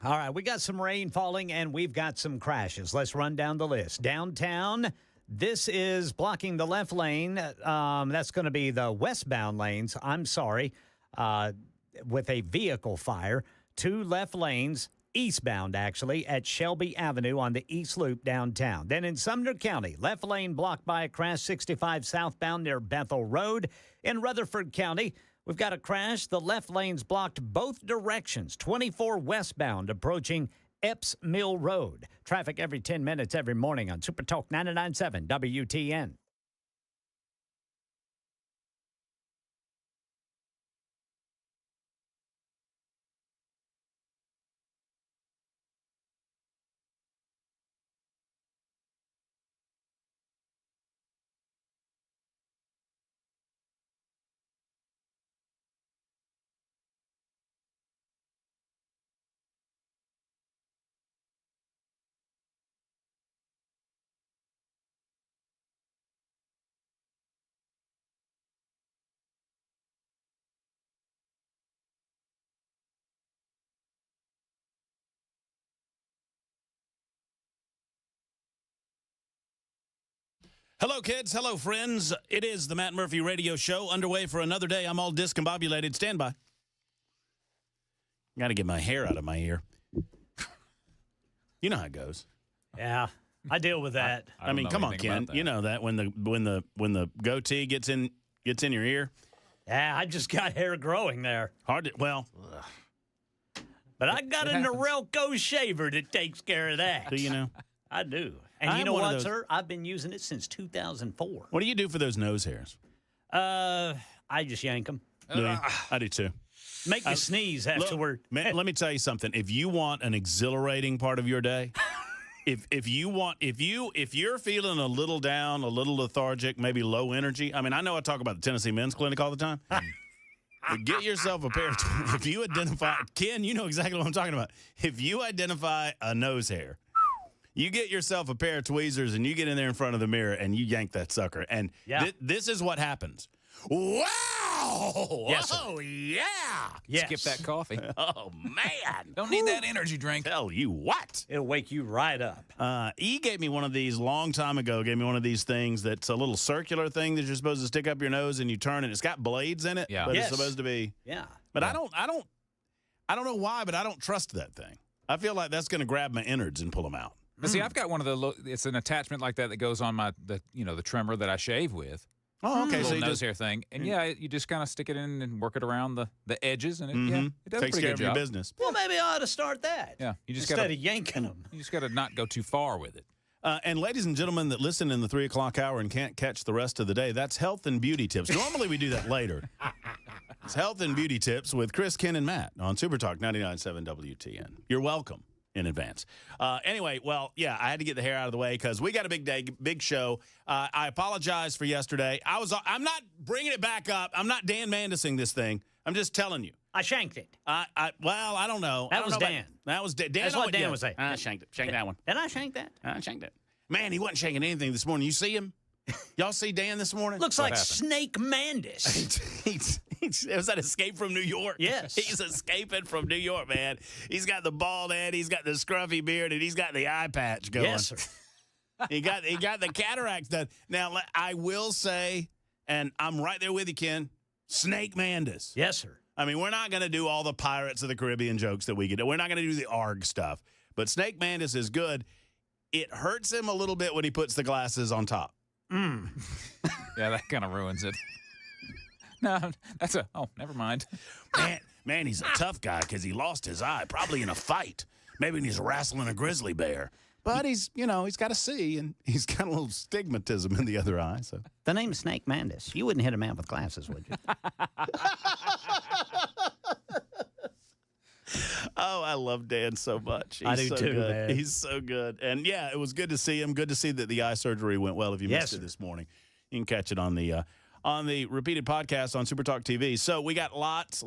All right, we got some rain falling and we've got some crashes. Let's run down the list. Downtown, this is blocking the left lane. That's going to be the westbound lanes. I'm sorry, with a vehicle fire. 2 left lanes, eastbound actually, at Shelby Avenue on the East Loop downtown. Then in Sumner County, left lane blocked by a crash 65 southbound near Bethel Road. In Rutherford County, we've got a crash. The left lane's blocked both directions, 24 westbound approaching Epps Mill Road. Traffic every 10 minutes every morning on Super Talk 99.7 WTN. Hello, kids. Hello, friends. It is the Matt Murphy Radio Show underway for another day. I'm all discombobulated. Stand by. Got to get my hair out of my ear. You know how it goes. Yeah, I deal with that. I mean, come on, Ken. You know that when the goatee gets in your ear. Yeah, I just got hair growing there. Hard to, well. But I got a Norelco shaver that takes care of that. Do you know? I do. And you know what, sir? I've been using it since 2004. What do you do for those nose hairs? I just yank them. I do too. Make you sneeze afterward. Look, let me tell you something. If you want an exhilarating part of your day, if you're feeling a little down, a little lethargic, maybe low energy. I mean, I know I talk about the Tennessee Men's Clinic all the time. But get yourself a pair of if you identify Ken, you know exactly what I'm talking about. If you identify a nose hair, you get yourself a pair of tweezers and you get in there in front of the mirror and you yank that sucker. And this is what happens. Wow! Yes, oh, yeah! Yes. Skip that coffee. Oh, man. Don't need that energy drink. Tell you what. It'll wake you right up. E gave me one of these long time ago, gave me one of these things that's a little circular thing that you're supposed to stick up your nose and you turn it. It's got blades in it, but it's supposed to be. Yeah. But I don't know why, but I don't trust that thing. I feel like that's going to grab my innards and pull them out. But see, I've got one of the. It's an attachment like that goes on the trimmer that I shave with. Oh, okay. So nose hair thing, and you just kind of stick it in and work it around the edges, and it does takes a pretty care good of job. your business. Well, maybe I ought to start that. Yeah, you just instead of yanking them. You just got to not go too far with it. And ladies and gentlemen that listen in the 3 o'clock hour and can't catch the rest of the day, that's health and beauty tips. Normally we do that later. It's health and beauty tips with Chris, Ken, and Matt on Super Talk 99.7 WTN. You're welcome in advance. Anyway, well, yeah, I had to get the hair out of the way because we got a big day, big show. I apologize for yesterday. I'm not bringing it back up. I'm not Dan Mandising this thing. I'm just telling you. I shanked it. Well, I don't know. That was Dan. That was Dan. That's what Dan was saying. I shanked it. Shanked that one. Did I shank that? I shanked it. Man, he wasn't shaking anything this morning. You see him? Y'all see Dan this morning? Looks like Snake Mandis. Was that Escape from New York? Yes. He's escaping from New York, man. He's got the bald head, he's got the scruffy beard, and he's got the eye patch going. Yes, sir. He got the cataracts done. Now, I will say, and I'm right there with you, Ken, Snake Mandis. Yes, sir. I mean, we're not going to do all the Pirates of the Caribbean jokes that we get. We're not going to do the ARG stuff. But Snake Mandis is good. It hurts him a little bit when he puts the glasses on top. Yeah, that kind of ruins it. No, never mind. Man, he's a tough guy because he lost his eye, probably in a fight. Maybe when he's wrestling a grizzly bear. But he's got to see, and he's got a little stigmatism in the other eye. So the name's Snake Mandis. You wouldn't hit a man with glasses, would you? Oh, I love Dan so much. I do so too, good. man. He's so good. And, yeah, it was good to see him. Good to see that the eye surgery went well. If you missed it this morning, you can catch it on the repeated podcast on Super Talk TV. So we got lots,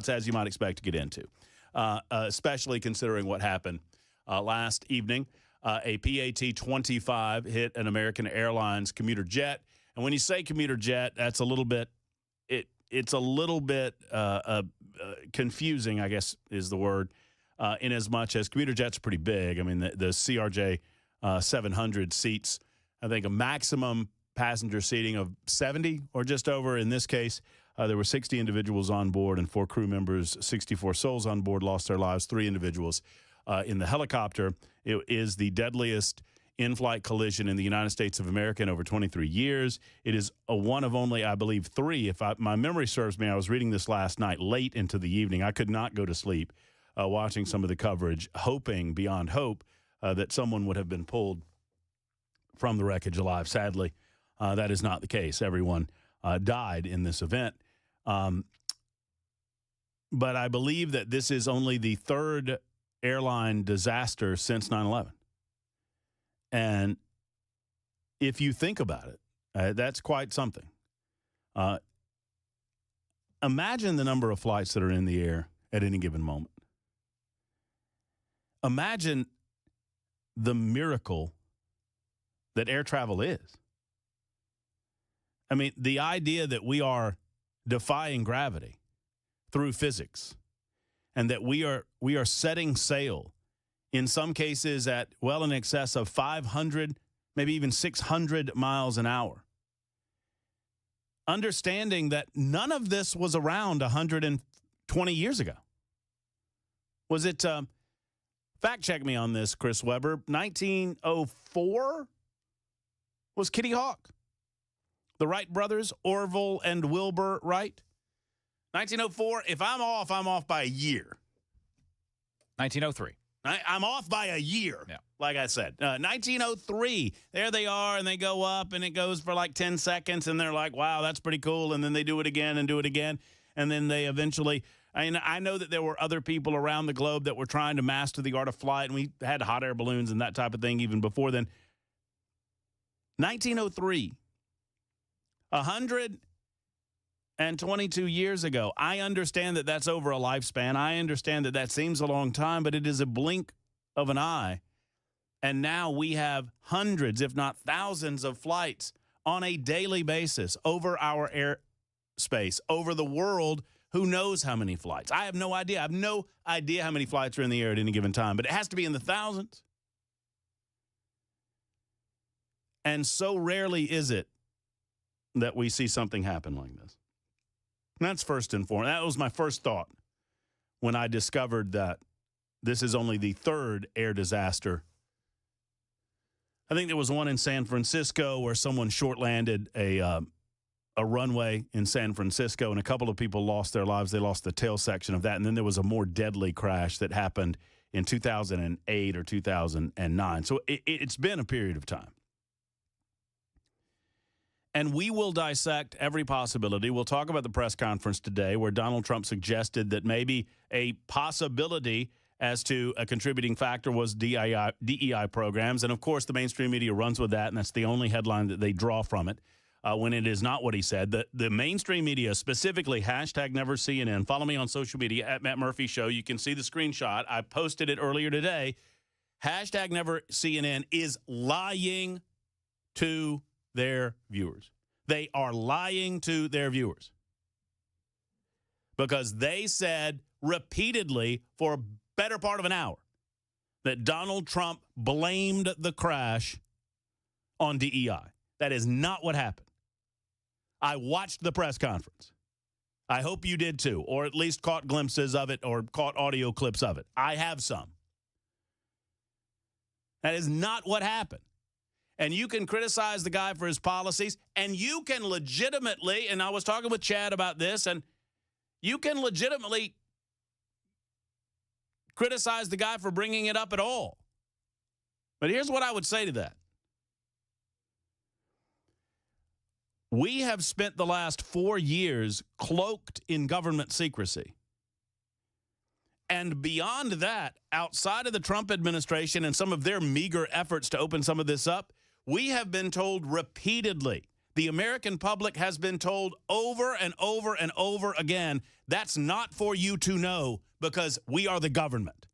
as you might expect, to get into, especially considering what happened last evening. A PAT-25 hit an American Airlines commuter jet. And when you say commuter jet, that's a little bit it's a little bit confusing, I guess is the word. in as much as commuter jets are pretty big. I mean, the CRJ 700 seats, I think, a maximum passenger seating of 70 or just over. In this case, there were 60 individuals on board and 4 crew members, 64 souls on board lost their lives, 3 individuals in the helicopter. It is the deadliest in-flight collision in the United States of America in over 23 years. It is one of only, I believe, 3. If my memory serves me, I was reading this last night late into the evening. I could not go to sleep watching some of the coverage, hoping beyond hope that someone would have been pulled from the wreckage alive. Sadly, that is not the case. Everyone died in this event. But I believe that this is only the 3rd airline disaster since 9/11. And if you think about it, that's quite something. Imagine the number of flights that are in the air at any given moment. Imagine the miracle that air travel is. I mean, the idea that we are defying gravity through physics and that we are setting sail in some cases at well in excess of 500, maybe even 600 miles an hour. Understanding that none of this was around 120 years ago. Was it, fact check me on this, Chris Webber, 1904 was Kitty Hawk. The Wright brothers, Orville and Wilbur Wright. 1904, if I'm off by a year. 1903. I'm off by a year, Yeah. Like I said. 1903, there they are, and they go up, and it goes for like 10 seconds, and they're like, wow, that's pretty cool, and then they do it again and do it again, and then they eventually, I know that there were other people around the globe that were trying to master the art of flight, and we had hot air balloons and that type of thing even before then. 1903, 122 years ago. I understand that that's over a lifespan. I understand that that seems a long time, but it is a blink of an eye. And now we have hundreds, if not thousands, of flights on a daily basis over our airspace, over the world. Who knows how many flights? I have no idea. I have no idea how many flights are in the air at any given time, but it has to be in the thousands. And so rarely is it that we see something happen like this. And that's first and foremost. That was my first thought when I discovered that this is only the 3rd air disaster. I think there was one in San Francisco where someone short-landed a runway in San Francisco, and a couple of people lost their lives. They lost the tail section of that. And then there was a more deadly crash that happened in 2008 or 2009. So it's been a period of time. And we will dissect every possibility. We'll talk about the press conference today where Donald Trump suggested that maybe a possibility as to a contributing factor was DEI programs. And, of course, the mainstream media runs with that, and that's the only headline that they draw from it when it is not what he said. The mainstream media, specifically #NeverCNN, follow me on social media at Matt Murphy Show. You can see the screenshot. I posted it earlier today. #NeverCNN is lying to their viewers. They are lying to their viewers because they said repeatedly for a better part of an hour that Donald Trump blamed the crash on DEI. That is not what happened. I watched the press conference. I hope you did too, or at least caught glimpses of it or caught audio clips of it. I have some. That is not what happened. And you can criticize the guy for his policies, and you can legitimately, and I was talking with Chad about this, and you can legitimately criticize the guy for bringing it up at all. But here's what I would say to that. We have spent the last 4 years cloaked in government secrecy. And beyond that, outside of the Trump administration and some of their meager efforts to open some of this up, we have been told repeatedly, the American public has been told over and over and over again, that's not for you to know because we are the government.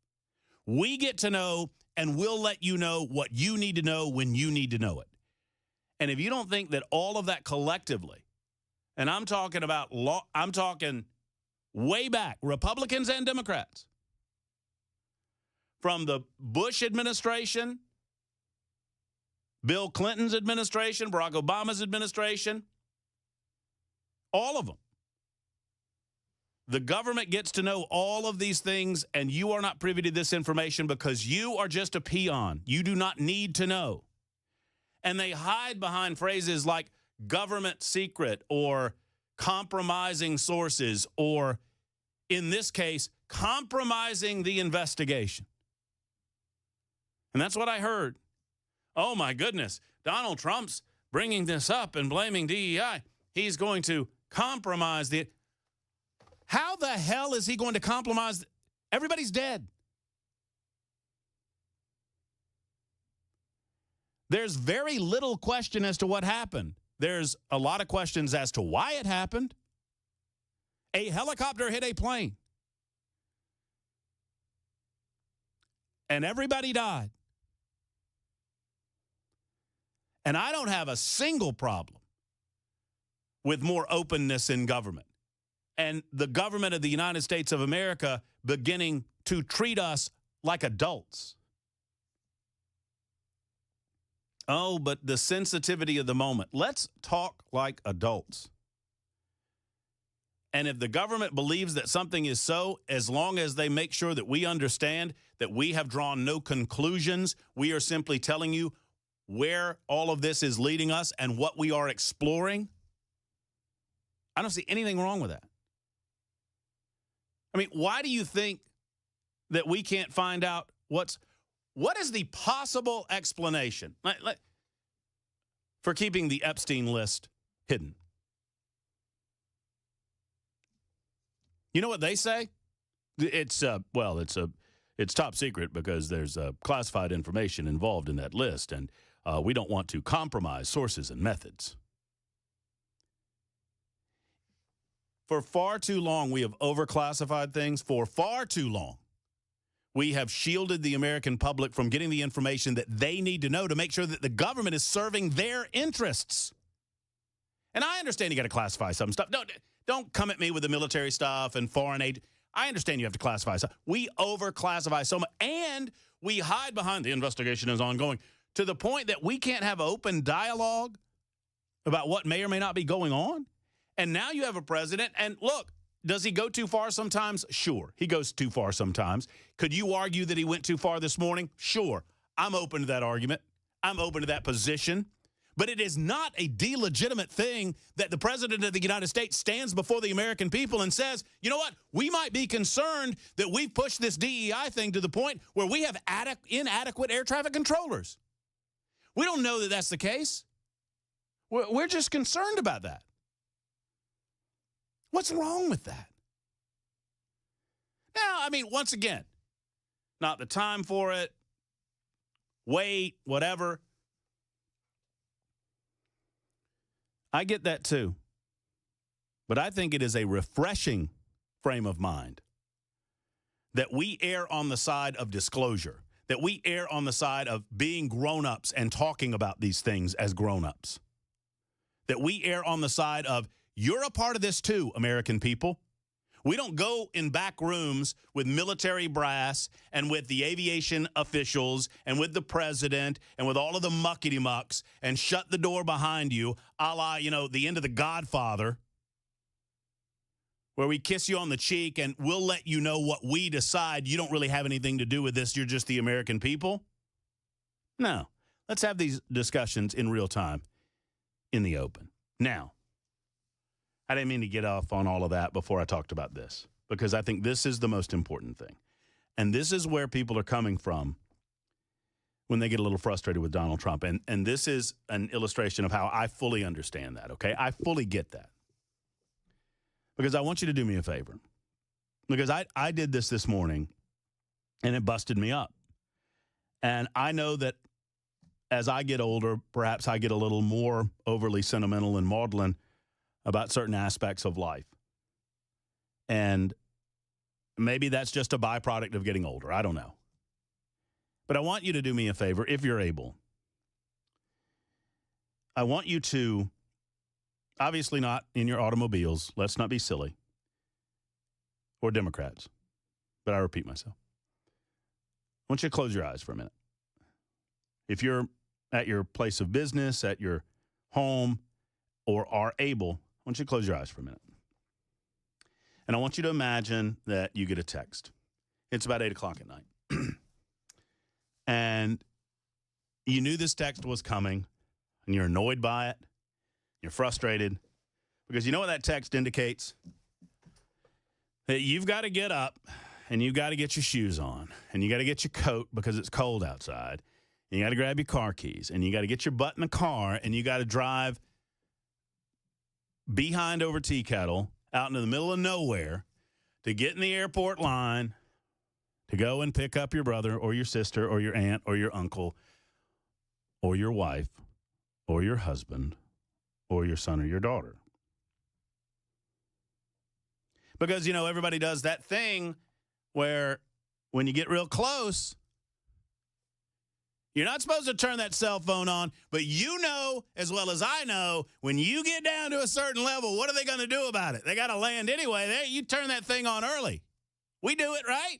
We get to know, and we'll let you know what you need to know when you need to know it. And if you don't think that all of that collectively, and I'm talking way back, Republicans and Democrats, from the Bush administration, Bill Clinton's administration, Barack Obama's administration, all of them. The government gets to know all of these things, and you are not privy to this information because you are just a peon. You do not need to know. And they hide behind phrases like government secret or compromising sources or, in this case, compromising the investigation. And that's what I heard. Oh, my goodness, Donald Trump's bringing this up and blaming DEI. He's going to compromise the... How the hell is he going to compromise? Everybody's dead. There's very little question as to what happened. There's a lot of questions as to why it happened. A helicopter hit a plane. And everybody died. And I don't have a single problem with more openness in government. And the government of the United States of America beginning to treat us like adults. Oh, but the sensitivity of the moment. Let's talk like adults. And if the government believes that something is so, as long as they make sure that we understand that we have drawn no conclusions, we are simply telling you where all of this is leading us and what we are exploring, I don't see anything wrong with that. I mean, why do you think that we can't find out what is the possible explanation for keeping the Epstein list hidden? You know what they say? It's top secret because there's classified information involved in that list, and we don't want to compromise sources and methods. For far too long, we have overclassified things. For far too long, we have shielded the American public from getting the information that they need to know to make sure that the government is serving their interests. And I understand you got to classify some stuff. Don't come at me with the military stuff and foreign aid. I understand you have to classify stuff. We overclassify so much, and we hide behind the investigation is ongoing to the point that we can't have open dialogue about what may or may not be going on. And now you have a president, and look, does he go too far sometimes? Sure, he goes too far sometimes. Could you argue that he went too far this morning? Sure, I'm open to that argument. I'm open to that position. But it is not a delegitimate thing that the president of the United States stands before the American people and says, you know what, we might be concerned that we've pushed this DEI thing to the point where we have inadequate air traffic controllers. We don't know that that's the case. We're just concerned about that. What's wrong with that? Now, I mean, once again, not the time for it. Wait, whatever. I get that too. But I think it is a refreshing frame of mind that we err on the side of disclosure, that we err on the side of being grown-ups and talking about these things as grown-ups, that we err on the side of you're a part of this too, American people. We don't go in back rooms with military brass and with the aviation officials and with the president and with all of the muckety-mucks and shut the door behind you, a la, the end of The Godfather, where we kiss you on the cheek and we'll let you know what we decide. You don't really have anything to do with this. You're just the American people. No. Let's have these discussions in real time in the open. Now, I didn't mean to get off on all of that before I talked about this, because I think this is the most important thing. And this is where people are coming from when they get a little frustrated with Donald Trump. And this is an illustration of how I fully understand that, okay? I fully get that. Because I want you to do me a favor. Because I did this morning, and it busted me up. And I know that as I get older, perhaps I get a little more overly sentimental and maudlin about certain aspects of life. And maybe that's just a byproduct of getting older. I don't know. But I want you to do me a favor, if you're able. I want you to, obviously not in your automobiles, let's not be silly, or Democrats, but I repeat myself. want you to close your eyes for a minute. If you're at your place of business, at your home, or are able, I want you to close your eyes for a minute. And I want you to imagine that you get a text. It's about 8 o'clock at night. And you knew this text was coming, and you're annoyed by it. You're frustrated. Because you know what that text indicates? That you've got to get up, and you've got to get your shoes on, and you got to get your coat because it's cold outside. And you got to grab your car keys, and you got to get your butt in the car, and you got to drive behind over tea kettle out into the middle of nowhere to get in the airport line to go and pick up your brother or your sister or your aunt or your uncle or your wife or your husband or your son or your daughter. Because, you know, everybody does that thing where when you get real close, you're not supposed to turn that cell phone on, but you know as well as I know, when you get down to a certain level, what are they going to do about it? They got to land anyway. You turn that thing on early. We do it, right?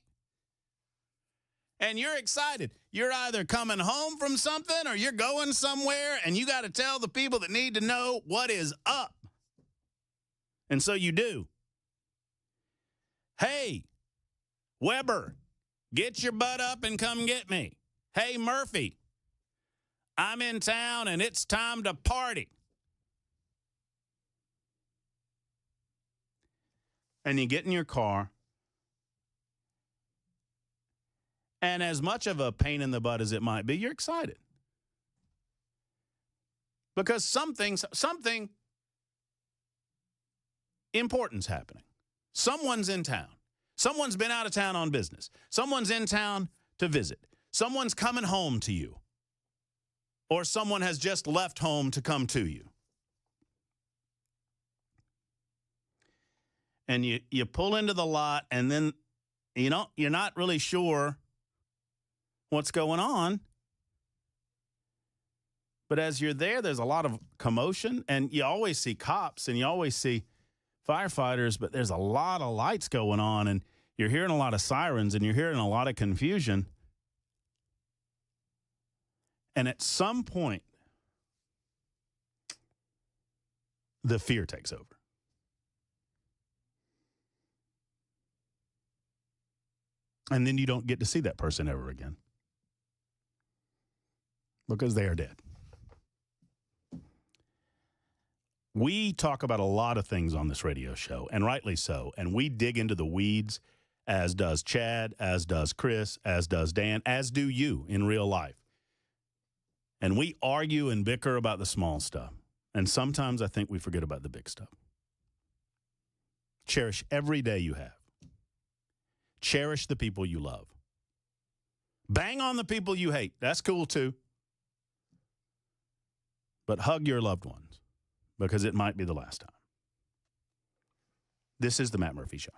And you're excited. You're either coming home from something or you're going somewhere, and you got to tell the people that need to know what is up. And so you do. Hey, Weber, get your butt up and come get me. Hey, Murphy, I'm in town and it's time to party. And you get in your car, and as much of a pain in the butt as it might be, you're excited. Because something important's happening. Someone's in town. Someone's been out of town on business. Someone's in town to visit. Someone's coming home to you, or someone has just left home to come to you. And you pull into the lot, and then you're not really sure what's going on. But as you're there, there's a lot of commotion, and you always see cops and you always see firefighters, but there's a lot of lights going on, and you're hearing a lot of sirens, and you're hearing a lot of confusion. And at some point, the fear takes over. And then you don't get to see that person ever again. Because they are dead. We talk about a lot of things on this radio show, and rightly so. And we dig into the weeds, as does Chad, as does Chris, as does Dan, as do you in real life. And we argue and bicker about the small stuff. And sometimes I think we forget about the big stuff. Cherish every day you have. Cherish the people you love. Bang on the people you hate. That's cool too. But hug your loved ones, because it might be the last time. This is the Matt Murphy Show.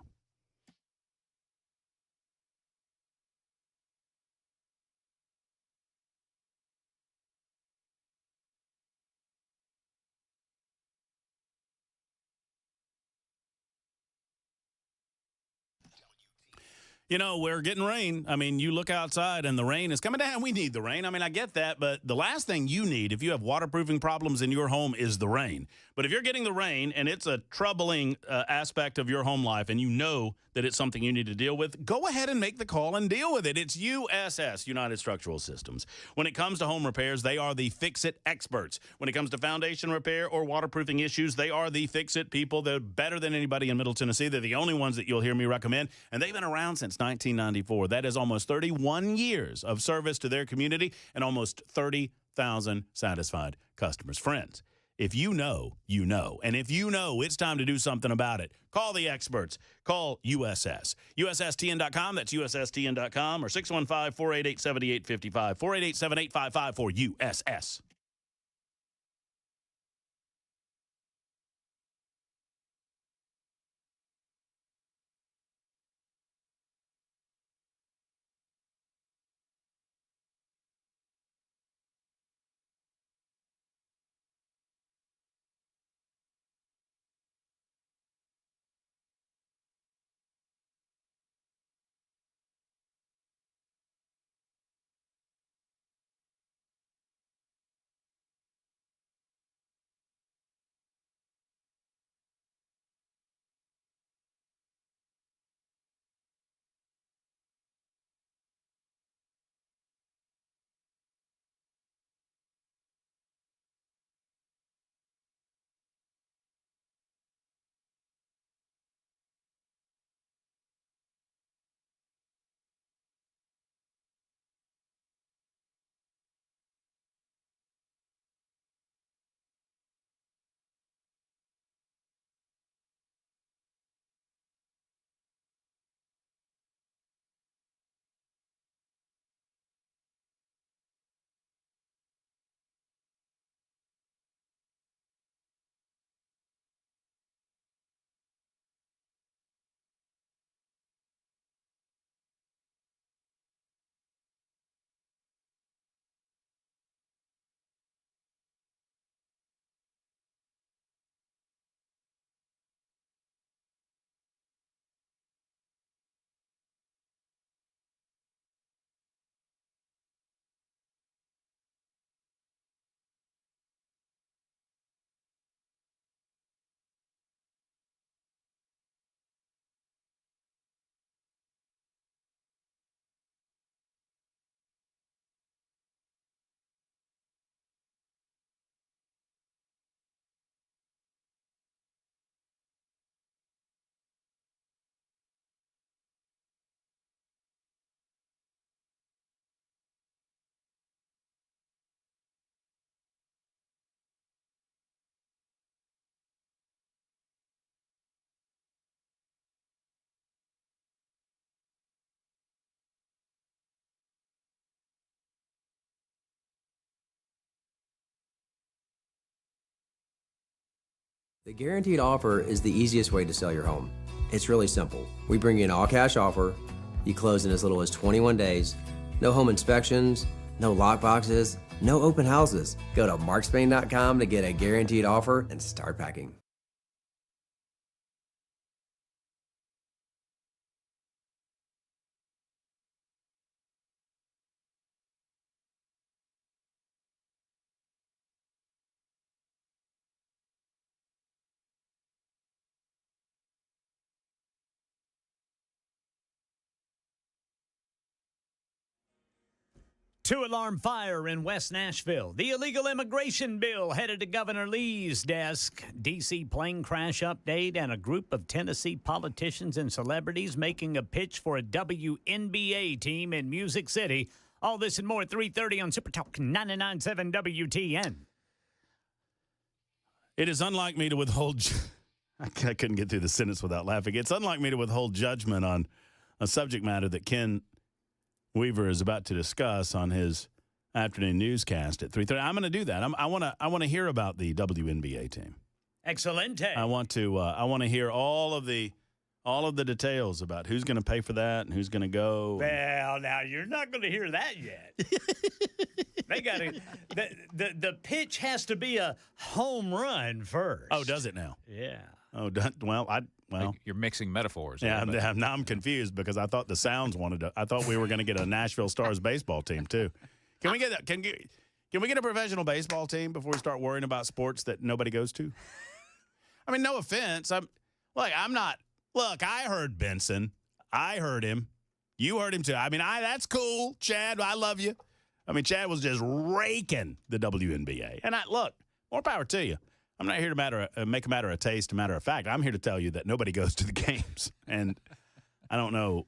You know, we're getting rain. I mean, you look outside and the rain is coming down. We need the rain. I mean, I get that, but the last thing you need if you have waterproofing problems in your home is the rain. But if you're getting the rain and it's a troubling aspect of your home life and you know that it's something you need to deal with, go ahead and make the call and deal with it. It's USS, United Structural Systems. When it comes to home repairs, they are the fix-it experts. When it comes to foundation repair or waterproofing issues, they are the fix-it people. They're better than anybody in Middle Tennessee. They're the only ones that you'll hear me recommend, and they've been around since 1994. That is almost 31 years of service to their community and almost 30,000 satisfied customers. Friends, if you know, you know. And if you know it's time to do something about it, call the experts. Call USS. USSTN.com. That's USSTN.com. Or 615-488-7855. 488-7855 for USS. The guaranteed offer is the easiest way to sell your home. It's really simple. We bring you an all-cash offer. You close in as little as 21 days. No home inspections, no lockboxes, no open houses. Go to markspain.com to get a guaranteed offer and start packing. Two-alarm fire in West Nashville. The illegal immigration bill headed to Governor Lee's desk. D.C. plane crash update and a group of Tennessee politicians and celebrities making a pitch for a WNBA team in Music City. All this and more at 3:30 on Super Talk 99.7 WTN. It is unlike me to withhold. I couldn't get through the sentence without laughing. It's unlike me to withhold judgment on a subject matter that Ken Weaver is about to discuss on his afternoon newscast at 3:30. I'm going to do that. I want to hear about the WNBA team. Excellent. I want to hear all of the details about who's going to pay for that and who's going to go. Well, now you're not going to hear that yet. They got to. The pitch has to be a home run first. Oh, does it now? Yeah. Oh, well, You're mixing metaphors. yeah. Now I'm confused because I thought the Sounds wanted to. I thought we were going to get a Nashville Stars baseball team too. Can we get that? Can we get a professional baseball team before we start worrying about sports that nobody goes to? I mean, no offense. Look, I heard Benson. I heard him. You heard him too. I mean, that's cool, Chad. I love you. I mean, Chad was just raking the WNBA, and look, more power to you. I'm not here to make a matter of taste, a matter of fact. I'm here to tell you that nobody goes to the games, and I don't know.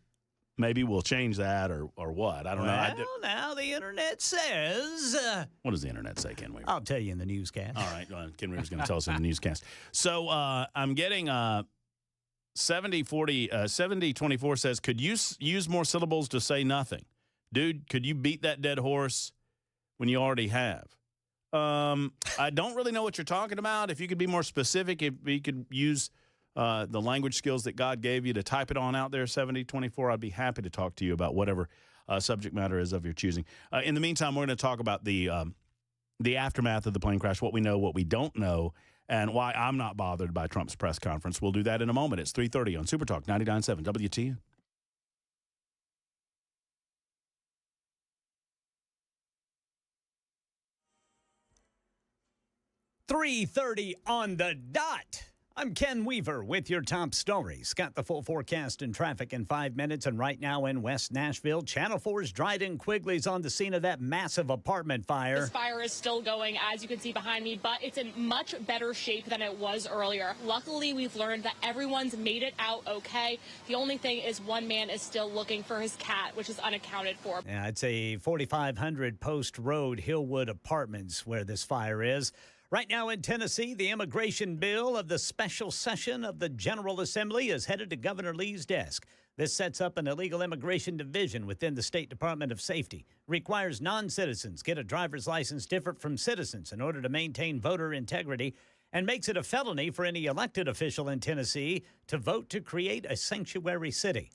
Maybe we'll change that or what. I don't know. Well, now the internet says. What does the internet say, Ken Weaver? I'll tell you in the newscast. All right, Ken Weaver's going to tell us in the newscast. So I'm getting 70-24 says, could you use more syllables to say nothing? Dude, could you beat that dead horse when you already have? I don't really know what you're talking about. If you could be more specific, if you could use the language skills that God gave you to type it on out there, 70-24, I'd be happy to talk to you about whatever subject matter is of your choosing. In the meantime, we're going to talk about the aftermath of the plane crash, what we know, what we don't know, and why I'm not bothered by Trump's press conference. We'll do that in a moment. It's 3:30 on Super Talk 99.7 WTN. .30 on the dot. I'm Ken Weaver with your top stories. Got the full forecast and traffic in 5 minutes. And right now in West Nashville, Channel 4's Dryden Quigley's on the scene of that massive apartment fire. This fire is still going, as you can see behind me, but it's in much better shape than it was earlier. Luckily, we've learned that everyone's made it out okay. The only thing is one man is still looking for his cat, which is unaccounted for. Yeah, it's a 4500 Post Road, Hillwood Apartments, where this fire is. Right now in Tennessee, the immigration bill of the special session of the General Assembly is headed to Governor Lee's desk. This sets up an illegal immigration division within the State Department of Safety, requires non-citizens get a driver's license different from citizens in order to maintain voter integrity, and makes it a felony for any elected official in Tennessee to vote to create a sanctuary city.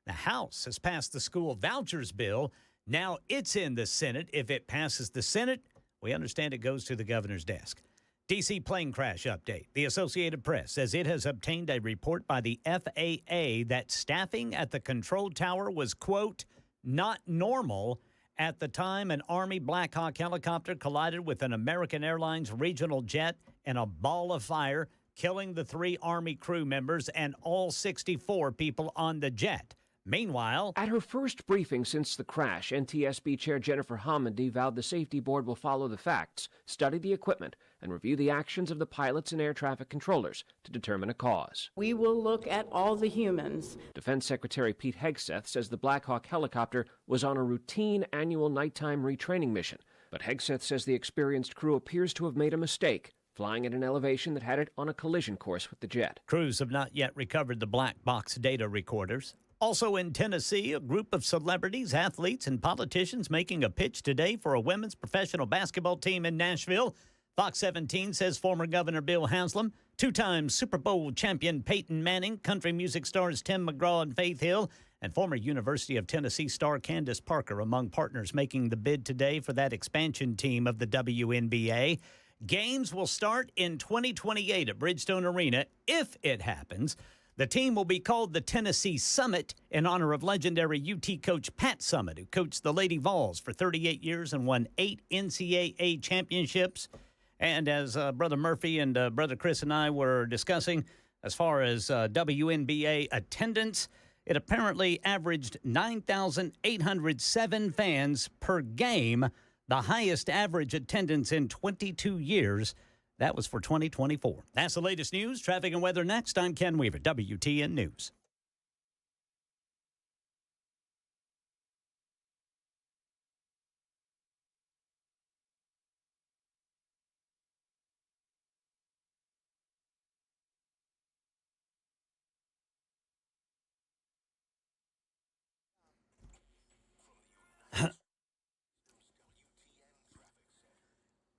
The House has passed the school vouchers bill. Now it's in the Senate. If it passes the Senate, we understand it goes to the governor's desk. D.C. plane crash update. The Associated Press says it has obtained a report by the FAA that staffing at the control tower was, quote, not normal at the time an Army Black Hawk helicopter collided with an American Airlines regional jet in a ball of fire, killing the 3 Army crew members and all 64 people on the jet. Meanwhile, at her first briefing since the crash, NTSB Chair Jennifer Homendy vowed the safety board will follow the facts, study the equipment, and review the actions of the pilots and air traffic controllers to determine a cause. We will look at all the humans. Defense Secretary Pete Hegseth says the Black Hawk helicopter was on a routine annual nighttime retraining mission, but Hegseth says the experienced crew appears to have made a mistake, flying at an elevation that had it on a collision course with the jet. Crews have not yet recovered the black box data recorders. Also in Tennessee, a group of celebrities, athletes, and politicians making a pitch today for a women's professional basketball team in Nashville. Fox 17 says former Governor Bill Haslam Two-time Super Bowl champion Peyton Manning, country music stars Tim McGraw and Faith Hill, and former University of Tennessee star Candace Parker among partners making the bid today for that expansion team of the WNBA. Games will start in 2028 at Bridgestone Arena if it happens. The team will be called the Tennessee Summit in honor of legendary UT coach Pat Summitt, who coached the Lady Vols for 38 years and won 8 NCAA championships. And as Brother Murphy and Brother Chris and I were discussing, as far as WNBA attendance, it apparently averaged 9,807 fans per game, the highest average attendance in 22 years. That was for 2024. That's the latest news. Traffic and weather next. I'm Ken Weaver, WTN News.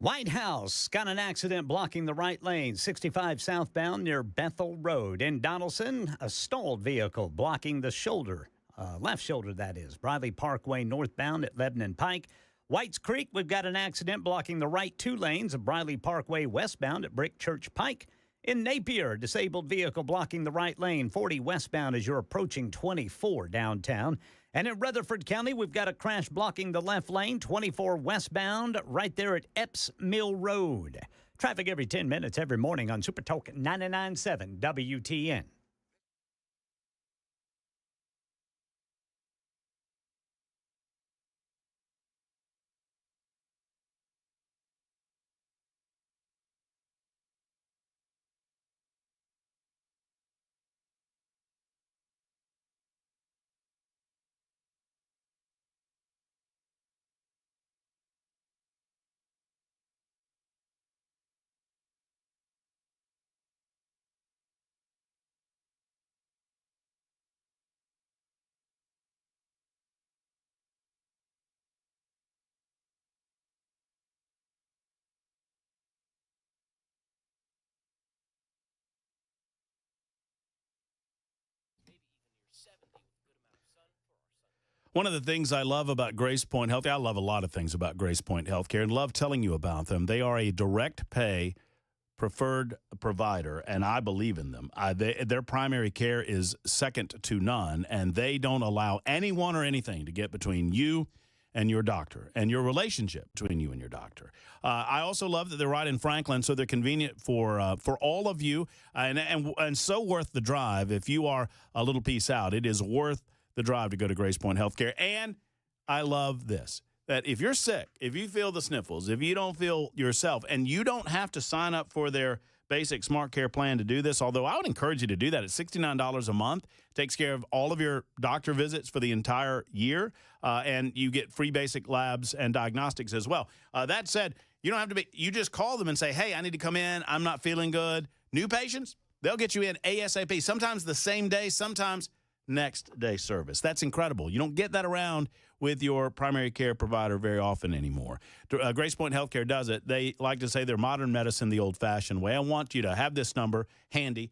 White House got an accident blocking the right lane, 65 southbound near Bethel Road. In Donaldson, a stalled vehicle blocking the shoulder, left shoulder that is, Briley Parkway northbound at Lebanon Pike. Whites Creek, we've got an accident blocking the right 2 lanes of Briley Parkway westbound at Brick Church Pike. In Napier, a disabled vehicle blocking the right lane, 40 westbound as you're approaching 24 downtown. And in Rutherford County, we've got a crash blocking the left lane, 24 westbound, right there at Epps Mill Road. Traffic every 10 minutes every morning on Super Talk 99.7 WTN. One of the things I love about Grace Point Health, I love a lot of things about Grace Point Healthcare and love telling you about them. They are a direct pay preferred provider, and I believe in them. Their primary care is second to none, and they don't allow anyone or anything to get between you and your doctor and your relationship between you and your doctor. I also love that they're right in Franklin, so they're convenient for all of you, and so worth the drive. If you are a little piece out, it is worth the drive to go to Grace Point Healthcare. And I love this, that if you're sick, if you feel the sniffles, if you don't feel yourself, and you don't have to sign up for their basic Smart Care plan to do this, although I would encourage you to do that. It's $69 a month. Takes care of all of your doctor visits for the entire year, and you get free basic labs and diagnostics as well. That said, you don't have to be, you just call them and say, hey, I need to come in. I'm not feeling good. New patients, they'll get you in ASAP, sometimes the same day, sometimes next day service. That's incredible. You don't get that around with your primary care provider very often anymore. Grace Point Healthcare does it. They like to say they're modern medicine the old-fashioned way. I want you to have this number handy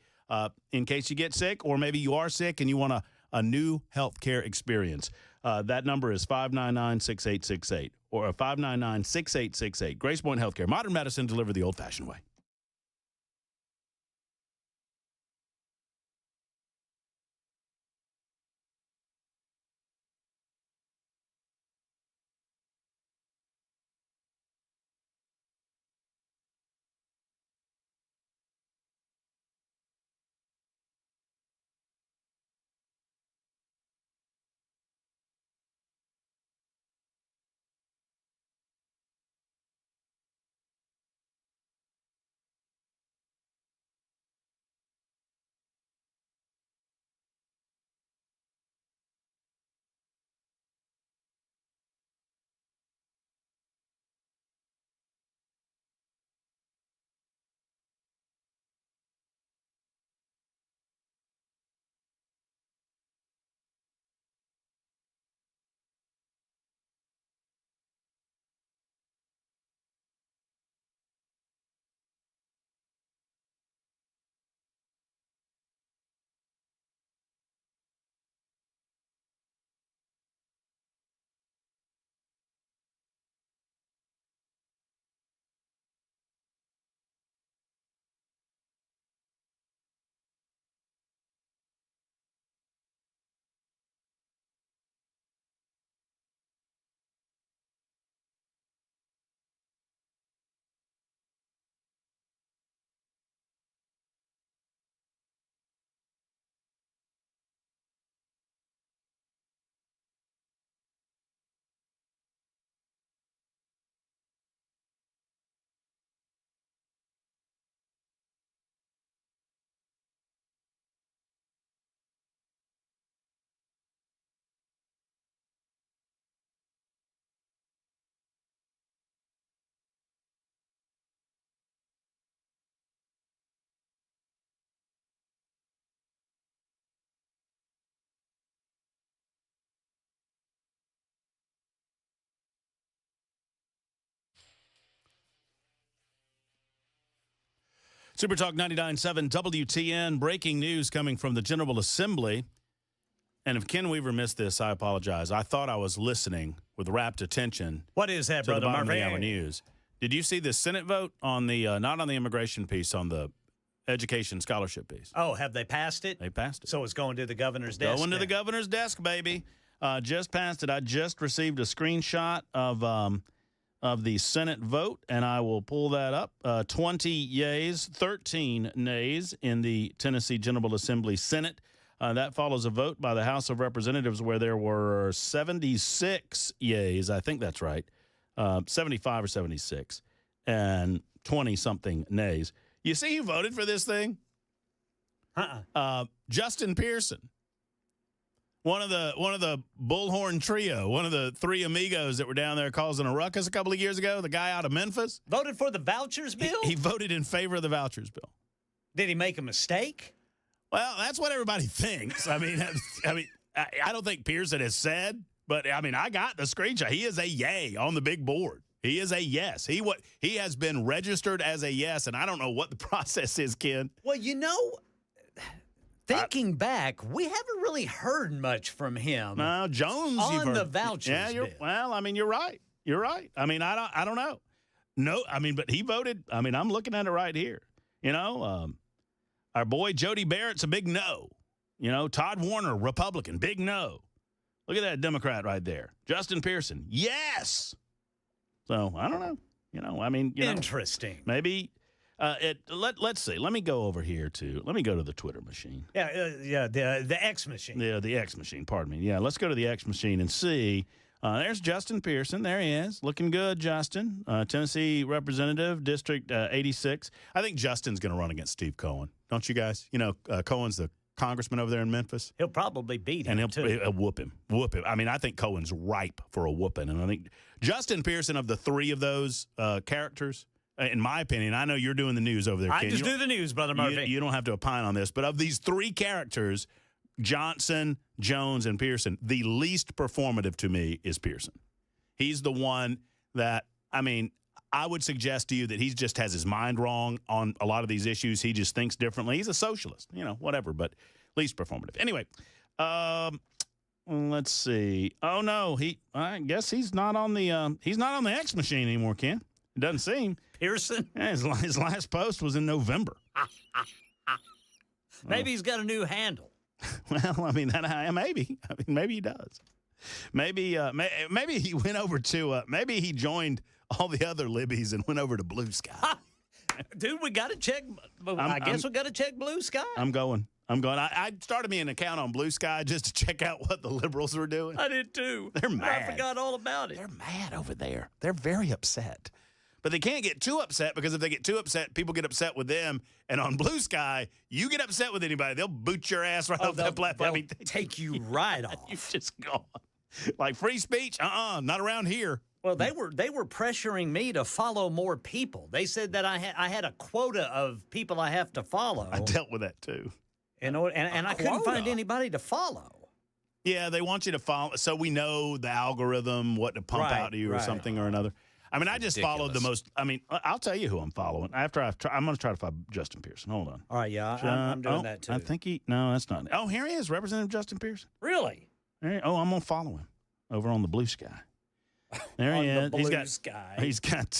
in case you get sick, or maybe you are sick and you want a new healthcare experience. That number is 599-6868 or 599-6868. Grace Point Healthcare, modern medicine delivered the old-fashioned way. Super Talk 99.7 WTN. Breaking news coming from the General Assembly. And if Ken Weaver missed this, I apologize. I thought I was listening with rapt attention. What is that, to the Brother bottom of Murphy? the hour news. Did you see the Senate vote on the not on the immigration piece, on the education scholarship piece? Oh, have they passed it? They passed it. So it's going to the governor's desk. Going to the now. governor's desk, baby. Just passed it. I just received a screenshot of the Senate vote, and I will pull that up. 20 yeas, 13 nays in the Tennessee General Assembly Senate. That follows a vote by the House of Representatives where there were 76 yeas. I think that's right. 75 or 76, and 20-something nays. You see who voted for this thing? Justin Pearson. One of the Bullhorn Trio, one of the three amigos that were down there causing a ruckus a couple of years ago, the guy out of Memphis. Voted for the vouchers bill? He voted in favor of the vouchers bill. Did he make a mistake? Well, that's what everybody thinks. I mean, I don't think Pearson has said, but I mean, I got the screenshot. He is a yay on the big board. He is a yes. He has been registered as a yes, and I don't know what the process is, Ken. Well, thinking back, we haven't really heard much from him. No, Jones on you've heard. the vouchers Yeah, bill. well, I mean, you're right. You're right. I mean, I don't know. No, I mean, but he voted. I mean, I'm looking at it right here. Our boy Jody Barrett's a big no. Todd Warner, Republican, big no. Look at that Democrat right there. Justin Pearson, yes. So I don't know. I mean, Interesting. Maybe let's see. Let me go over here let me go to the Twitter machine. Yeah, the X machine. Yeah, the X machine. Pardon me. Yeah, let's go to the X machine and see. There's Justin Pearson. There he is. Looking good, Justin. Tennessee Representative, District 86. I think Justin's going to run against Steve Cohen. Don't you guys? Cohen's the congressman over there in Memphis. He'll probably beat him, and he'll whoop him. Whoop him. I mean, I think Cohen's ripe for a whooping. And I think Justin Pearson, of the three of those characters, in my opinion, I know you're doing the news over there, I Ken. just do the news, Brother Murphy. You don't have to opine on this. But of these three characters, Johnson, Jones, and Pearson, the least performative to me is Pearson. He's the one that, I would suggest to you that he just has his mind wrong on a lot of these issues. He just thinks differently. He's a socialist, whatever, but least performative. Anyway, let's see. Oh no, I guess he's not on the X machine anymore, Ken. It doesn't seem. Pearson? Yeah, his last post was in November. Maybe he's got a new handle. Well, maybe. Maybe he does. Maybe he went over to. Maybe he joined all the other libbies and went over to Blue Sky. Dude, we got to check. I guess we got to check Blue Sky. I'm going. I started me an account on Blue Sky just to check out what the liberals were doing. I did too. They're mad. I forgot all about it. They're mad over there. They're very upset. But they can't get too upset, because if they get too upset, people get upset with them. And on Blue Sky, you get upset with anybody, they'll boot your ass right off that platform. They'll take you right off. You've just gone. Like free speech? Not around here. Well, they were pressuring me to follow more people. They said that I had a quota of people I have to follow. I dealt with that too. And I couldn't find anybody to follow. Yeah, they want you to follow, so we know the algorithm, what to pump out to you or something or another. I just followed the most. I'll tell you who I'm following. I'm going to try to find Justin Pearson. Hold on. All right, yeah, I'm doing that too. I think no, that's not. Oh, here he is, Representative Justin Pearson. Really? Oh, I'm going to follow him over on the Blue Sky. There he is. The Blue Sky. He's got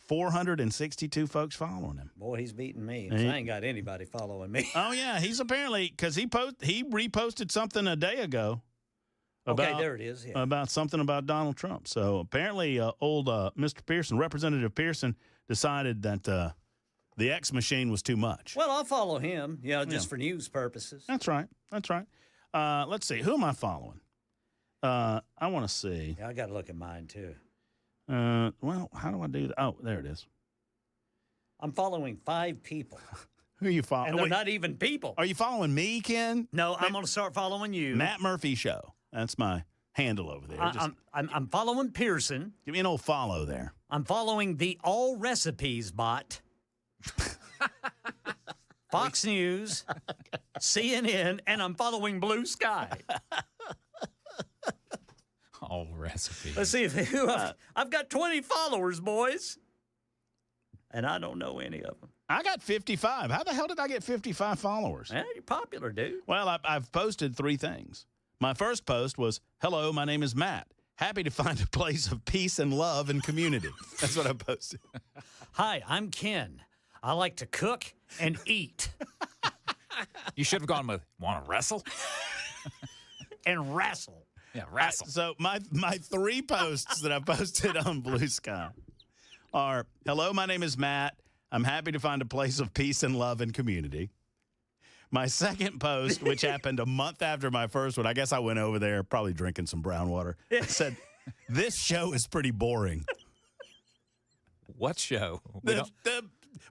462 folks following him. Boy, he's beating me. 'Cause I ain't got anybody following me. Oh yeah, he's apparently, because he reposted something a day ago. Okay, there it is. Yeah. About something about Donald Trump. So apparently, old Mr. Pearson, Representative Pearson, decided that the X machine was too much. Well, I'll follow him. Just for news purposes. That's right. Let's see. Who am I following? I want to see. Yeah, I got to look at mine too. Well, how do I do that? Oh, there it is. I'm following 5 people. Who are you following? And they're not even people. Are you following me, Ken? No, I'm going to start following you. Matt Murphy Show. That's my handle over there. I'm following Pearson. Give me an old follow there. I'm following the All Recipes bot. Fox News, CNN, and I'm following Blue Sky. All recipes. Let's see I've got 20 followers, boys. and I don't know any of them. I got 55. How the hell did I get 55 followers? Eh, you're popular, dude. Well, I've posted 3 things. My first post was, hello, my name is Matt. Happy to find a place of peace and love and community. That's what I posted. Hi, I'm Ken. I like to cook and eat You should have gone with, want to wrestle? and wrestle. Yeah, wrestle. So my 3 posts that I posted on Blue Sky are, hello, my name is Matt. I'm happy to find a place of peace and love and community. My second post, which happened a month after my first one, I guess I went over there probably drinking some brown water. I said, this show is pretty boring. What show? We The, don't- the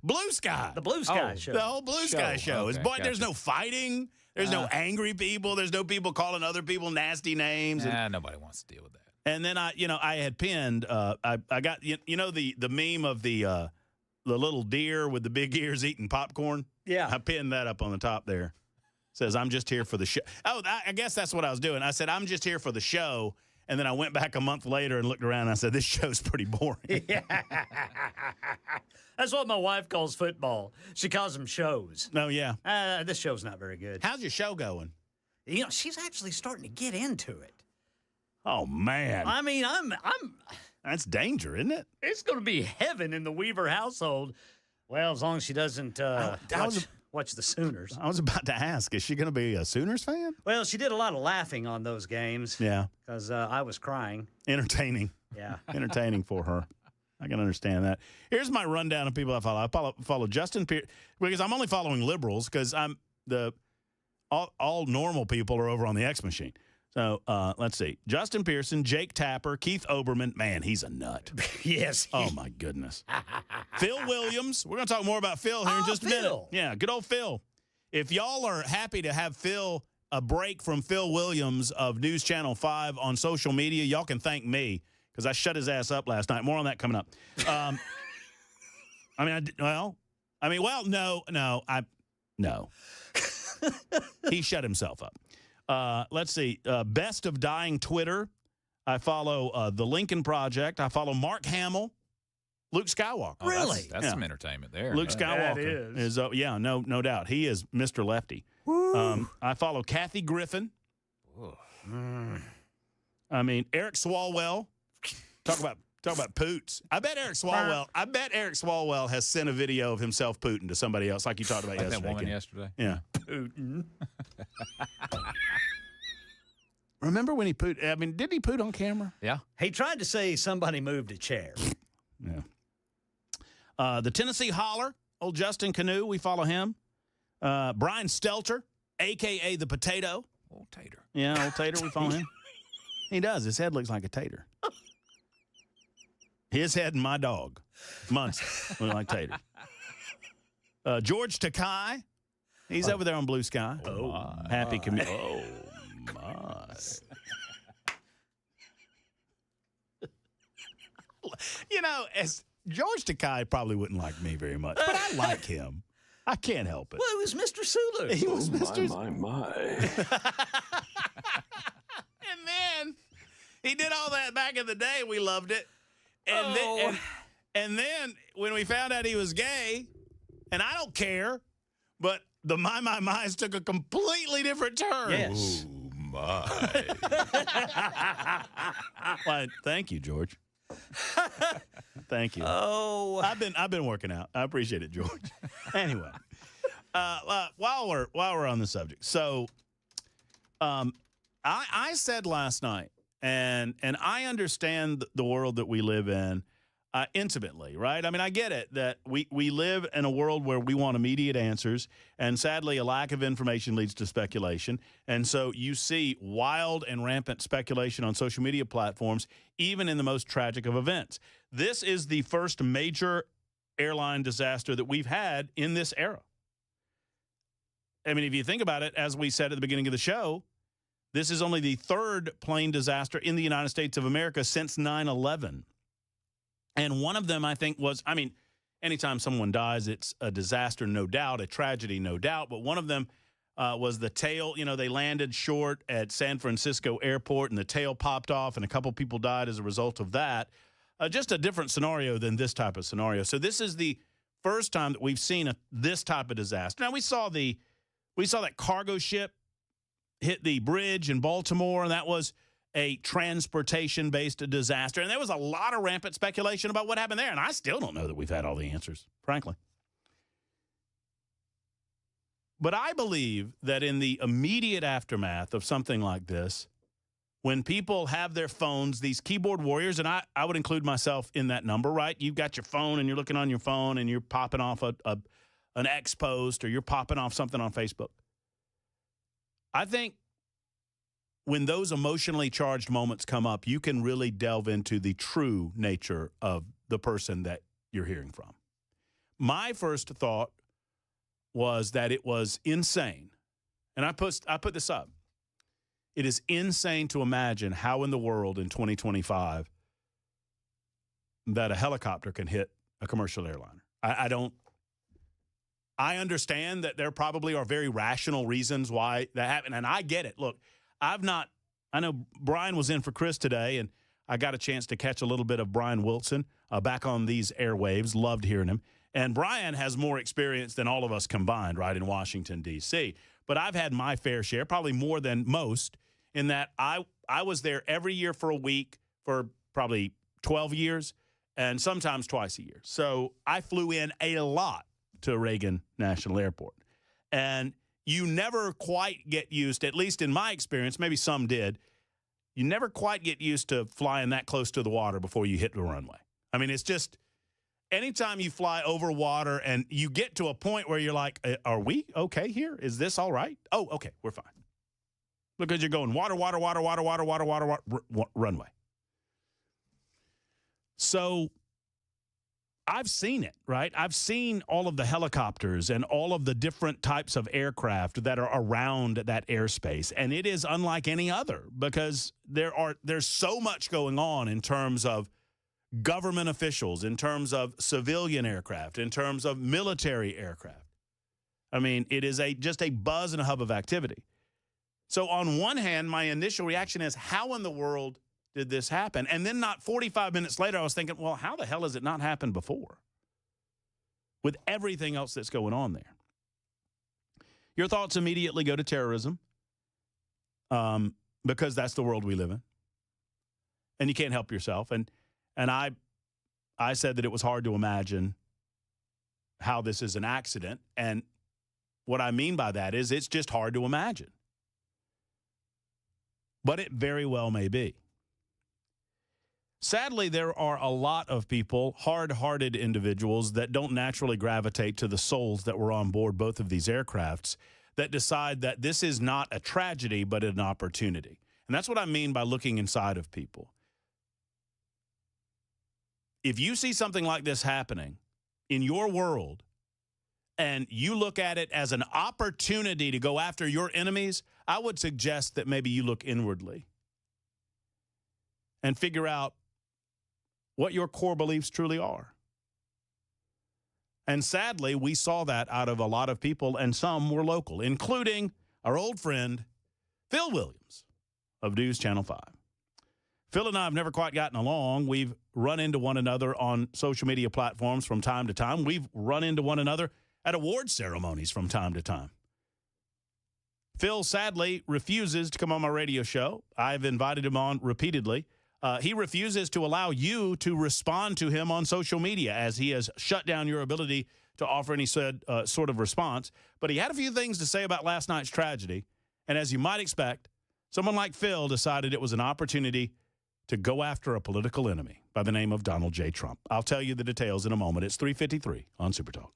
Blue Sky. The Blue Sky Oh, Show. The whole Blue Sky show. Okay, There's gotcha. no fighting. There's no angry people. There's no people calling other people nasty names. nobody wants to deal with that. And then I had pinned. I got the meme of the little deer with the big ears eating popcorn. Yeah. I pinned that up on the top there. Says I'm just here for the show. Oh, I guess that's what I was doing. I said I'm just here for the show, and then I went back a month later and looked around. And I said this show's pretty boring. That's what my wife calls football. She calls them shows. No, yeah. This show's not very good. How's your show going? You know, she's actually starting to get into it. Oh man, I mean, that's danger, isn't it? it's going to be heaven in the Weaver household. Well, as long as she doesn't watch the Sooners. I was about to ask, is she going to be a Sooners fan? Well, she did a lot of laughing on those games. Yeah, Because I was crying. entertaining. Yeah. Entertaining for her. I can understand that. Here's my rundown of people I follow. I follow Justin Pierce because I'm only following liberals because I'm all normal people are over on the X Machine. So let's see. Justin Pearson, Jake Tapper, Keith Oberman. Man, he's a nut. Yes. Oh, my goodness. Phil Williams. We're going to talk more about Phil here in just a minute. Phil. Yeah, good old Phil. If y'all are happy to have Phil, a break from Phil Williams of News Channel 5 on social media, y'all can thank me because I shut his ass up last night. More on that coming up. No. He shut himself up. Let's see. Best of Dying Twitter. I follow the Lincoln Project. I follow Mark Hamill, Luke Skywalker. Oh, Really? That's Yeah. some entertainment there. Luke Yeah. Skywalker is. no doubt. He is Mr. Lefty. I follow Kathy Griffin. I mean, Eric Swalwell. Talk about poots. I bet Eric Swalwell has sent a video of himself pooting to somebody else, like you talked about Like yesterday. that woman Ken. yesterday. Yeah. Putin. Remember when he poot? I mean, did he poot on camera? Yeah. He tried to say somebody moved a chair. Yeah. The Tennessee Holler, old Justin Canoe, we follow him. Brian Stelter, a.k.a. the Potato. Old Tater. Yeah, old Tater, we follow him. He does. His head looks like a tater. His head and my dog, Muncie, look like tater. George Takai, he's over there on Blue Sky. Oh, Happy community. Oh, my. You know, as George Takai probably wouldn't like me very much, but I like him. I can't help it. Well, it was Mr. Sulu. He was Mr. My. And then he did all that back in the day. We loved it. And, and then when we found out he was gay, and I don't care, but the my's took a completely different turn. Yes. Oh, my. Well, thank you, George. Thank you. Oh. I've been working out. I appreciate it, George. Anyway, while we're on the subject, so I said last night, and I understand the world that we live in intimately, right? I mean, I get it that we live in a world where we want immediate answers, and sadly, a lack of information leads to speculation. And so you see wild and rampant speculation on social media platforms, even in the most tragic of events. This is the first major airline disaster that we've had in this era. I mean, if you think about it, as we said at the beginning of the show, this is only the third plane disaster in the United States of America since 9/11. And one of them, I think, was, I mean, anytime someone dies, it's a disaster, no doubt, a tragedy, no doubt. But one of them was the tail. You know, they landed short at San Francisco Airport, and the tail popped off, and a couple people died as a result of that. Just a different scenario than this type of scenario. So this is the first time that we've seen this type of disaster. Now, we saw that cargo ship hit the bridge in Baltimore, and that was a transportation-based disaster. And there was a lot of rampant speculation about what happened there, and I still don't know that we've had all the answers, frankly. But I believe that in the immediate aftermath of something like this, when people have their phones, these keyboard warriors, and I would include myself in that number, right? You've got your phone and you're looking on your phone and you're popping off an X post or you're popping off something on Facebook. I think when those emotionally charged moments come up, you can really delve into the true nature of the person that you're hearing from. My first thought was that it was insane. And I put this up. It is insane to imagine how in the world in 2025 that a helicopter can hit a commercial airliner. I understand that there probably are very rational reasons why that happened, and I get it. Look, I know Brian was in for Chris today, and I got a chance to catch a little bit of Brian Wilson back on these airwaves. Loved hearing him. And Brian has more experience than all of us combined, right, in Washington, D.C. But I've had my fair share, probably more than most, in that I was there every year for a week for probably 12 years and sometimes twice a year. So I flew in a lot to Reagan National Airport. And you never quite get used, at least in my experience, maybe some did, you never quite get used to flying that close to the water before you hit the runway. I mean, it's just anytime you fly over water and you get to a point where you're like, are we okay here? Is this all right? Oh, okay, we're fine. Because you're going water, runway. So I've seen it, right? I've seen all of the helicopters and all of the different types of aircraft that are around that airspace. And it is unlike any other because there's so much going on in terms of government officials, in terms of civilian aircraft, in terms of military aircraft. I mean, it is just a buzz and a hub of activity. So on one hand, my initial reaction is, how in the world did this happen? And then not 45 minutes later, I was thinking, well, how the hell has it not happened before? With everything else that's going on there. Your thoughts immediately go to terrorism because that's the world we live in. And you can't help yourself. And I said that it was hard to imagine how this is an accident. And what I mean by that is it's just hard to imagine. But it very well may be. Sadly, there are a lot of people, hard-hearted individuals, that don't naturally gravitate to the souls that were on board both of these aircrafts that decide that this is not a tragedy but an opportunity. And that's what I mean by looking inside of people. If you see something like this happening in your world and you look at it as an opportunity to go after your enemies, I would suggest that maybe you look inwardly and figure out what your core beliefs truly are. And sadly, we saw that out of a lot of people, and some were local, including our old friend, Phil Williams of News Channel 5. Phil and I have never quite gotten along. We've run into one another on social media platforms from time to time. We've run into one another at award ceremonies from time to time. Phil sadly refuses to come on my radio show. I've invited him on repeatedly. He refuses to allow you to respond to him on social media, as he has shut down your ability to offer any sort of response. But he had a few things to say about last night's tragedy. And as you might expect, someone like Phil decided it was an opportunity to go after a political enemy by the name of Donald J. Trump. I'll tell you the details in a moment. It's 3:53 on Super Talk.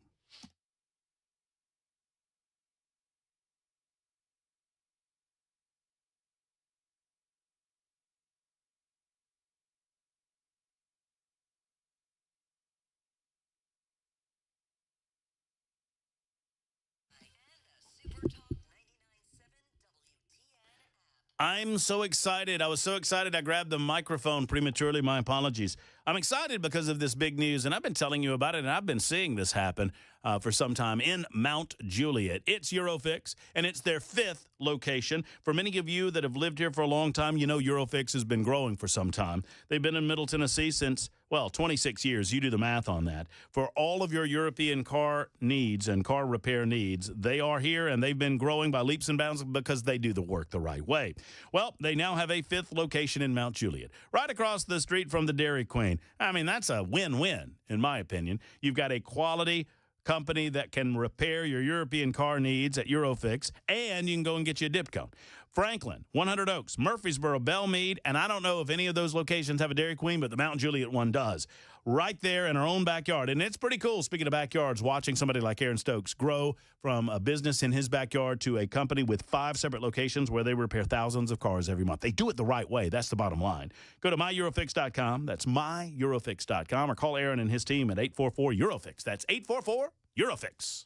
I'm so excited. I was so excited I grabbed the microphone prematurely. My apologies. I'm excited because of this big news, and I've been telling you about it, and I've been seeing this happen for some time in Mount Juliet. It's Eurofix, and it's their 5th location. For many of you that have lived here for a long time, you know Eurofix has been growing for some time. They've been in Middle Tennessee since, Well, 26 years, you do the math on that. For all of your European car needs and car repair needs, they are here and they've been growing by leaps and bounds because they do the work the right way. Well, they now have a 5th location in Mount Juliet, right across the street from the Dairy Queen. I mean, that's a win-win, in my opinion. You've got a quality company that can repair your European car needs at Eurofix, and you can go and get you a dip cone. Franklin, 100 Oaks, Murfreesboro, Belmead, and I don't know if any of those locations have a Dairy Queen, but the Mount Juliet one does. Right there in our own backyard. And it's pretty cool, speaking of backyards, watching somebody like Aaron Stokes grow from a business in his backyard to a company with 5 separate locations where they repair thousands of cars every month. They do it the right way. That's the bottom line. Go to myeurofix.com. That's myeurofix.com, or call Aaron and his team at 844-EUROFIX. That's 844-EUROFIX.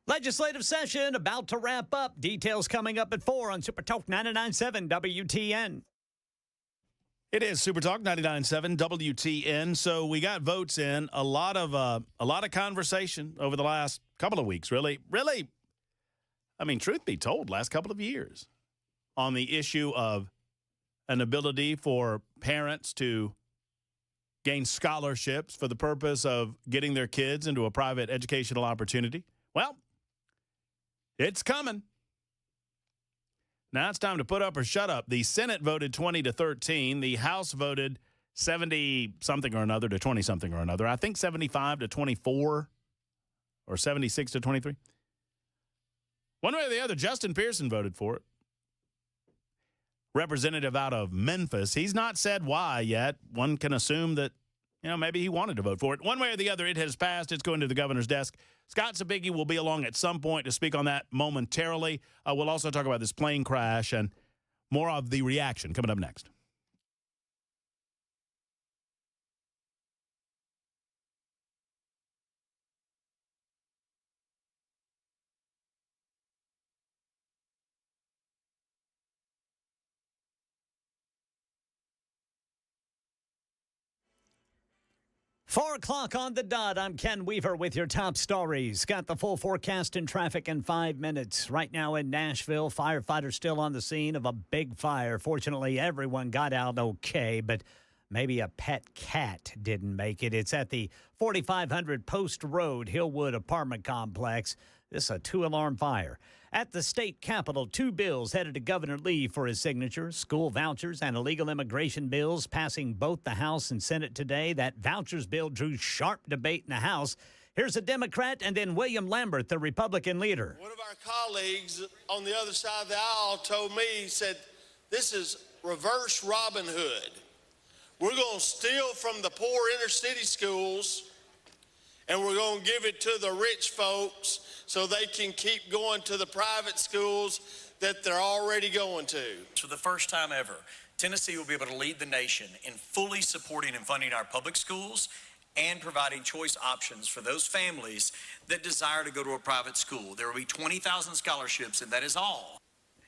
Legislative session about to wrap up. Details coming up at 4 on Super Talk 99.7 WTN. It is Super Talk 99.7 WTN. So we got votes in. A lot of conversation over the last couple of weeks. Really, I mean, truth be told, last couple of years on the issue of an ability for parents to gain scholarships for the purpose of getting their kids into a private educational opportunity. Well, it's coming. Now it's time to put up or shut up. The Senate voted 20-13. The House voted 70-something or another to 20-something or another. I think 75-24 or 76-23. One way or the other, Justin Pearson voted for it. Representative out of Memphis. He's not said why yet. One can assume that, maybe he wanted to vote for it. One way or the other, it has passed. It's going to the governor's desk. Scott Zabicki will be along at some point to speak on that momentarily. We'll also talk about this plane crash and more of the reaction coming up next. Four o'clock on the dot. I'm Ken Weaver with your top stories. Got the full forecast and traffic in 5 minutes. Right now in Nashville, firefighters still on the scene of a big fire. Fortunately, everyone got out okay, but maybe a pet cat didn't make it. It's at the 4500 Post Road, Hillwood apartment complex. This is a 2-alarm fire. At the state capitol, 2 bills headed to Governor Lee for his signature. School vouchers and illegal immigration bills passing both the House and Senate today. That vouchers bill drew sharp debate in the House. Here's a Democrat and then William Lambert, the Republican leader. One of our colleagues on the other side of the aisle told me, he said, this is reverse Robin Hood. We're going to steal from the poor inner city schools and we're going to give it to the rich folks so they can keep going to the private schools that they're already going to. For the first time ever, Tennessee will be able to lead the nation in fully supporting and funding our public schools and providing choice options for those families that desire to go to a private school. There will be 20,000 scholarships, and that is all.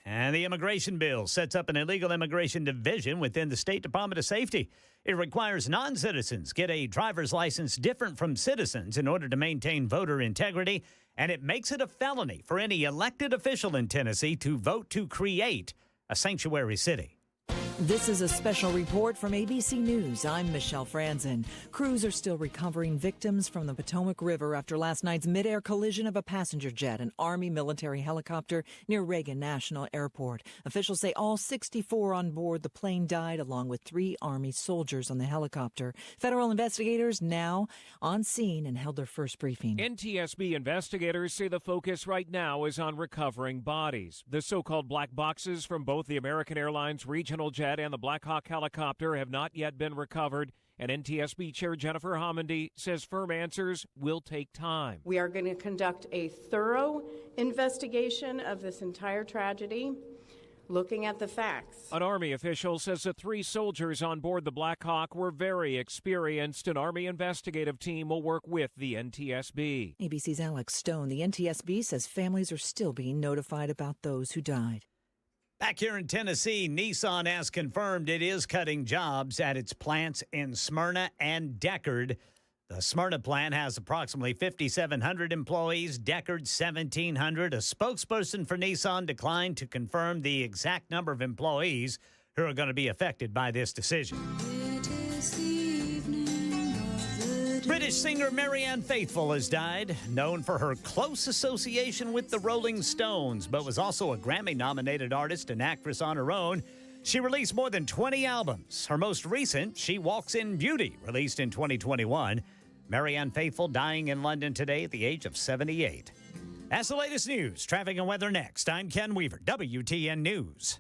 And the immigration bill sets up an illegal immigration division within the State Department of Safety. It requires non-citizens get a driver's license different from citizens in order to maintain voter integrity, and it makes it a felony for any elected official in Tennessee to vote to create a sanctuary city. This is a special report from ABC News. I'm Michelle Franzen. Crews are still recovering victims from the Potomac River after last night's midair collision of a passenger jet, an Army military helicopter near Reagan National Airport. Officials say all 64 on board the plane died, along with 3 Army soldiers on the helicopter. Federal investigators now on scene and held their first briefing. NTSB investigators say the focus right now is on recovering bodies. The so-called black boxes from both the American Airlines regional jet and the Black Hawk helicopter have not yet been recovered, and NTSB Chair Jennifer Homendy says firm answers will take time. We are going to conduct a thorough investigation of this entire tragedy, looking at the facts. An Army official says the 3 soldiers on board the Black Hawk were very experienced. An Army investigative team will work with the NTSB. ABC's Alex Stone. The NTSB says families are still being notified about those who died. Back here in Tennessee, Nissan has confirmed it is cutting jobs at its plants in Smyrna and Deckard. The Smyrna plant has approximately 5,700 employees, Deckard 1,700. A spokesperson for Nissan declined to confirm the exact number of employees who are going to be affected by this decision. British singer Marianne Faithfull has died, known for her close association with the Rolling Stones, but was also a Grammy-nominated artist and actress on her own. She released more than 20 albums. Her most recent, She Walks in Beauty, released in 2021. Marianne Faithfull dying in London today at the age of 78. That's the latest news. Traffic and weather next. I'm Ken Weaver, WTN News.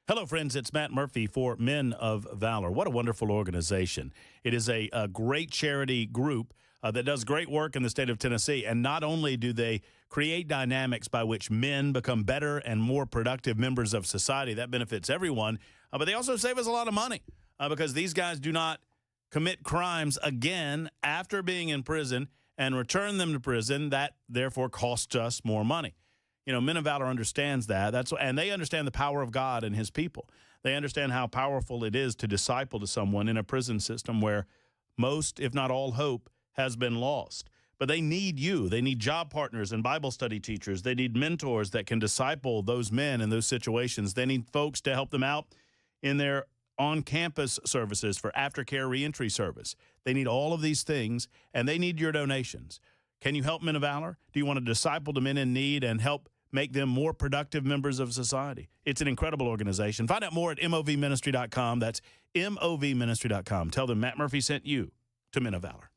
Hello, friends. It's Matt Murphy for Men of Valor. What a wonderful organization. It is a great charity group that does great work in the state of Tennessee. And not only do they create dynamics by which men become better and more productive members of society, that benefits everyone, but they also save us a lot of money because these guys do not commit crimes again after being in prison and return them to prison. That, therefore, costs us more money. You know, Men of Valor understands that. And they understand the power of God and his people. They understand how powerful it is to disciple to someone in a prison system where most, if not all, hope has been lost. But they need you. They need job partners and Bible study teachers. They need mentors that can disciple those men in those situations. They need folks to help them out in their on-campus services for aftercare reentry service. They need all of these things, and they need your donations. Can you help Men of Valor? Do you want to disciple the men in need and help make them more productive members of society? It's an incredible organization. Find out more at movministry.com. That's movministry.com. Tell them Matt Murphy sent you to Men of Valor.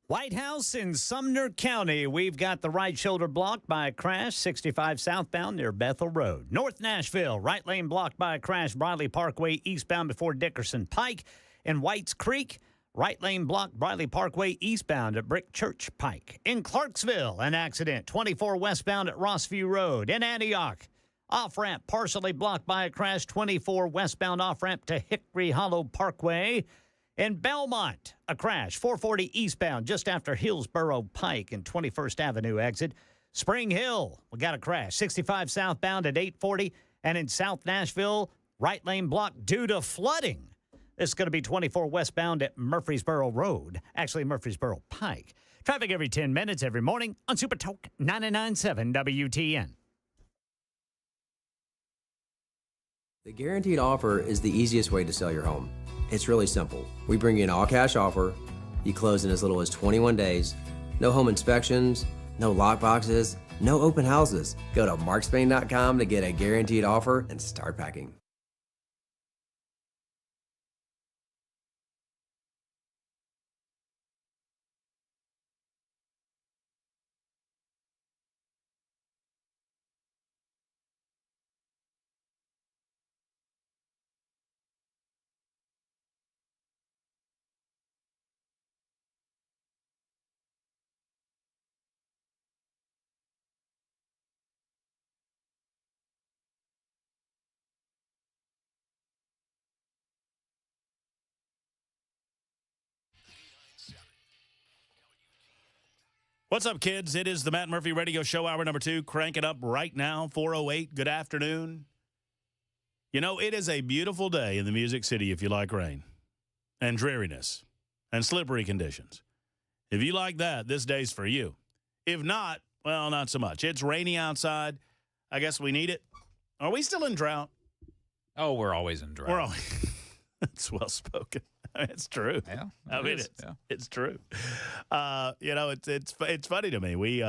White House in Sumner County. We've got the right shoulder blocked by a crash, 65 southbound near Bethel Road. North Nashville, right lane blocked by a crash, Briley Parkway eastbound before Dickerson Pike. In Whites Creek, right lane blocked, Briley Parkway eastbound at Brick Church Pike. In Clarksville, an accident, 24 westbound at Rossview Road. In Antioch, off-ramp partially blocked by a crash, 24 westbound off-ramp to Hickory Hollow Parkway. In Belmont, a crash, 440 eastbound just after Hillsborough Pike and 21st Avenue exit. Spring Hill, we got a crash, 65 southbound at 840. And in South Nashville, right lane blocked due to flooding. This is going to be 24 westbound at Murfreesboro Road, actually Murfreesboro Pike. Traffic every 10 minutes every morning on Super Talk 99.7 WTN. The guaranteed offer is the easiest way to sell your home. It's really simple. We bring you an all-cash offer. You close in as little as 21 days. No home inspections, no lock boxes, no open houses. Go to markspain.com to get a guaranteed offer and start packing. What's up, kids? It is the Matt Murphy Radio Show, hour number 2. Crank it up right now, 4:08. Good afternoon. You know, it is a beautiful day in the Music City if you like rain and dreariness and slippery conditions. If you like that, this day's for you. If not, well, not so much. It's rainy outside. I guess we need it. Are we still in drought? Oh, we're always in drought. We're always. That's well spoken. It's true. Yeah, I mean, it's true. You know, it's funny to me.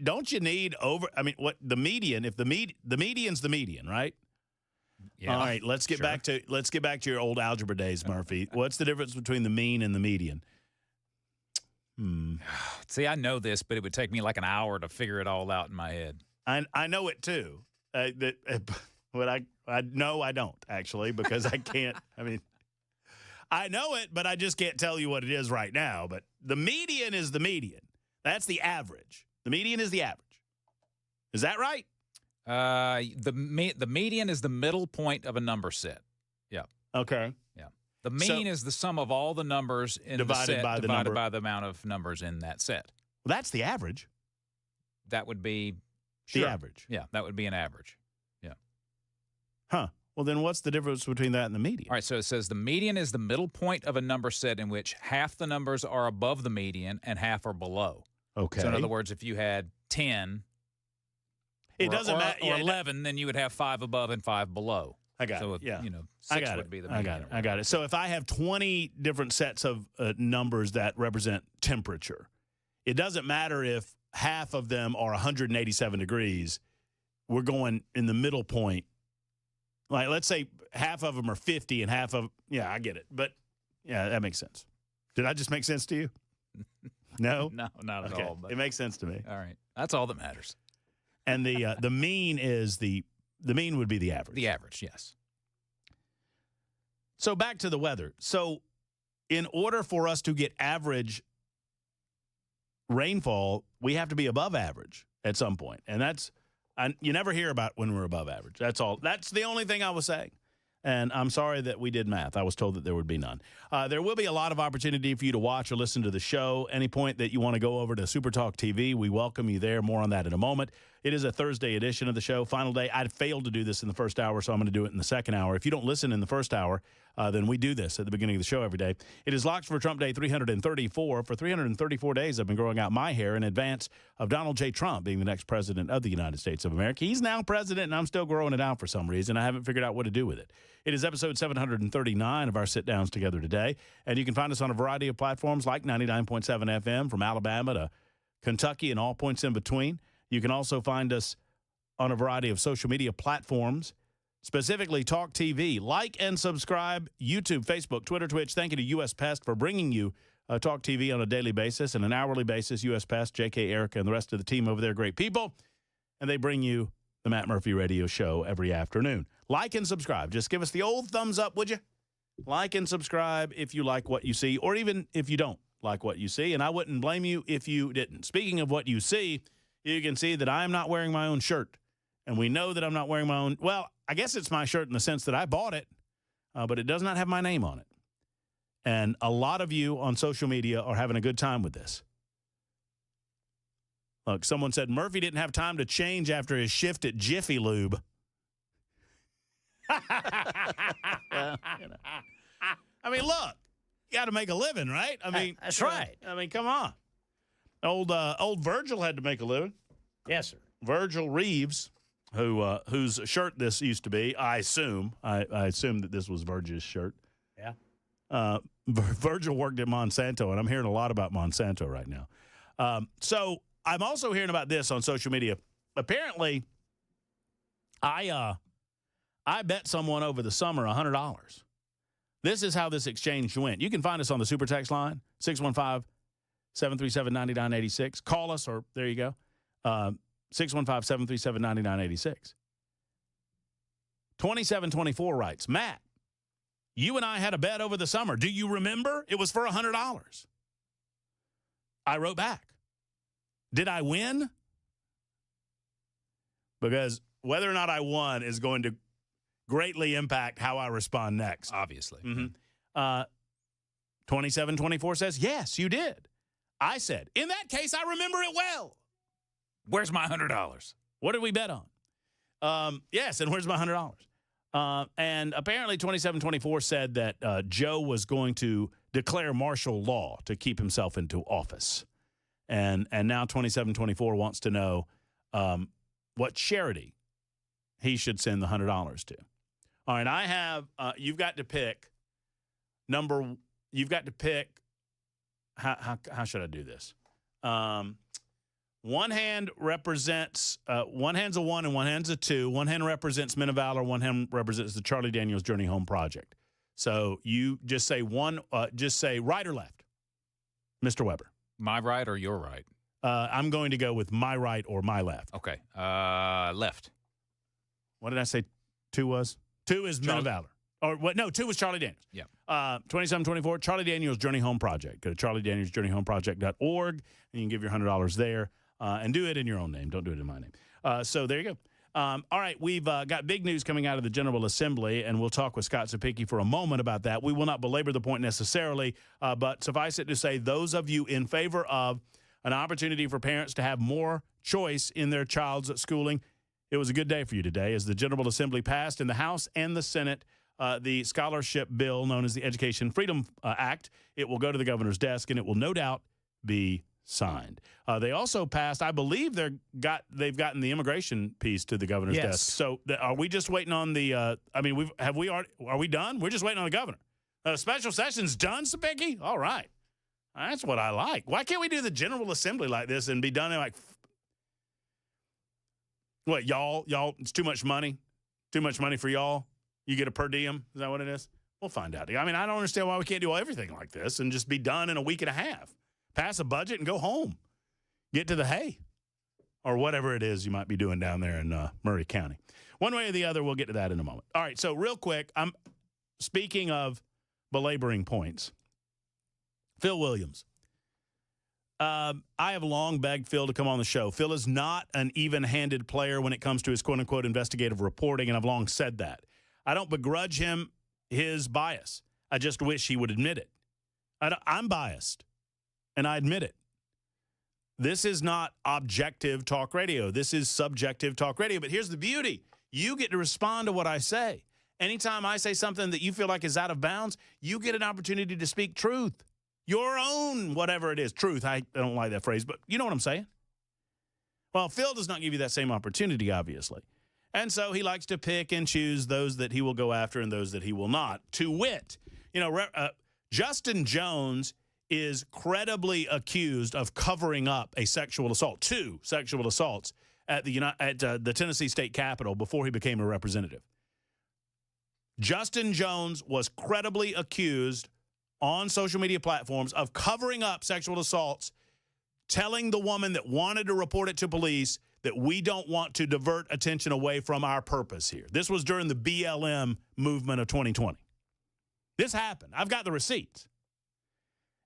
Don't you need over? I mean, what the median? If the median's the median, right? Yeah. All right. Let's get back to your old algebra days, Murphy. What's the difference between the mean and the median? See, I know this, but it would take me like an hour to figure it all out in my head. I know it too. But I know I don't actually because I can't. I mean. I know it, but I just can't tell you what it is right now. But the median is the median. That's the average. The median is the average. Is that right? The median is the middle point of a number set. Yeah. Okay. Yeah. The mean is the sum of all the numbers in the set divided by the amount of numbers in that set. Well, that's the average. That would be the average. Yeah, that would be an average. Yeah. Huh. Well, then what's the difference between that and the median? All right, so it says the median is the middle point of a number set in which half the numbers are above the median and half are below. Okay. So in other words, if you had 10 it doesn't matter, or 11, then you would have 5 above and 5 below. I got it. So, yeah. 6 would be the median. I got it. So if I have 20 different sets of numbers that represent temperature, it doesn't matter if half of them are 187 degrees. We're going in the middle point. Like, let's say half of them are 50 and half of, I get it. But, yeah, that makes sense. Did I just make sense to you? No? No, not at Okay. all. But It makes sense to me. all right, that's all that matters. And the mean is the mean would be the average. The average, yes. So back to the weather. So in order for us to get average rainfall, we have to be above average at some point. And you never hear about when we're above average. That's all. That's the only thing I was saying. And I'm sorry that we did math. I was told that there would be none. There will be a lot of opportunity for you to watch or listen to the show. Any point that you want to go over to Supertalk TV, we welcome you there. More on that in a moment. It is a Thursday edition of the show, final day. I failed to do this in the first hour, so I'm going to do it in the second hour. If you don't listen in the first hour, then we do this at the beginning of the show every day. It is Locks for Trump Day 334. For 334 days, I've been growing out my hair in advance of Donald J. Trump being the next president of the United States of America. He's now president, and I'm still growing it out for some reason. I haven't figured out what to do with it. It is episode 739 of our sit-downs together today, and you can find us on a variety of platforms like 99.7 FM from Alabama to Kentucky and all points in between. You can also find us on a variety of social media platforms, specifically Talk TV. Like and subscribe, YouTube, Facebook, Twitter, Twitch. Thank you to U.S. Pest for bringing you Talk TV on a daily basis and an hourly basis. U.S. Pest, J.K., Erica, and the rest of the team over there, great people. And they bring you the Matt Murphy Radio Show every afternoon. Like and subscribe. Just give us the old thumbs up, would you? Like and subscribe if you like what you see, or even if you don't like what you see. And I wouldn't blame you if you didn't. Speaking of what you see, you can see that I am not wearing my own shirt. And we know that I'm not wearing my own. Well, I guess it's my shirt in the sense that I bought it, but it does not have my name on it. And a lot of you on social media are having a good time with this. Look, someone said Murphy didn't have time to change after his shift at Jiffy Lube. Well, you know. I mean, look, you got to make a living, right? I mean, that's right. I mean, come on. Old Virgil had to make a living. Yes, sir. Virgil Reeves, whose shirt this used to be, I assume. I assume that this was Virgil's shirt. Yeah. Virgil worked at Monsanto, and I'm hearing a lot about Monsanto right now. So I'm also hearing about this on social media. Apparently, I bet someone over the summer $100. This is how this exchange went. You can find us on the super text line, 615-737-9986. Call us, or there you go, 615-737-9986. 2724 writes, Matt, you and I had a bet over the summer. Do you remember? It was for $100. I wrote back, did I win? Because whether or not I won is going to greatly impact how I respond next. Obviously. Mm-hmm. 2724 says, yes, you did. I said, in that case, I remember it well. Where's my $100? What did we bet on? Yes, and where's my $100? And apparently 2724 said that Joe was going to declare martial law to keep himself into office. And now 2724 wants to know what charity he should send the $100 to. All right, I have, you've got to pick how should I do this? One hand represents, one hand's a 1 and one hand's a 2. One hand represents Men of Valor. One hand represents the Charlie Daniels Journey Home Project. So you just say just say right or left, Mr. Weber. My right or your right? I'm going to go with my right or my left. Okay. Left. What did I say 2 was? 2 is Men of Valor. Or what? No, 2 was Charlie Daniels. Yeah. 2724, Charlie Daniels Journey Home Project. Go to charliedanielsjourneyhomeproject.org, and you can give your $100 there. And do it in your own name. Don't do it in my name. So there you go. All right, we've got big news coming out of the General Assembly, and we'll talk with Scott Sapicki for a moment about that. We will not belabor the point necessarily, but suffice it to say, those of you in favor of an opportunity for parents to have more choice in their child's schooling, it was a good day for you today as the General Assembly passed in the House and the Senate the scholarship bill known as the Education Freedom Act. It will go to the governor's desk, and it will no doubt be signed. They also passed, I believe they've gotten the immigration piece to the governor's desk. So are we just waiting on the, are we done? We're just waiting on the governor. Special session's done, Sapicki? All right. That's what I like. Why can't we do the General Assembly like this and be done in like, what, y'all, it's too much money? Too much money for y'all? You get a per diem? Is that what it is? We'll find out. I mean, I don't understand why we can't do everything like this and just be done in a week and a half. pass a budget and go home. Get to the hay or whatever it is you might be doing down there in Murray County. One way or the other, we'll get to that in a moment. All right, so real quick, I'm speaking of belaboring points. Phil Williams. I have long begged Phil to come on the show. Phil is not an even-handed player when it comes to his quote-unquote investigative reporting, and I've long said that. I don't begrudge him his bias. I just wish he would admit it. I'm biased, and I admit it. This is not objective talk radio. This is subjective talk radio. But here's the beauty. You get to respond to what I say. Anytime I say something that you feel like is out of bounds, you get an opportunity to speak truth. Your own, whatever it is, truth. I don't like that phrase, but you know what I'm saying? Well, Phil does not give you that same opportunity, obviously. And so he likes to pick and choose those that he will go after and those that he will not. To wit, Justin Jones is credibly accused of covering up a sexual assault, 2 sexual assaults at the Tennessee State Capitol before he became a representative. Justin Jones was credibly accused on social media platforms of covering up sexual assaults, telling the woman that wanted to report it to police that we don't want to divert attention away from our purpose here. This was during the BLM movement of 2020. This happened. I've got the receipts.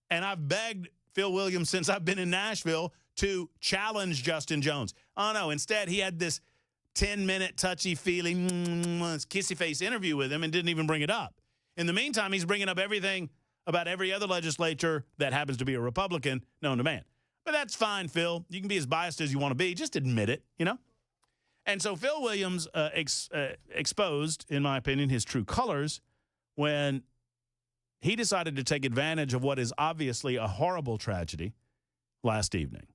And I've begged Phil Williams since I've been in Nashville to challenge Justin Jones. Oh, no. Instead, he had this 10-minute touchy-feely, kissy-face interview with him and didn't even bring it up. In the meantime, he's bringing up everything about every other legislature that happens to be a Republican known to man. But that's fine, Phil. You can be as biased as you want to be. Just admit it, you know? And so Phil Williams exposed, in my opinion, his true colors when he decided to take advantage of what is obviously a horrible tragedy last evening.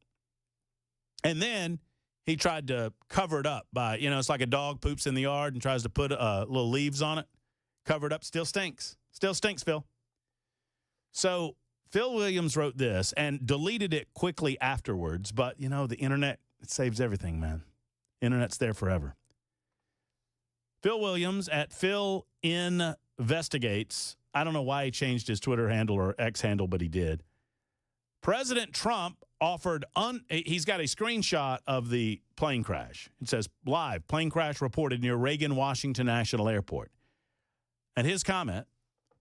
And then he tried to cover it up by, it's like a dog poops in the yard and tries to put little leaves on it. Cover it up, still stinks. Still stinks, Phil. So Phil Williams wrote this and deleted it quickly afterwards. But, the internet, it saves everything, man. Internet's there forever. Phil Williams at Phil Investigates. I don't know why he changed his Twitter handle or X handle, but he did. President Trump offered, he's got a screenshot of the plane crash. It says, live, plane crash reported near Reagan Washington National Airport. And his comment,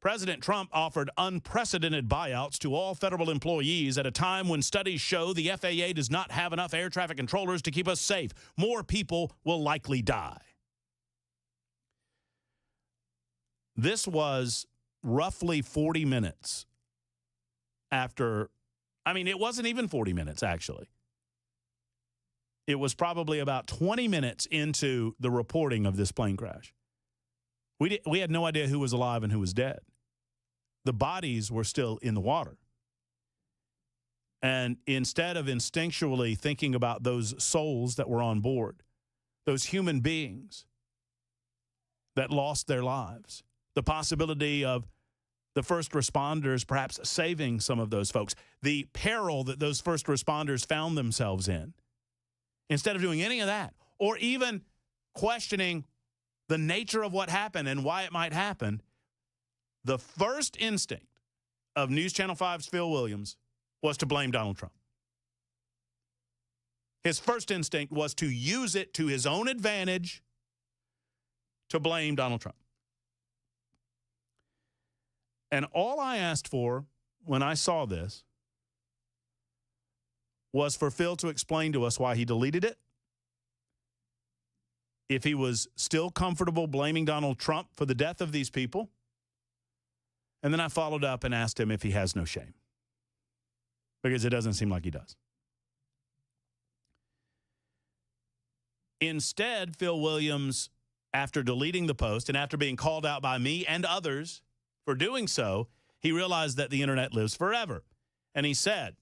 President Trump offered unprecedented buyouts to all federal employees at a time when studies show the FAA does not have enough air traffic controllers to keep us safe. More people will likely die. This was roughly 40 minutes after, it wasn't even 40 minutes, actually. It was probably about 20 minutes into the reporting of this plane crash. We had no idea who was alive and who was dead. The bodies were still in the water. And instead of instinctually thinking about those souls that were on board, those human beings that lost their lives, the possibility of the first responders perhaps saving some of those folks, the peril that those first responders found themselves in, instead of doing any of that, or even questioning the nature of what happened and why it might happen, the first instinct of News Channel 5's Phil Williams was to blame Donald Trump. His first instinct was to use it to his own advantage to blame Donald Trump. And all I asked for when I saw this was for Phil to explain to us why he deleted it, if he was still comfortable blaming Donald Trump for the death of these people. And then I followed up and asked him if he has no shame, because it doesn't seem like he does. Instead, Phil Williams, after deleting the post and after being called out by me and others for doing so, he realized that the internet lives forever. And he said,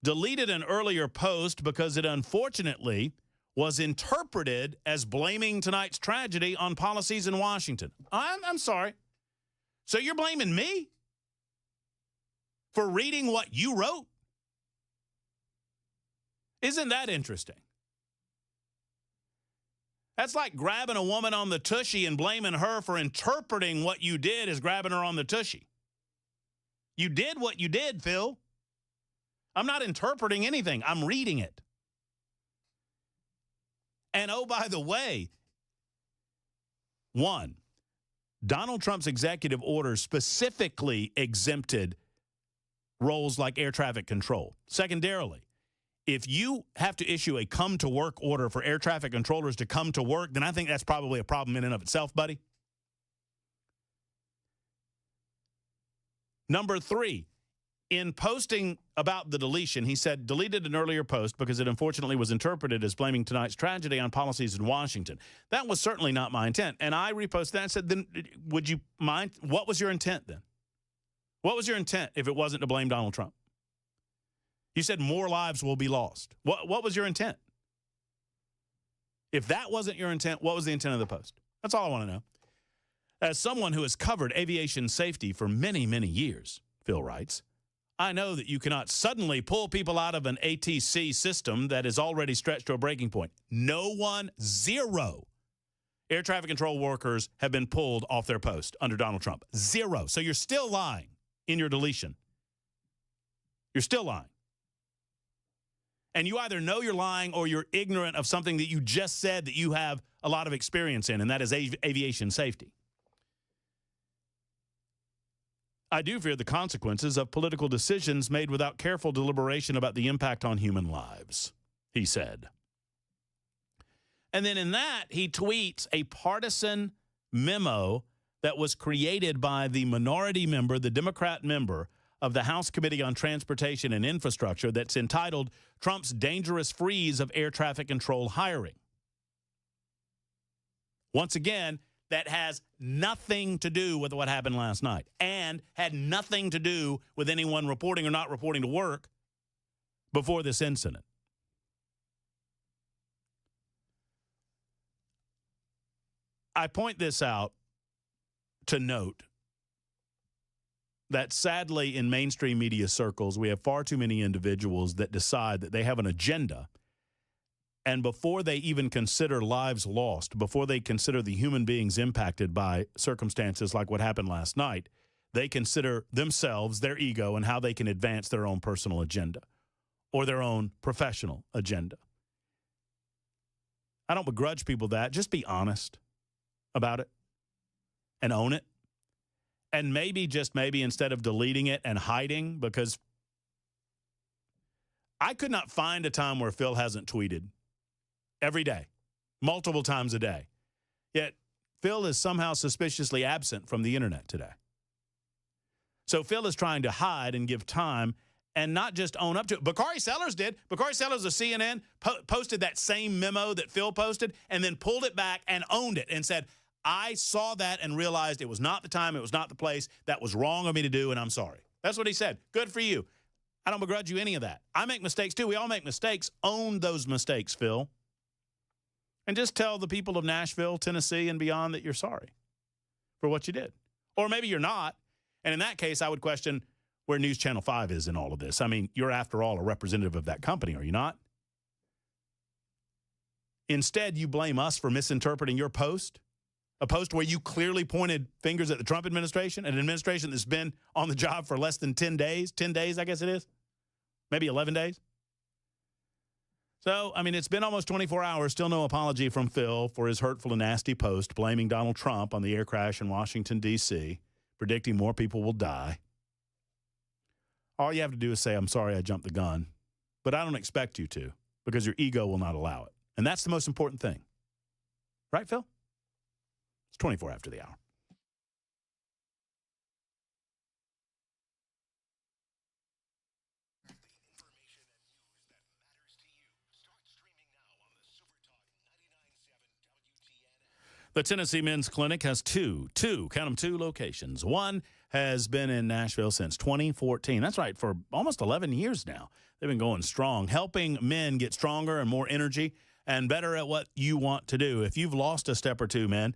deleted an earlier post because it unfortunately was interpreted as blaming tonight's tragedy on policies in Washington. I'm sorry. So you're blaming me for reading what you wrote? Isn't that interesting? That's like grabbing a woman on the tushy and blaming her for interpreting what you did as grabbing her on the tushy. You did what you did, Phil. I'm not interpreting anything. I'm reading it. And oh, by the way, one, Donald Trump's executive order specifically exempted roles like air traffic control. Secondarily, if you have to issue a come to work order for air traffic controllers to come to work, then I think that's probably a problem in and of itself, buddy. Number 3, in posting about the deletion, he said, deleted an earlier post because it unfortunately was interpreted as blaming tonight's tragedy on policies in Washington. That was certainly not my intent. And I reposted that and said, then would you mind? What was your intent then? What was your intent if it wasn't to blame Donald Trump? You said more lives will be lost. What was your intent? If that wasn't your intent, what was the intent of the post? That's all I want to know. As someone who has covered aviation safety for many, many years, Phil writes, I know that you cannot suddenly pull people out of an ATC system that is already stretched to a breaking point. No one, 0 air traffic control workers have been pulled off their post under Donald Trump. 0. So you're still lying in your deletion. You're still lying. And you either know you're lying or you're ignorant of something that you just said that you have a lot of experience in, and that is aviation safety. I do fear the consequences of political decisions made without careful deliberation about the impact on human lives, he said. And then in that, he tweets a partisan memo that was created by the minority member, the Democrat member of the House Committee on Transportation and Infrastructure that's entitled Trump's Dangerous Freeze of Air Traffic Control Hiring. Once again, that has nothing to do with what happened last night and had nothing to do with anyone reporting or not reporting to work before this incident. I point this out to note that sadly in mainstream media circles, we have far too many individuals that decide that they have an agenda, and before they even consider lives lost, before they consider the human beings impacted by circumstances like what happened last night, they consider themselves, their ego, and how they can advance their own personal agenda or their own professional agenda. I don't begrudge people that. Just be honest about it and own it. And maybe, just maybe, instead of deleting it and hiding, because I could not find a time where Phil hasn't tweeted every day, multiple times a day. Yet Phil is somehow suspiciously absent from the internet today. So Phil is trying to hide and give time and not just own up to it. Bakari Sellers did. Bakari Sellers of CNN posted that same memo that Phil posted and then pulled it back and owned it and said, I saw that and realized it was not the time, it was not the place, that was wrong of me to do, and I'm sorry. That's what he said. Good for you. I don't begrudge you any of that. I make mistakes too. We all make mistakes. Own those mistakes, Phil. And just tell the people of Nashville, Tennessee, and beyond that you're sorry for what you did. Or maybe you're not. And in that case, I would question where News Channel 5 is in all of this. I mean, you're, after all, a representative of that company, are you not? Instead, you blame us for misinterpreting your post, a post where you clearly pointed fingers at the Trump administration, an administration that's been on the job for less than 10 days. 10 days, I guess it is. Maybe 11 days. So, I mean, it's been almost 24 hours, still no apology from Phil for his hurtful and nasty post blaming Donald Trump on the air crash in Washington, D.C., predicting more people will die. All you have to do is say, I'm sorry I jumped the gun, but I don't expect you to, because your ego will not allow it. And that's the most important thing. Right, Phil? It's 24 after the hour. The Tennessee Men's Clinic has two, count them, two locations. One has been in Nashville since 2014. That's right, for almost 11 years now. They've been going strong, helping men get stronger and more energy and better at what you want to do. If you've lost a step or two, men,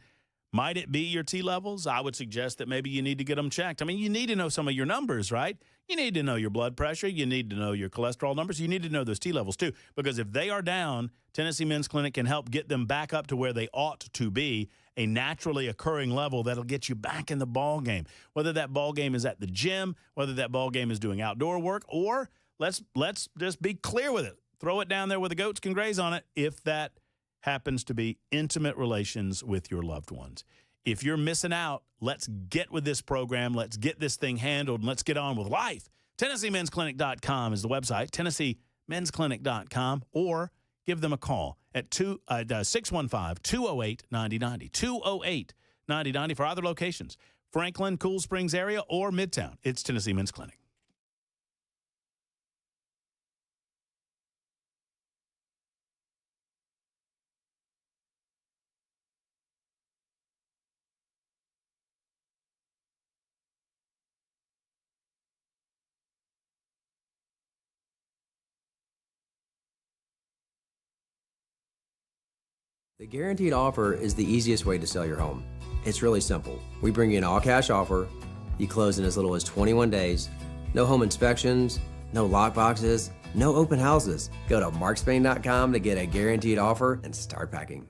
might it be your T levels? I would suggest that maybe you need to get them checked. I mean, you need to know some of your numbers, right? You need to know your blood pressure. You need to know your cholesterol numbers. You need to know those T levels too, because if they are down, Tennessee Men's Clinic can help get them back up to where they ought to be, a naturally occurring level that'll get you back in the ball game. Whether that ball game is at the gym, whether that ball game is doing outdoor work, or let's just be clear with it. Throw it down there where the goats can graze on it if that happens to be intimate relations with your loved ones. If you're missing out, let's get with this program. Let's get this thing handled, and let's get on with life. TennesseeMen'sClinic.com is the website, TennesseeMen'sClinic.com, or give them a call at 615-208-9090, 208-9090 for other locations, Franklin, Cool Springs area, or Midtown. It's Tennessee Men's Clinic. The guaranteed offer is the easiest way to sell your home. It's really simple. We bring you an all-cash offer. You close in as little as 21 days. No home inspections, no lock boxes, no open houses. Go to markspain.com to get a guaranteed offer and start packing.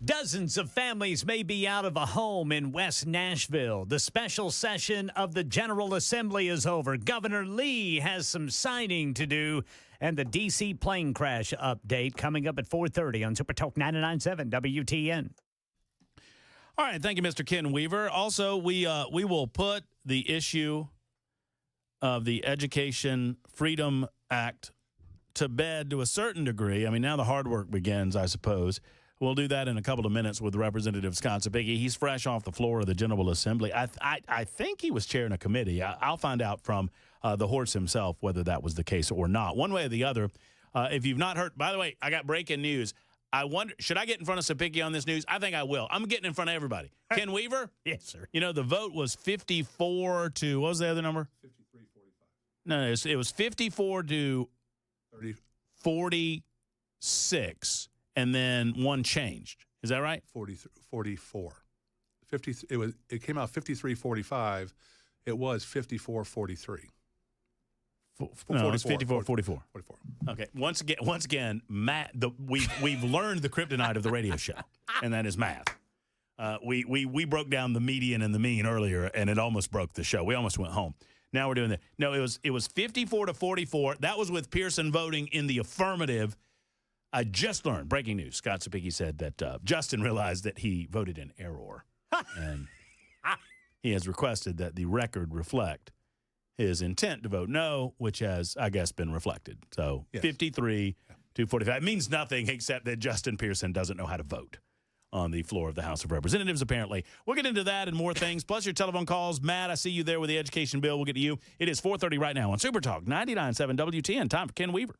Dozens of families may be out of a home in West Nashville. The special session of the General Assembly is over. Governor Lee has some signing to do, and the D.C. plane crash update coming up at 4:30 on Super Talk 99.7 WTN. All right, thank you, Mr. Ken Weaver. Also, we will put the issue of the Education Freedom Act to bed to a certain degree. I mean, now the hard work begins, I suppose. We'll do that in a couple of minutes with Representative Scott Cepicky. He's fresh off the floor of the General Assembly. I think he was chairing a committee. I'll find out from the horse himself whether that was the case or not. One way or the other, if you've not heard, by the way, I got breaking news. I wonder, should I get in front of Cepicky on this news? I think I will. I'm getting in front of everybody. Ken Weaver? Yes, sir. You know, the vote was 54 to, what was the other number? 53-45. No, it was 54 to 46. And then one changed. Is that right? 44. It came out 53-45. It was 54-43. No, it's 54-44. Okay. Once again, Matt. We've learned the kryptonite of the radio show, and that is math. We broke down the median and the mean earlier, and it almost broke the show. We almost went home. Now we're doing that. No, it was 54-44. That was with Pearson voting in the affirmative. I just learned, breaking news, Scott Sapicki said that Justin realized that he voted in error. And he has requested that the record reflect his intent to vote no, which has, I guess, been reflected. So yes. 53-45. It means nothing except that Justin Pearson doesn't know how to vote on the floor of the House of Representatives, apparently. We'll get into that and more things, plus your telephone calls. Matt, I see you there with the education bill. We'll get to you. It is 4:30 right now on Super Talk 99.7 WTN. Time for Ken Weaver.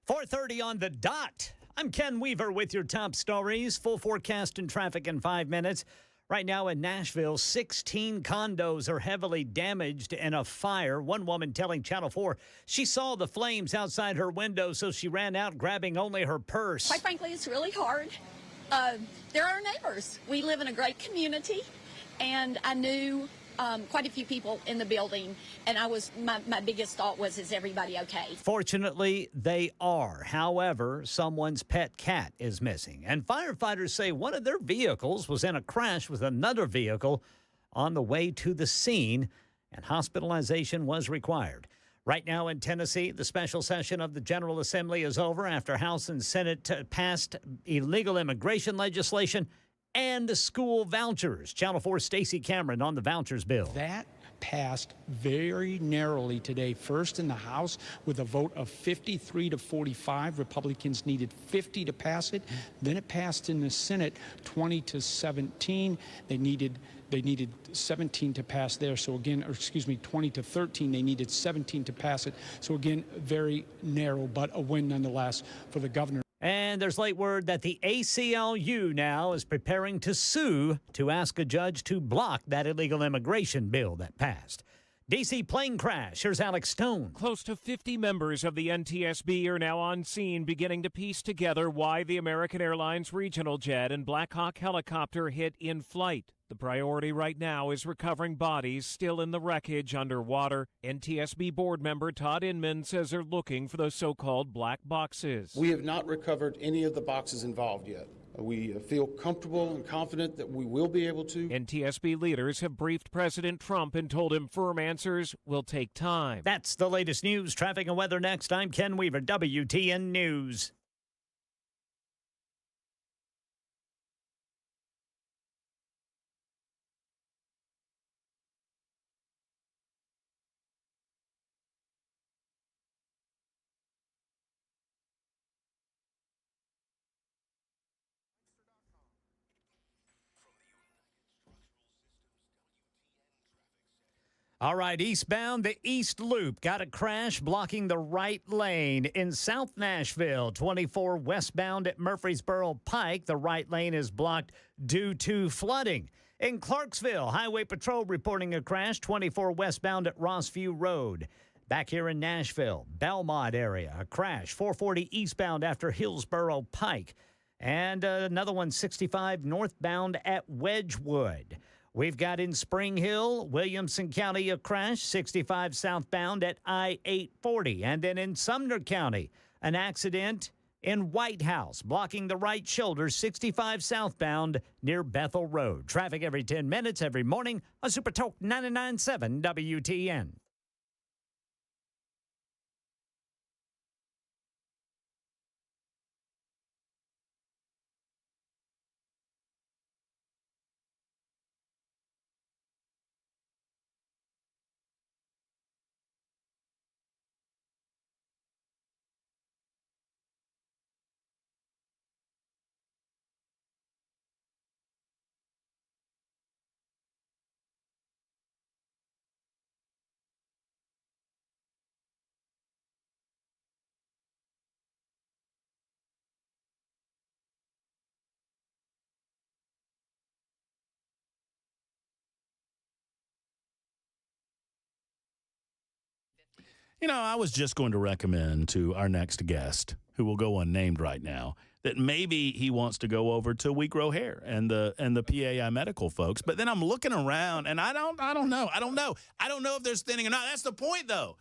.30 on the dot. I'm Ken Weaver with your top stories. Full forecast and traffic in 5 minutes. Right now in Nashville, 16 condos are heavily damaged in a fire. One woman telling Channel 4 she saw the flames outside her window, so she ran out grabbing only her purse. Quite frankly, it's really hard. They're our neighbors. We live in a great community, and I knew quite a few people in the building, and my biggest thought was, is everybody okay? Fortunately, they are. However, someone's pet cat is missing, and firefighters say one of their vehicles was in a crash with another vehicle on the way to the scene, and hospitalization was required. Right now in Tennessee, the special session of the General Assembly is over after House and Senate passed illegal immigration legislation and the school vouchers. Channel 4's Stacey Cameron on the vouchers bill. That passed very narrowly today, first in the House with a vote of 53-45. Republicans needed 50 to pass it. Then it passed in the Senate 20-17. They needed 17 to pass there. So again, 20-13. They needed 17 to pass it. So again, very narrow, but a win nonetheless for the governor. And there's late word that the ACLU now is preparing to sue to ask a judge to block that illegal immigration bill that passed. D.C. plane crash. Here's Alex Stone. Close to 50 members of the NTSB are now on scene, beginning to piece together why the American Airlines regional jet and Black Hawk helicopter hit in flight. The priority right now is recovering bodies still in the wreckage underwater. NTSB board member Todd Inman says they're looking for those so-called black boxes. We have not recovered any of the boxes involved yet. We feel comfortable and confident that we will be able to. NTSB leaders have briefed President Trump and told him firm answers will take time. That's the latest news, traffic, and weather next. I'm Ken Weaver, WTN News. All right, eastbound, the East Loop got a crash blocking the right lane. In South Nashville, 24 westbound at Murfreesboro Pike, the right lane is blocked due to flooding. In Clarksville, Highway Patrol reporting a crash, 24 westbound at Rossview Road. Back here in Nashville, Belmont area, a crash, 440 eastbound after Hillsboro Pike. And another one, 65 northbound at Wedgwood. We've got in Spring Hill, Williamson County, a crash, 65 southbound at I-840. And then in Sumner County, an accident in White House, blocking the right shoulder, 65 southbound near Bethel Road. Traffic every 10 minutes, every morning on Super Talk 99.7 WTN. You know, I was just going to recommend to our next guest, who will go unnamed right now, that maybe he wants to go over to We Grow Hair and the PAI medical folks. But then I'm looking around, and I don't know. I don't know if there's thinning or not. That's the point, though.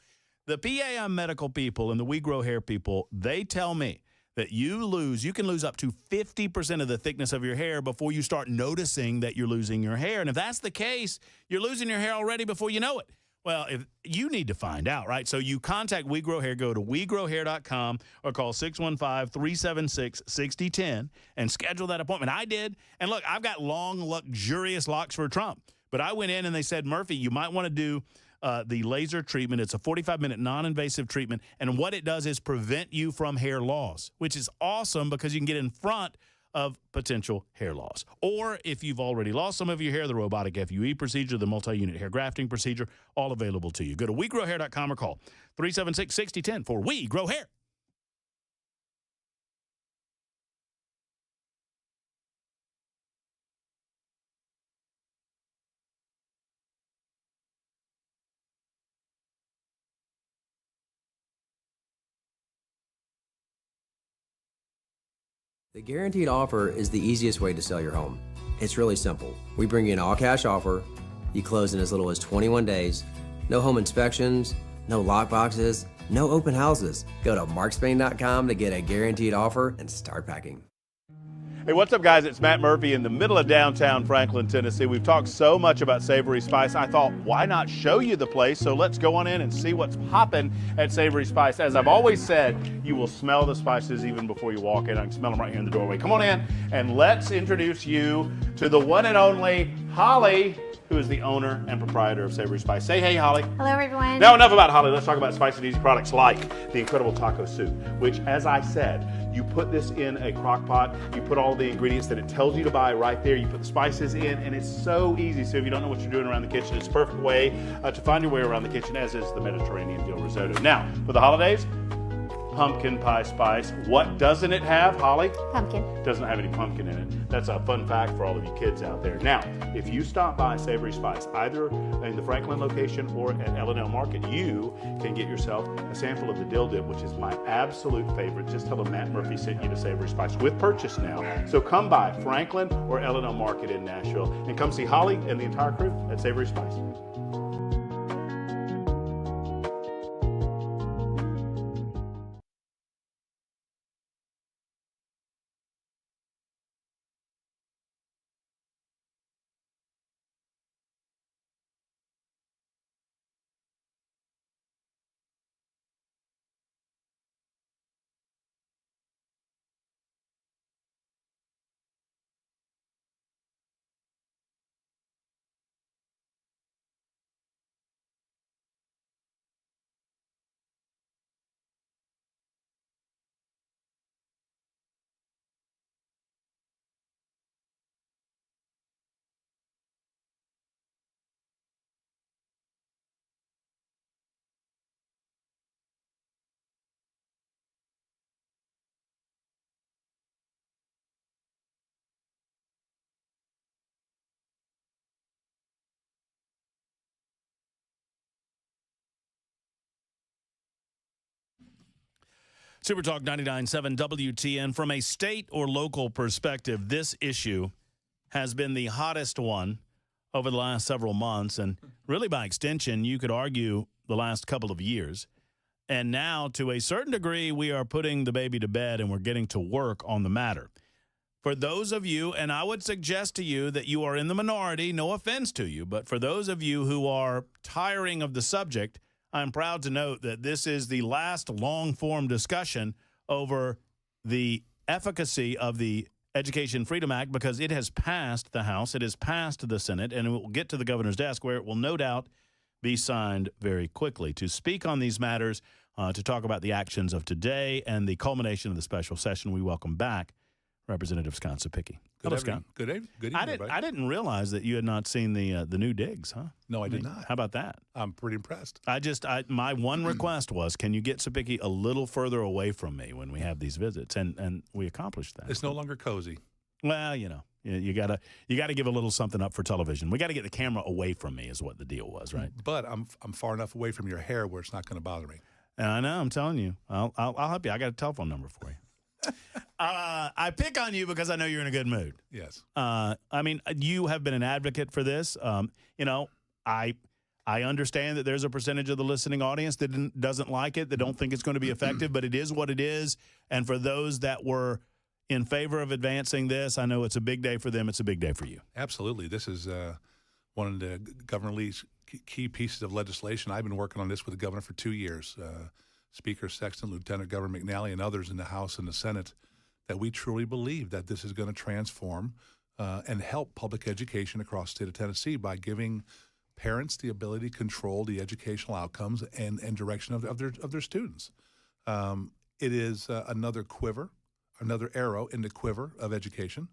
The PAI medical people and the We Grow Hair people, they tell me that you can lose up to 50% of the thickness of your hair before you start noticing that you're losing your hair. And if that's the case, you're losing your hair already before you know it. Well, if you need to find out, right? So you contact We Grow Hair. Go to WeGrowHair.com or call 615-376-6010 and schedule that appointment. I did. And look, I've got long, luxurious locks for Trump. But I went in and they said, Murphy, you might want to do the laser treatment. It's a 45-minute non-invasive treatment. And what it does is prevent you from hair loss, which is awesome because you can get in front of potential hair loss. Or if you've already lost some of your hair, the robotic FUE procedure, the multi-unit hair grafting procedure, all available to you. Go to WeGrowHair.com or call 376-6010 for We Grow Hair. The guaranteed offer is the easiest way to sell your home. It's really simple. We bring you an all-cash offer. You close in as little as 21 days. No home inspections, no lock boxes, no open houses. Go to markspain.com to get a guaranteed offer and start packing. Hey, what's up, guys? It's Matt Murphy in the middle of downtown Franklin, Tennessee. We've talked so much about Savory Spice. I thought, why not show you the place? So let's go on in and see what's popping at Savory Spice. As I've always said, you will smell the spices even before you walk in. I can smell them right here in the doorway. Come on in, and let's introduce you to the one and only Holly, who is the owner and proprietor of Savory Spice. Say hey, Holly. Hello, everyone. Now, enough about Holly. Let's talk about spicy and easy products like the incredible taco soup, which, as I said, you put this in a crock pot, you put all the ingredients that it tells you to buy right there, you put the spices in, and it's so easy. So if you don't know what you're doing around the kitchen, it's a perfect way to find your way around the kitchen, as is the Mediterranean dill risotto. Now, for the holidays, pumpkin pie spice. What doesn't it have, Holly? Pumpkin. Doesn't have any pumpkin in it. That's a fun fact for all of you kids out there. Now, if you stop by Savory Spice, either in the Franklin location or at L&L Market, you can get yourself a sample of the dill dip, which is my absolute favorite. Just tell them Matt Murphy sent you to Savory Spice with purchase now. So come by Franklin or L&L Market in Nashville and come see Holly and the entire crew at Savory Spice. Super Talk 99.7 WTN. From a state or local perspective, this issue has been the hottest one over the last several months, and really by extension, you could argue the last couple of years. And now, to a certain degree, we are putting the baby to bed and we're getting to work on the matter. For those of you, and I would suggest to you that you are in the minority, no offense to you, but for those of you who are tiring of the subject, I'm proud to note that this is the last long-form discussion over the efficacy of the Education Freedom Act, because it has passed the House, it has passed the Senate, and it will get to the governor's desk, where it will no doubt be signed very quickly. To speak on these matters, to talk about the actions of today and the culmination of the special session, we welcome back Representative Scott Cepicky. Hello, Scott. Good evening. I didn't realize that you had not seen the new digs, huh? No, I did not. How about that? I'm pretty impressed. My one request was, can you get Cepicky a little further away from me when we have these visits? And we accomplished that. It's no longer cozy. Well, you know, you gotta give a little something up for television. We got to get the camera away from me, is what the deal was, right? But I'm far enough away from your hair where it's not going to bother me. And I know. I'm telling you. I'll help you. I got a telephone number for you. I pick on you because I know you're in a good mood. Yes. I mean, you have been an advocate for this. You know, I I understand that there's a percentage of the listening audience that doesn't like it, that don't think it's going to be effective, but it is what it is. And for those that were in favor of advancing this, I know it's a big day for them. It's a big day for you. Absolutely. This is one of the Governor Lee's key pieces of legislation. I've been working on this with the governor for 2 years. Speaker Sexton, Lieutenant Governor McNally, and others in the House and the Senate, that we truly believe that this is going to transform and help public education across the state of Tennessee by giving parents the ability to control the educational outcomes and direction of their students. It is another quiver, another arrow in the quiver of education.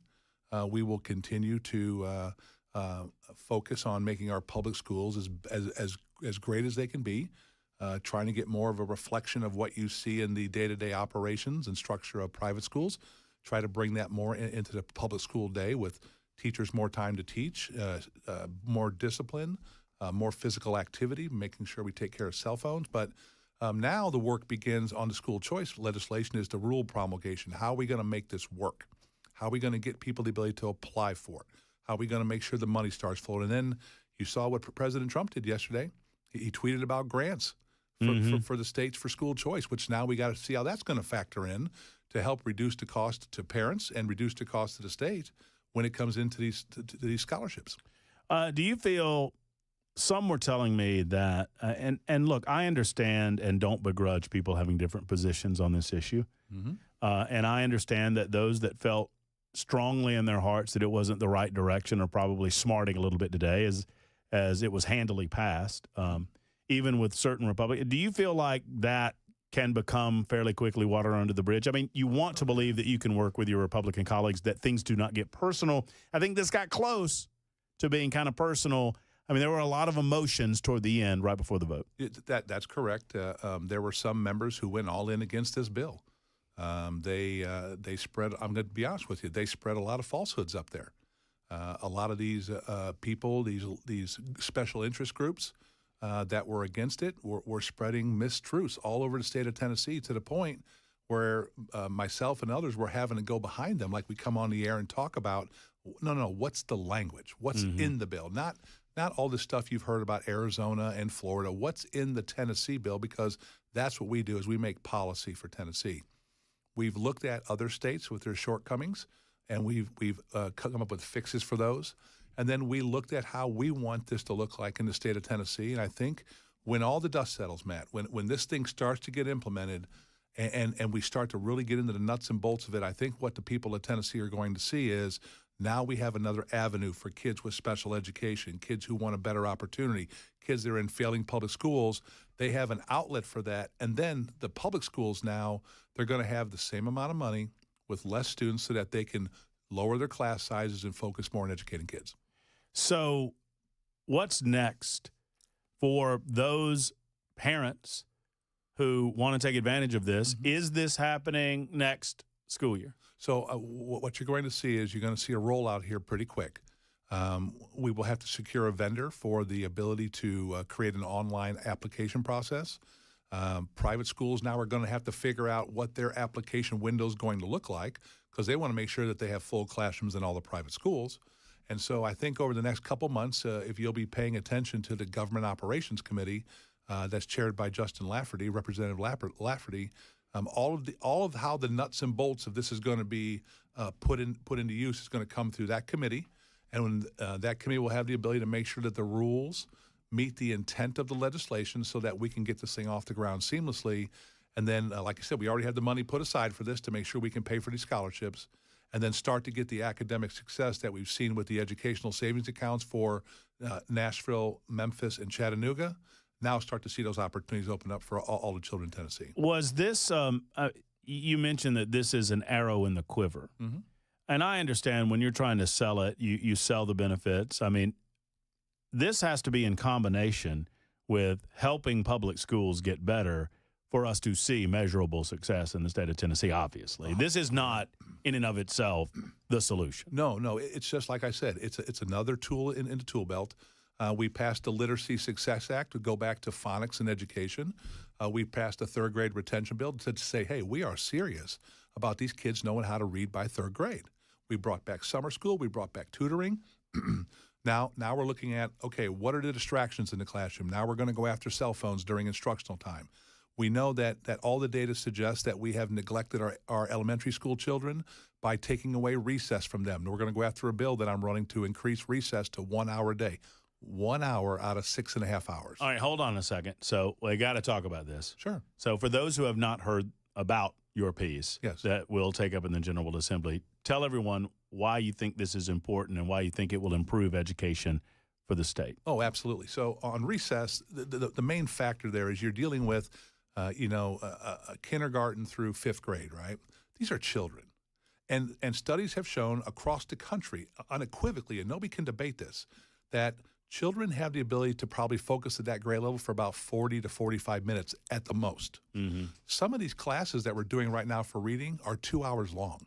We will continue to focus on making our public schools as great as they can be, trying to get more of a reflection of what you see in the day-to-day operations and structure of private schools. Try to bring that more into the public school day with teachers more time to teach, more discipline, more physical activity, making sure we take care of cell phones. But now the work begins on the school choice legislation is the rule promulgation. How are we going to make this work? How are we going to get people the ability to apply for it? How are we going to make sure the money starts flowing? And then you saw what President Trump did yesterday. He tweeted about grants for the states for school choice, which now we got to see how that's going to factor in to help reduce the cost to parents and reduce the cost to the state when it comes into these scholarships. Do you feel, some were telling me that, and look, I understand and don't begrudge people having different positions on this issue. And I understand that those that felt strongly in their hearts that it wasn't the right direction are probably smarting a little bit today as it was handily passed, even with certain Republicans. Do you feel like that can become fairly quickly water under the bridge? I mean, you want to believe that you can work with your Republican colleagues, that things do not get personal. I think this got close to being kind of personal. I mean, there were a lot of emotions toward the end right before the vote. That's correct. There were some members who went all in against this bill. They spread, I'm going to be honest with you, they spread a lot of falsehoods up there. A lot of these people, these special interest groups that were against it were spreading mistruths all over the state of Tennessee, to the point where myself and others were having to go behind them, like we come on the air and talk about, no, what's the language? What's in the bill? Not all the stuff you've heard about Arizona and Florida. What's in the Tennessee bill? Because that's what we do, is we make policy for Tennessee. We've looked at other states with their shortcomings, and we've come up with fixes for those. And then we looked at how we want this to look like in the state of Tennessee. And I think when all the dust settles, Matt, when this thing starts to get implemented and we start to really get into the nuts and bolts of it, I think what the people of Tennessee are going to see is now we have another avenue for kids with special education, kids who want a better opportunity, kids that are in failing public schools. They have an outlet for that. And then the public schools now, they're going to have the same amount of money with less students so that they can lower their class sizes and focus more on educating kids. So what's next for those parents who want to take advantage of this? Is this happening next school year? So what you're going to see is you're going to see a rollout here pretty quick. We will have to secure a vendor for the ability to create an online application process. Private schools now are going to have to figure out what their application window is going to look like, because they want to make sure that they have full classrooms in all the private schools. And so I think over the next couple months, if you'll be paying attention to the Government Operations Committee that's chaired by Justin Lafferty, Representative Lafferty, all of how the nuts and bolts of this is going to be put into use is going to come through that committee. And when that committee will have the ability to make sure that the rules meet the intent of the legislation so that we can get this thing off the ground seamlessly. And then, like I said, we already have the money put aside for this to make sure we can pay for these scholarships, and then start to get the academic success that we've seen with the educational savings accounts for Nashville, Memphis, and Chattanooga. Now start to see those opportunities open up for all the children in Tennessee. Was this, you mentioned that this is an arrow in the quiver. And I understand when you're trying to sell it, you sell the benefits. I mean, this has to be in combination with helping public schools get better for us to see measurable success in the state of Tennessee, obviously. This is not, in and of itself, the solution. No, it's just like I said, it's another tool in the tool belt. We passed the Literacy Success Act to go back to phonics and education. We passed a third grade retention bill to say, hey, we are serious about these kids knowing how to read by third grade. We brought back summer school. We brought back tutoring. Now we're looking at, okay, what are the distractions in the classroom? Now we're going to go after cell phones during instructional time. We know that all the data suggests that we have neglected our elementary school children by taking away recess from them. And we're going to go after a bill that I'm running to increase recess to 1 hour a day. 1 hour out of 6.5 hours. All right, hold on a second. So we got to talk about this. Sure. So for those who have not heard about your piece Yes. that we'll take up in the General Assembly, tell everyone why you think this is important and why you think it will improve education for the state. Oh, absolutely. So on recess, the main factor there is you're dealing with, a kindergarten through 5th grade, right? These are children. And studies have shown across the country unequivocally, and nobody can debate this, that children have the ability to probably focus at that grade level for about 40 to 45 minutes at the most. Mm-hmm. Some of these classes that we're doing right now for reading are 2 hours long.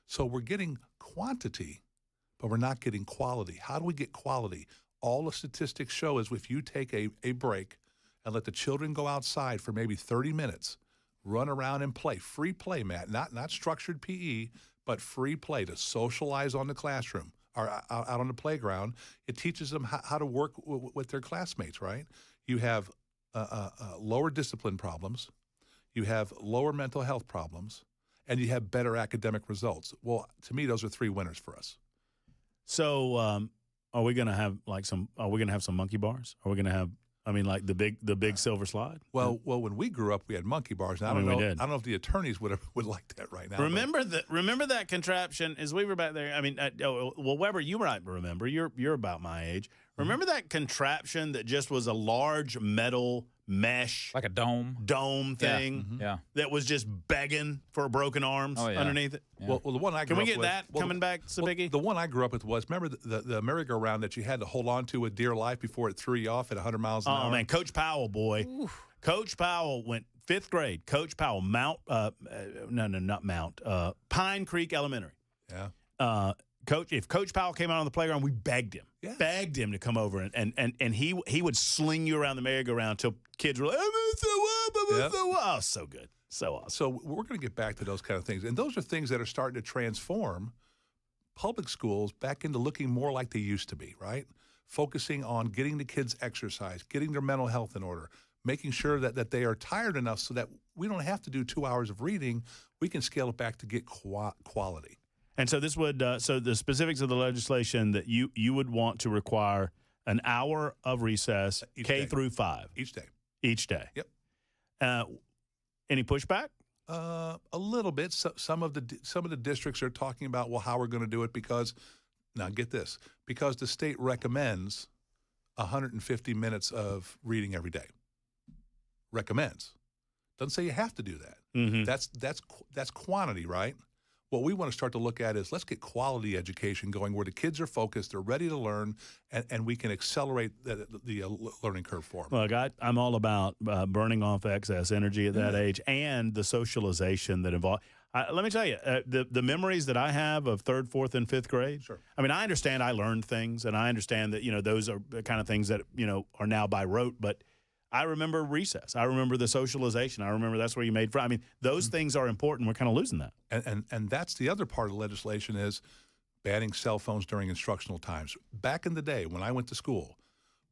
So we're getting quantity, but we're not getting quality. How do we get quality? All the statistics show is if you take a break and let the children go outside for maybe 30 minutes, run around and play, free play, Matt, not structured PE, but free play to socialize on the classroom or out on the playground. It teaches them how to work with their classmates, right? You have lower discipline problems, you have lower mental health problems, and you have better academic results. Well, to me, those are 3 winners for us. So are we going to have some monkey bars? Are we going to have, like the big silver slide? Well, when we grew up, we had monkey bars. And I don't know if the attorneys would like that right now. Remember that contraption as we were back there. Weber, you might remember. You're about my age. Remember that contraption that just was a large metal mesh, like a dome thing, that was just begging for broken arms underneath it. Yeah. Well, the one I grew can we up get with, that coming back, Sabicki? The one I grew up with was, remember the merry-go-round that you had to hold on to with dear life before it threw you off at 100 miles an hour? Oh man, Coach Powell, boy. Oof. Coach Powell went 5th grade. Coach Powell, Pine Creek Elementary. Yeah. If Coach Powell came out on the playground, we begged him. Yeah. Begged him to come over, and he would sling you around the merry-go-round until kids were like, I'm gonna throw up. Oh, so good. So awesome. So we're going to get back to those kind of things. And those are things that are starting to transform public schools back into looking more like they used to be, right? Focusing on getting the kids exercise, getting their mental health in order, making sure that they are tired enough so that we don't have to do 2 hours of reading. We can scale it back to get quality. And so this would so the specifics of the legislation that you would want to require an hour of recess K through 5 each day. Each day. Yep. Any pushback? A little bit. So, some of the districts are talking about, well, how we're going to do it because, now get this, because the state recommends 150 minutes of reading every day. Recommends. Doesn't say you have to do that. Mm-hmm. That's quantity, right? What we want to start to look at is let's get quality education going where the kids are focused, they're ready to learn, and we can accelerate the learning curve for them. Look, I'm all about burning off excess energy at that age and the socialization that involves. Let me tell you, the memories that I have of 3rd, 4th, and 5th grade. Sure. I mean, I understand I learned things, and I understand that those are the kind of things that are now by rote, but I remember recess. I remember the socialization. I remember that's where you made friends. I mean, those things are important. We're kind of losing that. And that's the other part of the legislation is banning cell phones during instructional times. Back in the day when I went to school,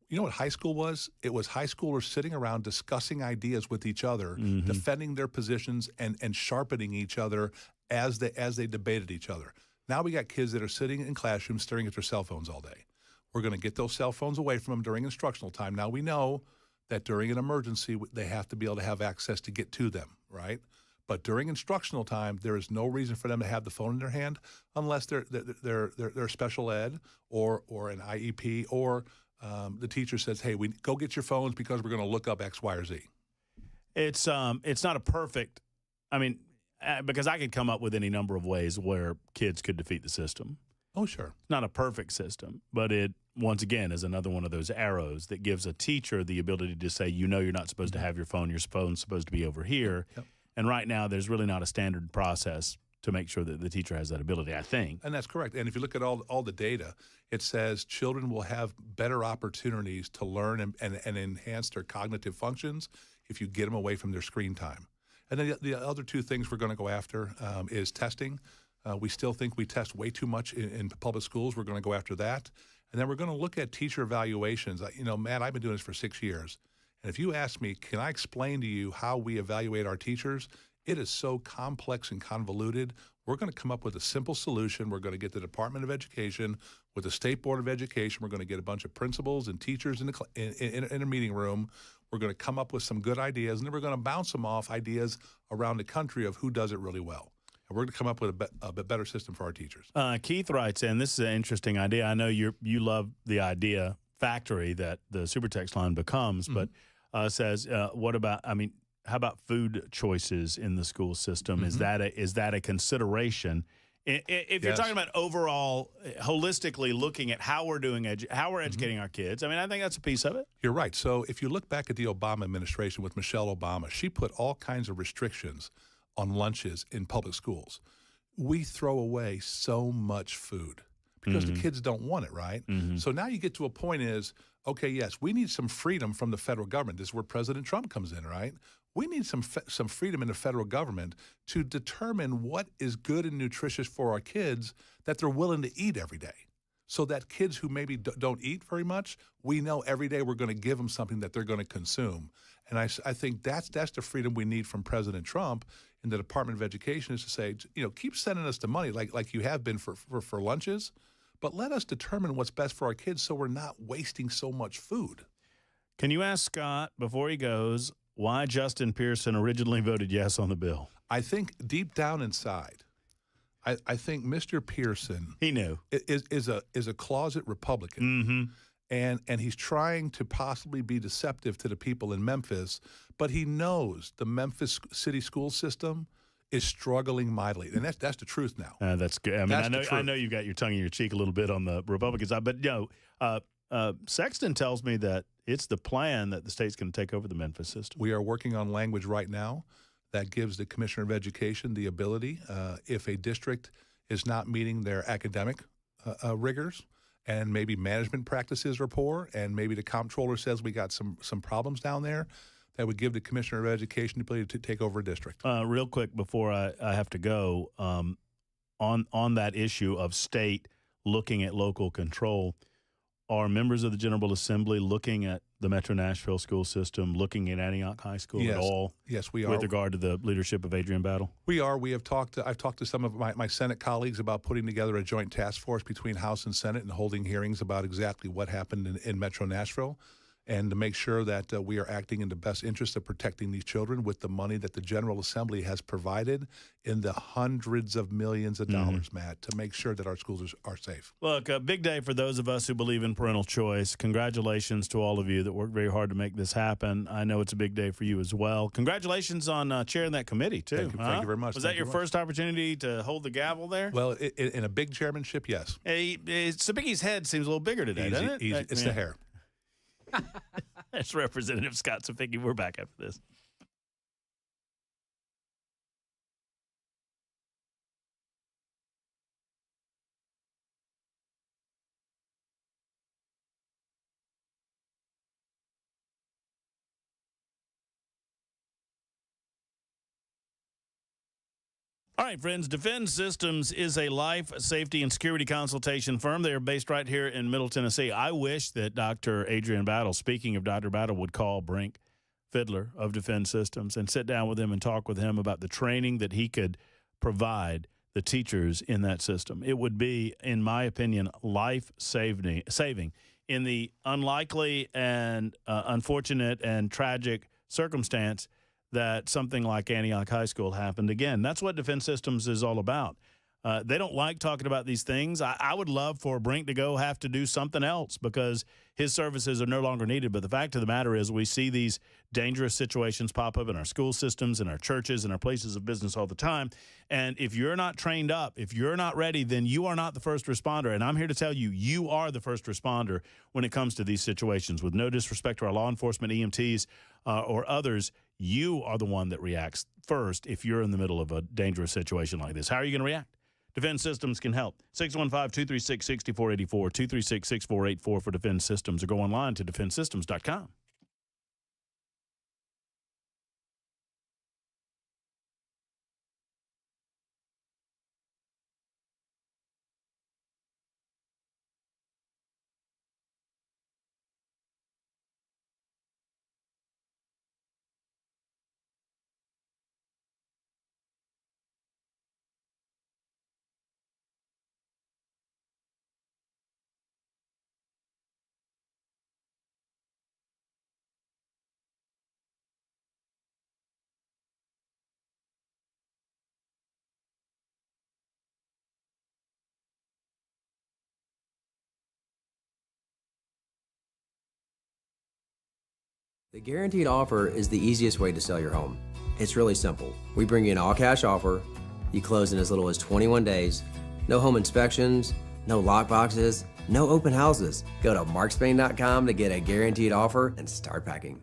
you know what high school was? It was high schoolers sitting around discussing ideas with each other, defending their positions and sharpening each other as they debated each other. Now we got kids that are sitting in classrooms staring at their cell phones all day. We're going to get those cell phones away from them during instructional time. Now we know that during an emergency, they have to be able to have access to get to them, right? But during instructional time, there is no reason for them to have the phone in their hand unless they're special ed or an IEP or the teacher says, hey, we go get your phones because we're going to look up X, Y, or Z. It's not a perfect, because I could come up with any number of ways where kids could defeat the system. Oh, sure. Not a perfect system, but it, once again, is another one of those arrows that gives a teacher the ability to say, you're not supposed to have your phone. Your phone's supposed to be over here. Yep. And right now, there's really not a standard process to make sure that the teacher has that ability, I think. And that's correct. And if you look at all the data, it says children will have better opportunities to learn and enhance their cognitive functions if you get them away from their screen time. And then the other 2 things we're going to go after is testing. We still think we test way too much in public schools. We're going to go after that. And then we're going to look at teacher evaluations. You know, Matt, I've been doing this for 6 years. And if you ask me, can I explain to you how we evaluate our teachers? It is so complex and convoluted. We're going to come up with a simple solution. We're going to get the Department of Education with the State Board of Education. We're going to get a bunch of principals and teachers in a meeting room. We're going to come up with some good ideas, and then we're going to bounce them off ideas around the country of who does it really well. And we're going to come up with a better system for our teachers. Keith writes in, this is an interesting idea. I know you love the idea factory that the super text line becomes, but says, what about, how about food choices in the school system? Is that a consideration? If you're talking about overall, holistically looking at how we're doing, how we're educating our kids, I think that's a piece of it. You're right. So if you look back at the Obama administration with Michelle Obama, she put all kinds of restrictions on lunches in public schools. We throw away so much food because the kids don't want it, right? So now you get to a point is, okay, yes, we need some freedom from the federal government. This is where President Trump comes in, right? We need some freedom in the federal government to determine what is good and nutritious for our kids that they're willing to eat every day. So that kids who maybe don't eat very much, we know every day we're going to give them something that they're going to consume. And I think that's the freedom we need from President Trump in the Department of Education, is to say, keep sending us the money like you have been for lunches, but let us determine what's best for our kids so we're not wasting so much food. Can you ask Scott, before he goes, why Justin Pearson originally voted yes on the bill? I think deep down inside, I think Mr. Pearson, he knew, is a closet Republican, and he's trying to possibly be deceptive to the people in Memphis, but he knows the Memphis city school system is struggling mightily, and that's the truth now. That's good. I know you've got your tongue in your cheek a little bit on the Republican side, but Sexton tells me that it's the plan that the state's going to take over the Memphis system. We are working on language right now that gives the Commissioner of Education the ability, if a district is not meeting their academic rigors and maybe management practices are poor, and maybe the comptroller says we got some problems down there, that would give the Commissioner of Education the ability to take over a district. Real quick before I have to go, on that issue of state looking at local control, are members of the General Assembly looking at the Metro Nashville school system, looking at Antioch High School at all? Yes, we are. With regard to the leadership of Adrian Battle? We are. We have talked. I've talked to some of my Senate colleagues about putting together a joint task force between House and Senate and holding hearings about exactly what happened in Metro Nashville, and to make sure that we are acting in the best interest of protecting these children with the money that the General Assembly has provided in the hundreds of millions of dollars, Matt, to make sure that our schools are safe. Look, a big day for those of us who believe in parental choice. Congratulations to all of you that worked very hard to make this happen. I know it's a big day for you as well. Congratulations on chairing that committee, too. Thank you very much. Was that your first opportunity to hold the gavel there? Well, in a big chairmanship, yes. Sabicki's head seems a little bigger today, doesn't it? It's the hair. That's Representative Scott Cefighi. We're back after this. All right, friends, Defend Systems is a life safety and security consultation firm. They are based right here in Middle Tennessee. I wish that Dr. Adrian Battle, speaking of Dr. Battle, would call Brink Fiddler of Defend Systems and sit down with him and talk with him about the training that he could provide the teachers in that system. It would be, in my opinion, life-saving in the unlikely and unfortunate and tragic circumstance that something like Antioch High School happened again. That's what Defense Systems is all about. They don't like talking about these things. I would love for Brink to have to do something else because his services are no longer needed. But the fact of the matter is we see these dangerous situations pop up in our school systems, in our churches, in our places of business all the time. And if you're not trained up, if you're not ready, then you are not the first responder. And I'm here to tell you, you are the first responder when it comes to these situations. With no disrespect to our law enforcement, EMTs, or others, you are the one that reacts first if you're in the middle of a dangerous situation like this. How are you going to react? Defense Systems can help. 615-236-6484, 236-6484 for Defense Systems, or go online to defensesystems.com. The guaranteed offer is the easiest way to sell your home. It's really simple. We bring you an all-cash offer. You close in as little as 21 days. No home inspections, no lock boxes, no open houses. Go to markspain.com to get a guaranteed offer and start packing.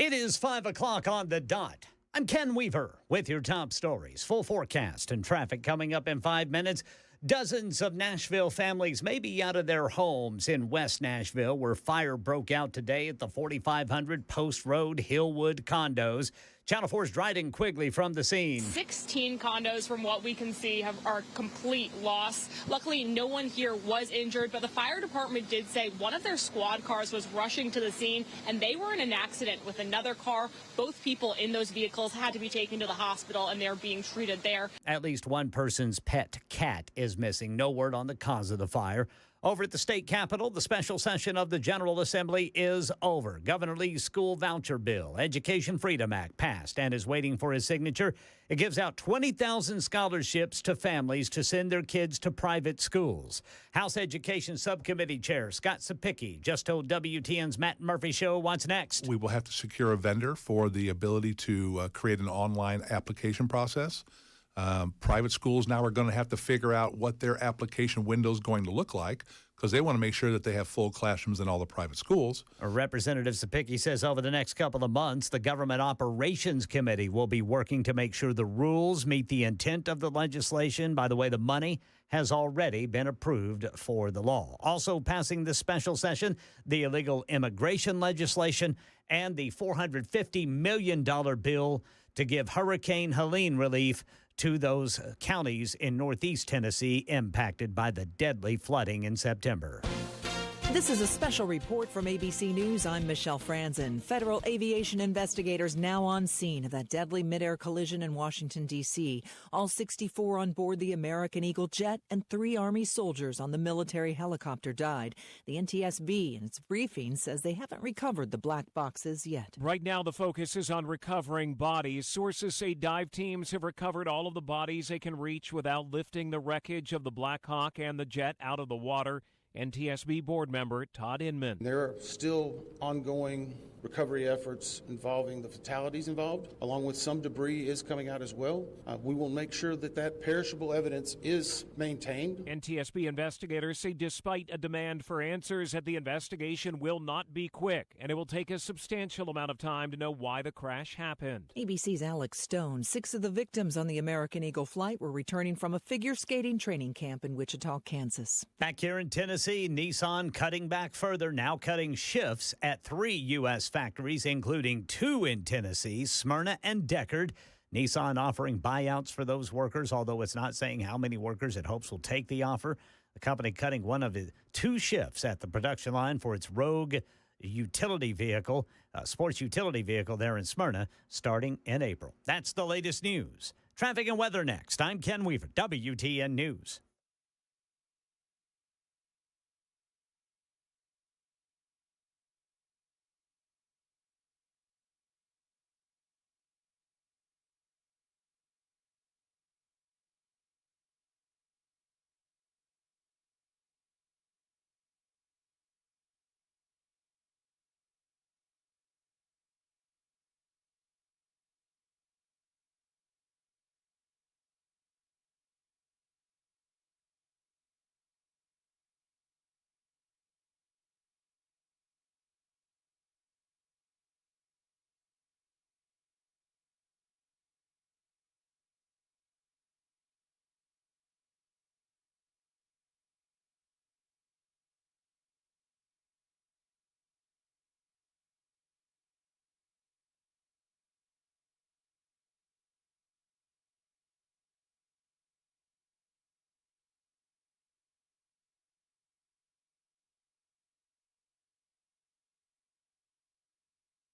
It is 5 o'clock on the dot. I'm Ken Weaver with your top stories. Full forecast and traffic coming up in 5 minutes. Dozens of Nashville families may be out of their homes in West Nashville, where fire broke out today at the 4500 Post Road Hillwood condos. Channel 4's Dryden Quigley from the scene. 16 condos, from what we can see, are complete loss. Luckily, no one here was injured, but the fire department did say one of their squad cars was rushing to the scene, and they were in an accident with another car. Both people in those vehicles had to be taken to the hospital, and they're being treated there. At least one person's pet cat is missing. No word on the cause of the fire. Over at the state capitol, the special session of the General Assembly is over. Governor Lee's school voucher bill, Education Freedom Act, passed and is waiting for his signature. It gives out 20,000 scholarships to families to send their kids to private schools. House Education Subcommittee Chair Scott Sapicki just told WTN's Matt Murphy Show what's next. We will have to secure a vendor for the ability to create an online application process. Private schools now are going to have to figure out what their application window is going to look like because they want to make sure that they have full classrooms in all the private schools. Representative Sapicki says over the next couple of months, the Government Operations Committee will be working to make sure the rules meet the intent of the legislation. By the way, the money has already been approved for the law. Also passing this special session, the illegal immigration legislation and the $450 million bill to give Hurricane Helene relief to those counties in northeast Tennessee impacted by the deadly flooding in September. This is a special report from ABC News. I'm Michelle Franzen. Federal aviation investigators now on scene of that deadly midair collision in Washington, D.C. All 64 on board the American Eagle jet and 3 Army soldiers on the military helicopter died. The NTSB, in its briefing, says they haven't recovered the black boxes yet. Right now, the focus is on recovering bodies. Sources say dive teams have recovered all of the bodies they can reach without lifting the wreckage of the Black Hawk and the jet out of the water. NTSB board member Todd Inman. There are still ongoing recovery efforts involving the fatalities involved, along with some debris is coming out as well. We will make sure that that perishable evidence is maintained. NTSB investigators say despite a demand for answers, that the investigation will not be quick, and it will take a substantial amount of time to know why the crash happened. ABC's Alex Stone. 6 of the victims on the American Eagle flight were returning from a figure skating training camp in Wichita, Kansas. Back here in Tennessee, Nissan cutting back further, now cutting shifts at 3 U.S. factories, including 2 in Tennessee, Smyrna and Deckard. Nissan offering buyouts for those workers, although it's not saying how many workers it hopes will take the offer. The company cutting one of the 2 shifts at the production line for its Rogue utility vehicle, sports utility vehicle there in Smyrna, starting in April. That's the latest news. Traffic and weather next. I'm Ken Weaver, WTN News.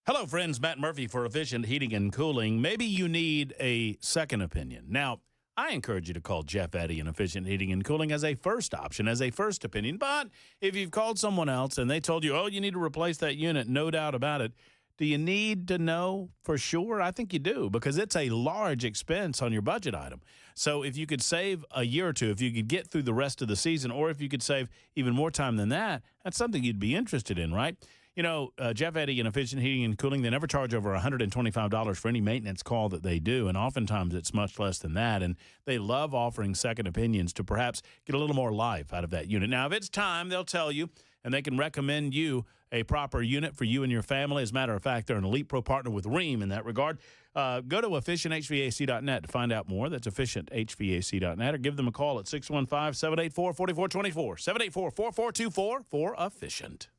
Hello, friends. Matt Murphy for Efficient Heating and Cooling. Maybe you need a second opinion. Now, I encourage you to call Jeff Eddy in Efficient Heating and Cooling as a first option, as a first opinion. But if you've called someone else and they told you, oh, you need to replace that unit, no doubt about it, do you need to know for sure? I think you do, because it's a large expense on your budget item. So if you could save a year or two, if you could get through the rest of the season, or if you could save even more time than that, that's something you'd be interested in, right? You know, Jeff Eddy in Efficient Heating and Cooling, they never charge over $125 for any maintenance call that they do, and oftentimes it's much less than that. And they love offering second opinions to perhaps get a little more life out of that unit. Now, if it's time, they'll tell you, and they can recommend you a proper unit for you and your family. As a matter of fact, they're an Elite Pro partner with Rheem in that regard. Go to efficienthvac.net to find out more. That's efficienthvac.net, or give them a call at 615-784-4424, 784-4424 for Efficient.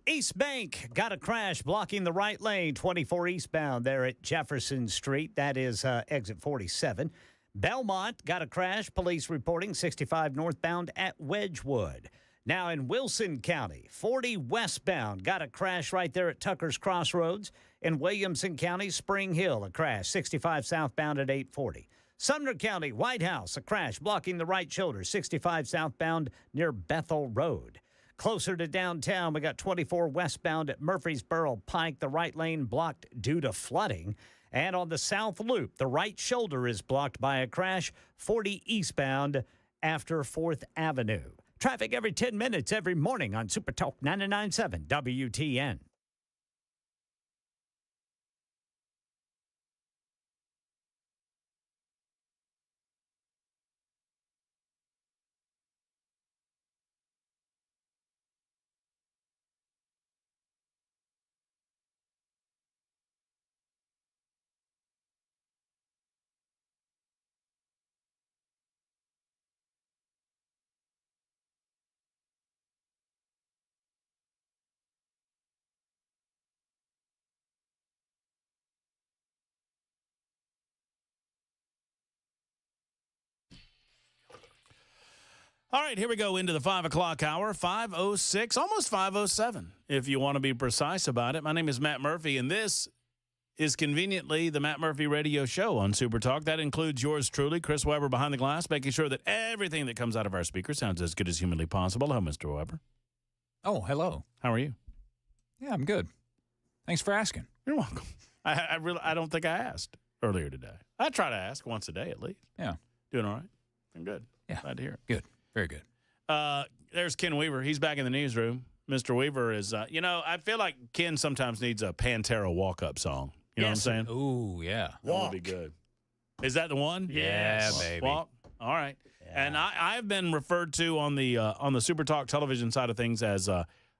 East Bank got a crash blocking the right lane, 24 eastbound there at Jefferson Street. That is exit 47. Belmont got a crash, police reporting 65 northbound at Wedgewood. Now in Wilson County, 40 westbound got a crash right there at Tucker's Crossroads. In Williamson County, Spring Hill, a crash, 65 southbound at 840. Sumner County, White House, a crash blocking the right shoulder, 65 southbound near Bethel Road. Closer to downtown, we got 24 westbound at Murfreesboro Pike, the right lane blocked due to flooding. And on the South Loop, the right shoulder is blocked by a crash, 40 eastbound after 4th Avenue. Traffic every 10 minutes every morning on Super Talk 99.7 WTN. All right, here we go into the 5 o'clock hour, 5:06, almost 5:07, if you want to be precise about it. My name is Matt Murphy, and this is conveniently the Matt Murphy Radio Show on Super Talk. That includes yours truly, Chris Webber, behind the glass, making sure that everything that comes out of our speakers sounds as good as humanly possible. Hello, Mr. Webber. Oh, hello. How are you? Yeah, I'm good. Thanks for asking. You're welcome. I don't think I asked earlier today. I try to ask once a day at least. Yeah. Doing all right? I'm good. Yeah. Glad to hear it. Good. Very good. There's Ken Weaver. He's back in the newsroom. Mr. Weaver is, I feel like Ken sometimes needs a Pantera walk-up song. You know what I'm saying? Ooh, yeah. That would be good. Is that the one? Yeah, baby. Walk. All right. Yeah. And I've been referred to on the Super Talk television side of things as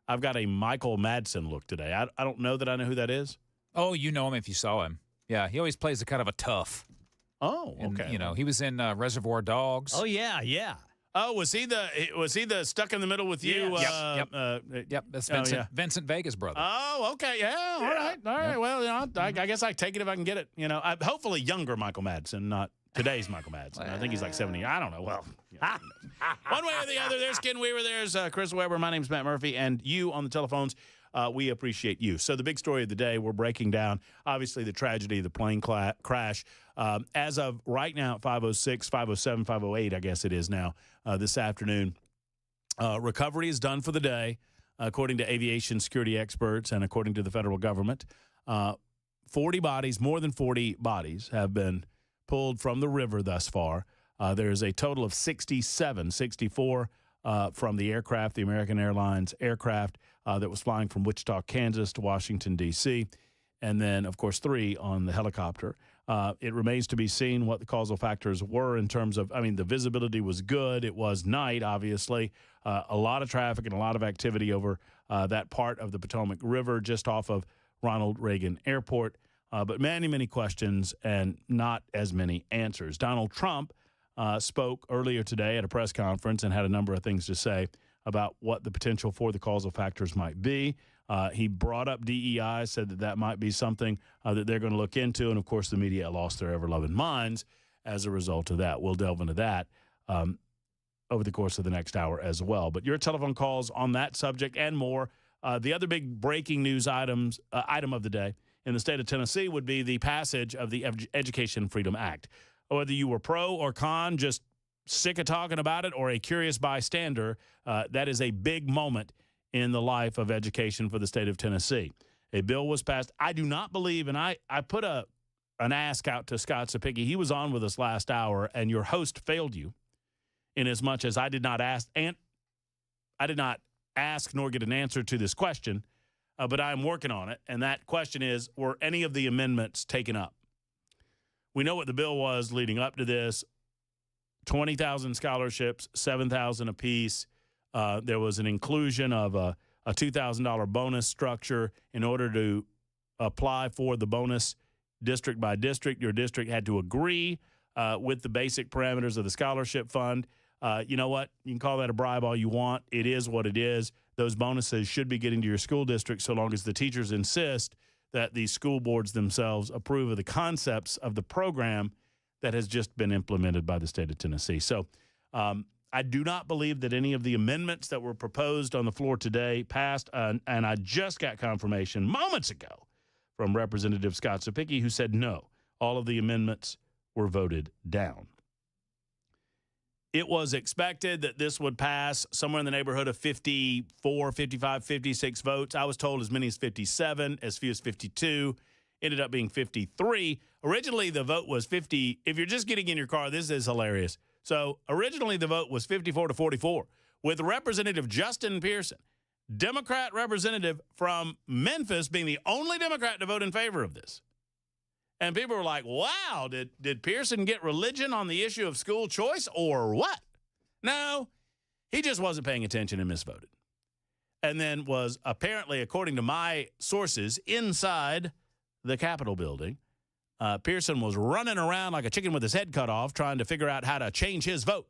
I've got a Michael Madsen look today. I don't know that I know who that is. Oh, you know him if you saw him. Yeah, he always plays a kind of a tough. Oh, okay. And, he was in Reservoir Dogs. Oh, yeah, yeah. Oh, was he the stuck in the middle with you? Yep. That's Vincent Vega's brother. Oh, okay. Yeah. All right. Well, I guess I take it if I can get it. Hopefully younger Michael Madsen, not today's Michael Madsen. I think he's like 70. I don't know. Well, one way or the other. There's Ken Weaver. There's Chris Webber. My name's Matt Murphy, and you on the telephones. We appreciate you. So the big story of the day, we're breaking down, obviously, the tragedy of the plane crash. As of right now, at 5:06, 5:07, 5:08, I guess it is now, this afternoon, recovery is done for the day, according to aviation security experts and according to the federal government. 40 bodies, more than 40 bodies, have been pulled from the river thus far. There's a total of 64 from the aircraft, the American Airlines aircraft that was flying from Wichita, Kansas to Washington, D.C., and then, of course, 3 on the helicopter. It remains to be seen what the causal factors were in terms of, the visibility was good. It was night, obviously. A lot of traffic and a lot of activity over that part of the Potomac River just off of Ronald Reagan Airport. But many, many questions and not as many answers. Donald Trump spoke earlier today at a press conference and had a number of things to say about what the potential for the causal factors might be. He brought up DEI, said that might be something that they're going to look into. And, of course, the media lost their ever-loving minds as a result of that. We'll delve into that over the course of the next hour as well. But your telephone calls on that subject and more. The other big breaking news item of the day in the state of Tennessee would be the passage of the Education Freedom Act. Whether you were pro or con, just sick of talking about it, or a curious bystander, that is a big moment in the life of education for the state of Tennessee. A bill was passed. I do not believe, and I put an ask out to Scott Sapicki. He was on with us last hour, and your host failed you in as much as I did not ask, and I did not ask nor get an answer to this question, but I am working on it. And that question is, were any of the amendments taken up? We know what the bill was leading up to this. 20,000 scholarships, 7,000 apiece. There was an inclusion of a $2,000 bonus structure in order to apply for the bonus district by district. Your district had to agree with the basic parameters of the scholarship fund. You know what? You can call that a bribe all you want. It is what it is. those bonuses should be getting to your school district so long as the teachers insist that the school boards themselves approve of the concepts of the program that has just been implemented by the state of Tennessee. So I do not believe that any of the amendments that were proposed on the floor today passed, and I just got confirmation moments ago from Representative Scott Cepicky, who said no, all of the amendments were voted down. It was expected that this would pass somewhere in the neighborhood of 54, 55, 56 votes. I was told as many as 57, as few as 52. Ended up being 53. Originally, the vote was 50. If you're just getting in your car, this is hilarious. So originally, the vote was 54 to 44, with Representative Justin Pearson, Democrat representative from Memphis, being the only Democrat to vote in favor of this. And people were like, wow, did Pearson get religion on the issue of school choice or what? No, he just wasn't paying attention and misvoted. And then was apparently, according to my sources, inside the Capitol building, Pearson was running around like a chicken with his head cut off trying to figure out how to change his vote.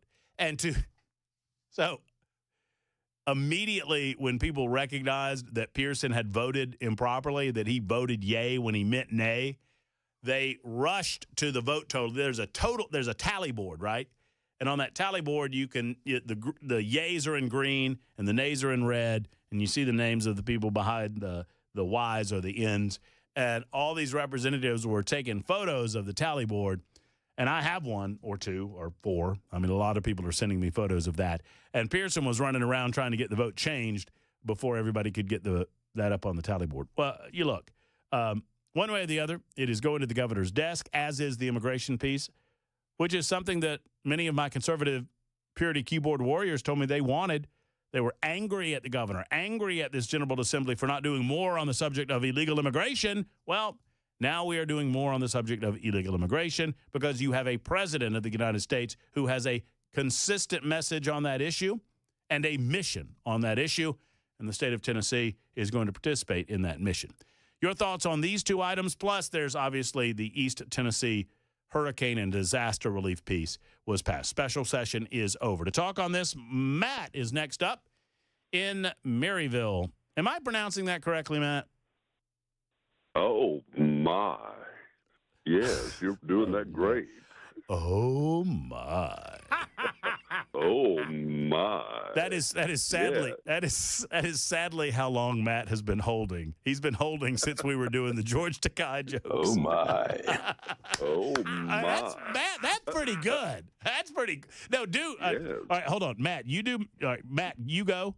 So immediately when people recognized that Pearson had voted improperly, that he voted yay when he meant nay, they rushed to the vote total. There's a tally board, right? And on that tally board, the yays are in green and the nays are in red, and you see the names of the people behind the Y's or the N's. And all these representatives were taking photos of the tally board, and I have one or two or four. I mean, a lot of people are sending me photos of that. And Pearson was running around trying to get the vote changed before everybody could get that up on the tally board. Well, you look. One way or the other, it is going to the governor's desk, as is the immigration piece, which is something that many of my conservative purity keyboard warriors told me they wanted. They were angry at the governor, angry at this General Assembly for not doing more on the subject of illegal immigration. Well, now we are doing more on the subject of illegal immigration because you have a president of the United States who has a consistent message on that issue and a mission on that issue, and the state of Tennessee is going to participate in that mission. Your thoughts on these two items, plus there's obviously the East Tennessee hurricane and disaster relief piece was passed. Special session is over. To talk on this, Matt is next up in Maryville. Am I pronouncing that correctly, Matt? Oh, my. Yes, you're doing that great. Oh, my. Oh, my. That is sadly sadly how long Matt has been holding. He's been holding since we were doing the George Takei jokes. Oh, my. Oh, my. That's pretty good. That's pretty good. No, dude. Yes. All right, hold on. Matt, you do. All right, Matt, you go.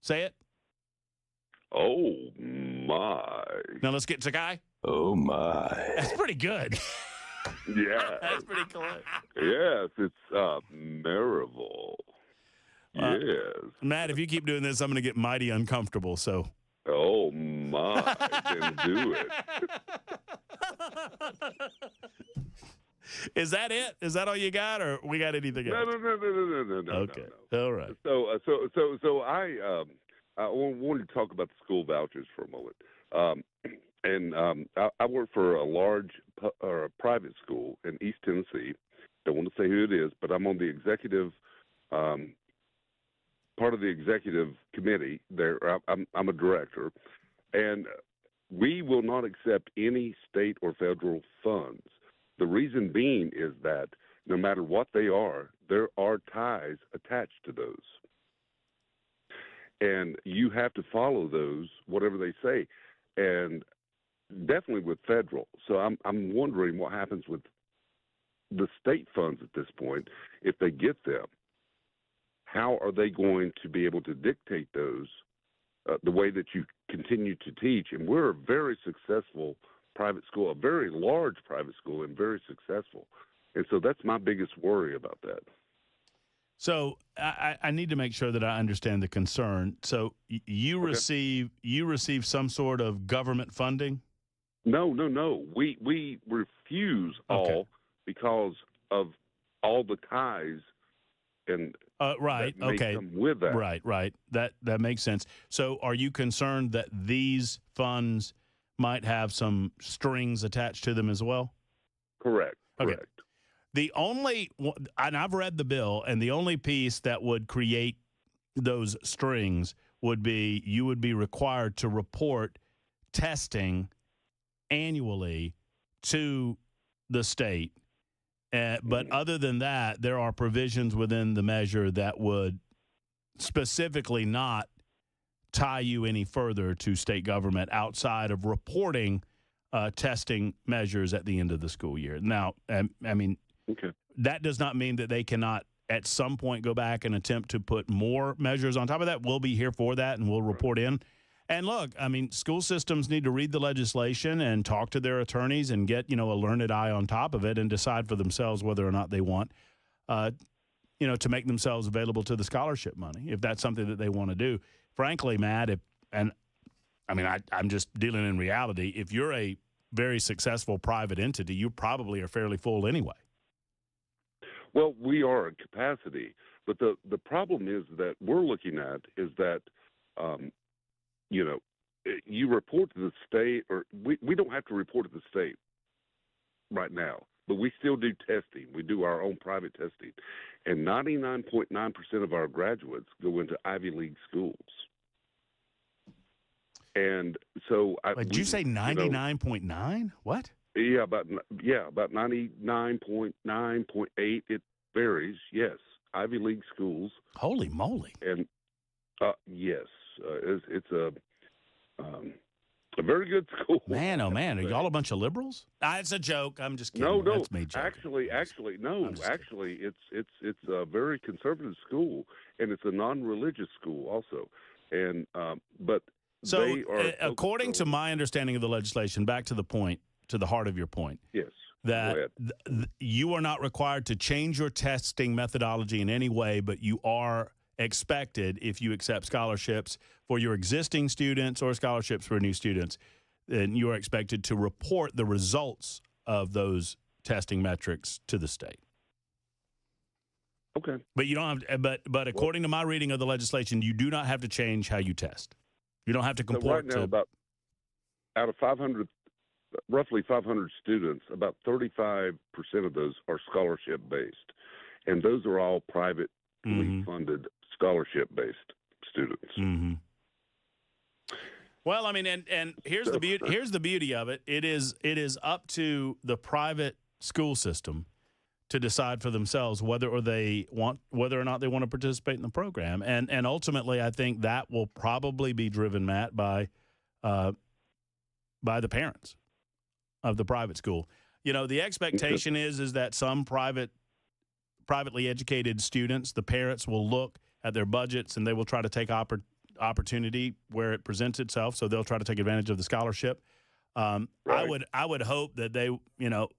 Say it. Oh, my. Now let's get Takei. Oh, my. That's pretty good. Yeah. That's pretty cool. Yes, it's Maryville. Yes. Matt, if you keep doing this, I'm going to get mighty uncomfortable, so. Oh, my. Then do it. Is that it? Is that all you got, or we got anything else? No. Okay. All right. So I wanted to talk about the school vouchers for a moment. I work for a large or a private school in East Tennessee. Don't want to say who it is, but I'm on the executive part of the executive committee there. I'm a director, and we will not accept any state or federal funds. The reason being is that no matter what they are, there are ties attached to those. And you have to follow those, whatever they say. And definitely with federal. So I'm wondering what happens with the state funds at this point if they get them. How are they going to be able to dictate those the way that you continue to teach? And we're a very successful private school, a very large private school, and very successful. And so that's my biggest worry about that. So I need to make sure that I understand the concern. So you receive some sort of government funding? No. We refuse all because of all the ties and right. that may come with that. Right. That makes sense. So are you concerned that these funds might have some strings attached to them as well? Correct. Okay. The only, and I've read the bill, and the only piece that would create those strings would be you would be required to report testing annually to the state. But other than that, there are provisions within the measure that would specifically not tie you any further to state government outside of reporting testing measures at the end of the school year. Now, I mean, that does not mean that they cannot at some point go back and attempt to put more measures on top of that. We'll be here for that, and we'll report in. And look, I mean, school systems need to read the legislation and talk to their attorneys and get, a learned eye on top of it and decide for themselves whether or not they want, to make themselves available to the scholarship money, if that's something that they want to do. Frankly, Matt, I'm just dealing in reality. If you're a very successful private entity, you probably are fairly full anyway. Well, we are at capacity, but the problem is that we're looking at is that, you report to the state, or we don't have to report to the state right now, but we still do testing. We do our own private testing, and 99.9% of our graduates go into Ivy League schools. And so, did you say 99.9? What? Yeah, about 99.9.8. It varies. Yes, Ivy League schools. Holy moly! And yes, it's a very good school. Man, oh man, are y'all a bunch of liberals? It's a joke. I'm just kidding. No, that's me joking. Actually, no. Actually, it's a very conservative school, and it's a non-religious school also. And but so, they are according to my understanding of the legislation, back to the point, to the heart of your point. Yes. That you are not required to change your testing methodology in any way, but you are expected, if you accept scholarships for your existing students or scholarships for new students, then you are expected to report the results of those testing metrics to the state. Okay. But you don't have. But according to my reading of the legislation, you do not have to change how you test. You don't have to comport. So right now, about out of 500. Roughly 500 students, about 35% of those are scholarship-based, and those are all privately funded scholarship-based students. Mm-hmm. Well, I mean, and here's the beauty. Here's the beauty of it. It is up to the private school system to decide for themselves whether or not they want to participate in the program, and ultimately, I think that will probably be driven, Matt, by the parents of the private school. The expectation is that some privately educated students, the parents will look at their budgets and they will try to take opportunity where it presents itself. So they'll try to take advantage of the scholarship. Right. I would hope that they,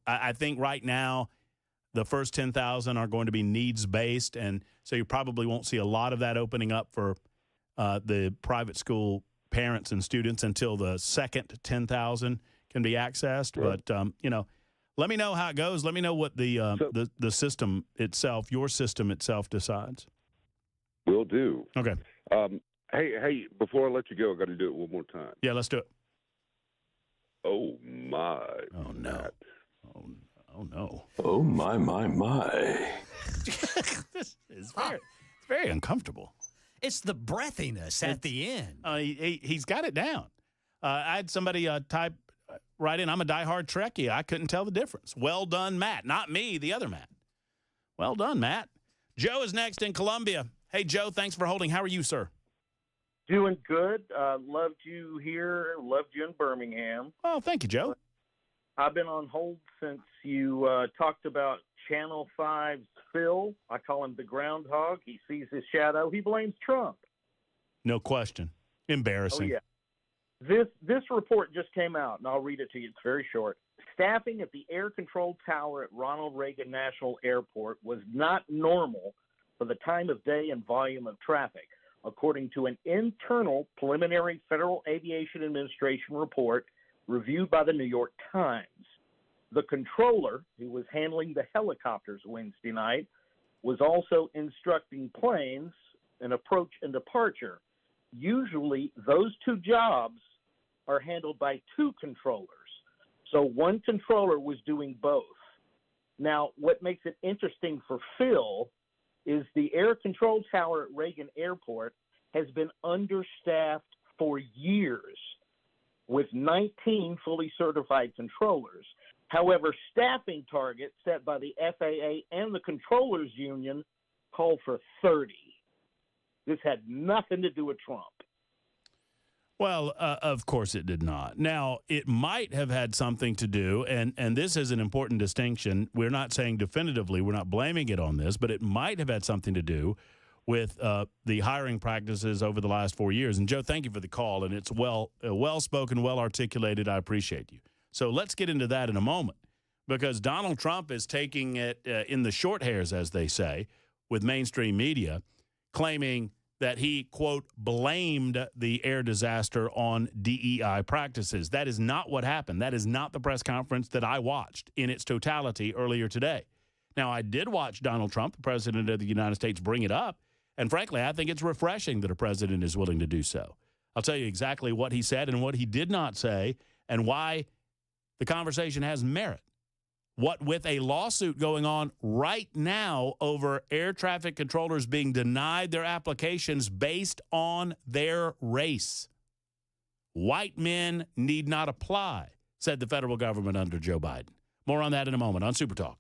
I think right now the first 10,000 are going to be needs based. And so you probably won't see a lot of that opening up for the private school parents and students until the second 10,000 can be accessed. Right. But, let me know how it goes. Let me know what the system itself, your system itself, decides. Will do. Okay. Hey, before I let you go, I got to do it one more time. Yeah, let's do it. Oh, my. Oh, no. Oh, no. Oh, my. This is very uncomfortable. It's the breathiness at the end. He's got it down. I had somebody type right in, I'm a diehard Trekkie. I couldn't tell the difference. Well done, Matt. Not me, the other Matt. Well done, Matt. Joe is next in Columbia. Hey, Joe, thanks for holding. How are you, sir? Doing good. Loved you here. Loved you in Birmingham. Oh, thank you, Joe. I've been on hold since you talked about Channel 5's Phil. I call him the groundhog. He sees his shadow. He blames Trump. No question. Embarrassing. Oh, yeah. This report just came out, and I'll read it to you. It's very short. Staffing at the air control tower at Ronald Reagan National Airport was not normal for the time of day and volume of traffic, according to an internal preliminary Federal Aviation Administration report reviewed by the New York Times. The controller, who was handling the helicopters Wednesday night, was also instructing planes in approach and departure. Usually, those two jobs are handled by two controllers. So one controller was doing both. Now, what makes it interesting for Phil is the air control tower at Reagan Airport has been understaffed for years with 19 fully certified controllers. However, staffing targets set by the FAA and the Controllers Union call for 30. This had nothing to do with Trump. Well, of course it did not. Now, it might have had something to do, and this is an important distinction. We're not saying definitively, we're not blaming it on this, but it might have had something to do with the hiring practices over the last 4 years. And, Joe, thank you for the call, and it's well-spoken, well-articulated. I appreciate you. So let's get into that in a moment, because Donald Trump is taking it in the short hairs, as they say, with mainstream media, claiming that he, quote, blamed the air disaster on DEI practices. That is not what happened. That is not the press conference that I watched in its totality earlier today. Now, I did watch Donald Trump, the president of the United States, bring it up, and frankly, I think it's refreshing that a president is willing to do so. I'll tell you exactly what he said and what he did not say and why the conversation has merit. What with a lawsuit going on right now over air traffic controllers being denied their applications based on their race. White men need not apply, said the federal government under Joe Biden. More on that in a moment on Super Talk.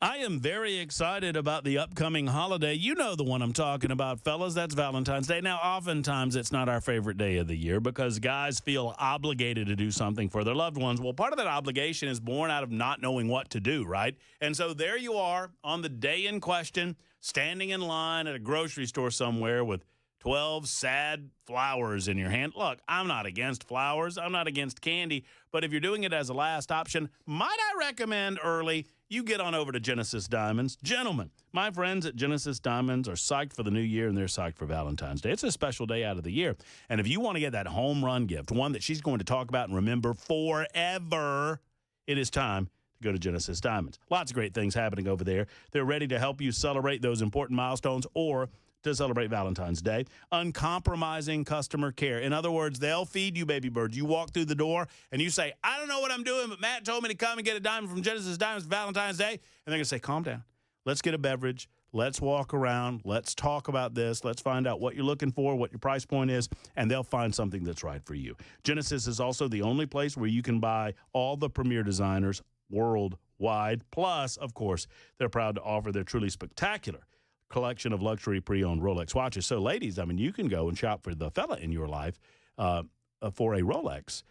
I am very excited about the upcoming holiday. You know the one I'm talking about, fellas. That's Valentine's Day. Now, oftentimes it's not our favorite day of the year because guys feel obligated to do something for their loved ones. Well, part of that obligation is born out of not knowing what to do, right? And so there you are on the day in question, standing in line at a grocery store somewhere with 12 sad flowers in your hand. Look, I'm not against flowers. I'm not against candy. But if you're doing it as a last option, might I recommend early you get on over to Genesis Diamonds. Gentlemen, my friends at Genesis Diamonds are psyched for the new year, and they're psyched for Valentine's Day. It's a special day out of the year. And if you want to get that home run gift, one that she's going to talk about and remember forever, it is time to go to Genesis Diamonds. Lots of great things happening over there. They're ready to help you celebrate those important milestones or to celebrate Valentine's Day. Uncompromising customer care. In other words, they'll feed you baby birds. You walk through the door and you say, I don't know what I'm doing, but Matt told me to come and get a diamond from Genesis Diamonds for Valentine's Day. And they're going to say, calm down. Let's get a beverage. Let's walk around. Let's talk about this. Let's find out what you're looking for, what your price point is, and they'll find something that's right for you. Genesis is also the only place where you can buy all the premier designers worldwide. Plus, of course, they're proud to offer their truly spectacular collection of luxury pre-owned Rolex watches. So, ladies, I mean, you can go and shop for the fella in your life for a Rolex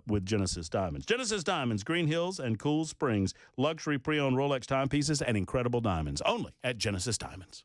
with Genesis Diamonds. Genesis Diamonds, Green Hills and Cool Springs, luxury pre-owned Rolex timepieces and incredible diamonds, only at Genesis Diamonds.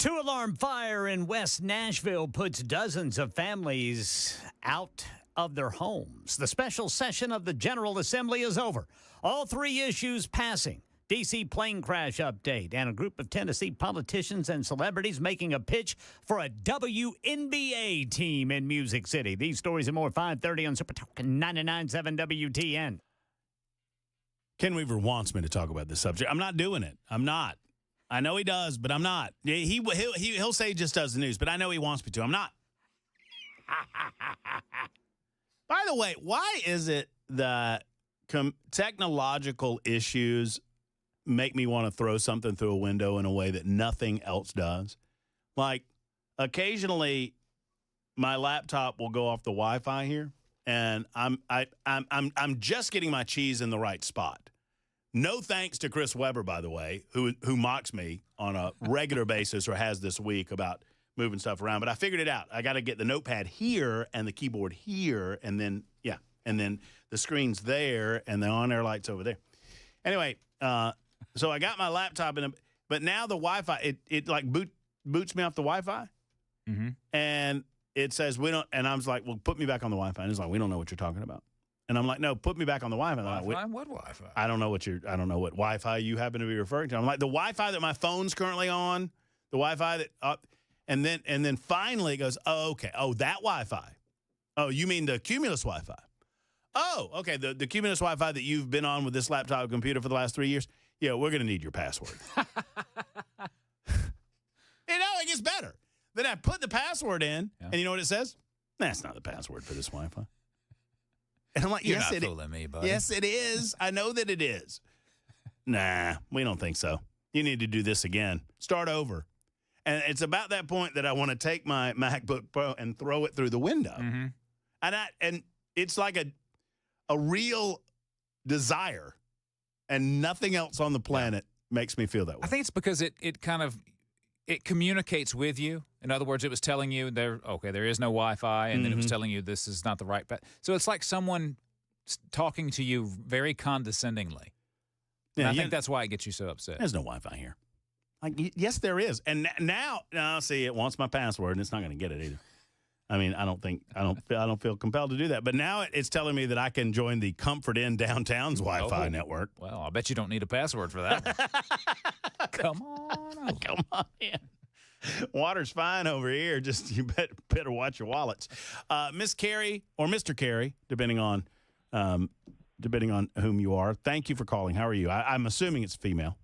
Two-alarm fire in West Nashville puts dozens of families out of their homes. The special session of the General Assembly is over. All three issues passing. D.C. plane crash update and a group of Tennessee politicians and celebrities making a pitch for a WNBA team in Music City. These stories and more 5:30 on Super Talk 99.7 WTN. Ken Weaver wants me to talk about this subject. I'm not doing it. I'm not. I know he does, but I'm not. He'll say he just does the news, but I know he wants me to. I'm not. By the way, why is it that technological issues make me want to throw something through a window in a way that nothing else does? Like, occasionally, my laptop will go off the Wi-Fi here, and I'm just getting my cheese in the right spot. No thanks to Chris Weber, by the way, who mocks me on a regular basis or has this week about moving stuff around. But I figured it out. I got to get the notepad here and the keyboard here, and then the screen's there and the on-air light's over there. Anyway, so I got my laptop but now the Wi-Fi it like boots me off the Wi-Fi, and it says we don't. And I was like, well, put me back on the Wi-Fi. And it's like, we don't know what you're talking about. And I'm like, no, put me back on the Wi-Fi. Wi-Fi? What Wi-Fi? I don't know what Wi-Fi you happen to be referring to. I'm like, the Wi-Fi that my phone's currently on, the Wi-Fi that and then finally it goes, oh, okay. Oh, that Wi-Fi. Oh, you mean the Cumulus Wi-Fi? Oh, okay. The Cumulus Wi-Fi that you've been on with this laptop computer for the last 3 years. Yeah, we're going to need your password. It gets better. Then I put the password in, and you know what it says? That's not the password for this Wi-Fi. And I'm like, You're not fooling me, buddy. Yes, it is. I know that it is. Nah, we don't think so. You need to do this again. Start over. And it's about that point that I want to take my MacBook Pro and throw it through the window. Mm-hmm. And it's like a real desire, and nothing else on the planet makes me feel that way. I think it's because it communicates with you. In other words, it was telling you there is no Wi-Fi, and then it was telling you this is not the right path. So it's like someone talking to you very condescendingly. And I think that's why it gets you so upset. There's no Wi-Fi here. Like, yes, there is. And now, see, it wants my password, and it's not going to get it either. I mean, I don't feel compelled to do that. But now it's telling me that I can join the Comfort Inn Downtown's Wi-Fi network. Well, I bet you don't need a password for that one. Come on. Come on in. Water's fine over here. Just you better watch your wallets. Miss Carey or Mr. Carey, depending on whom you are. Thank you for calling. How are you? I'm assuming it's female.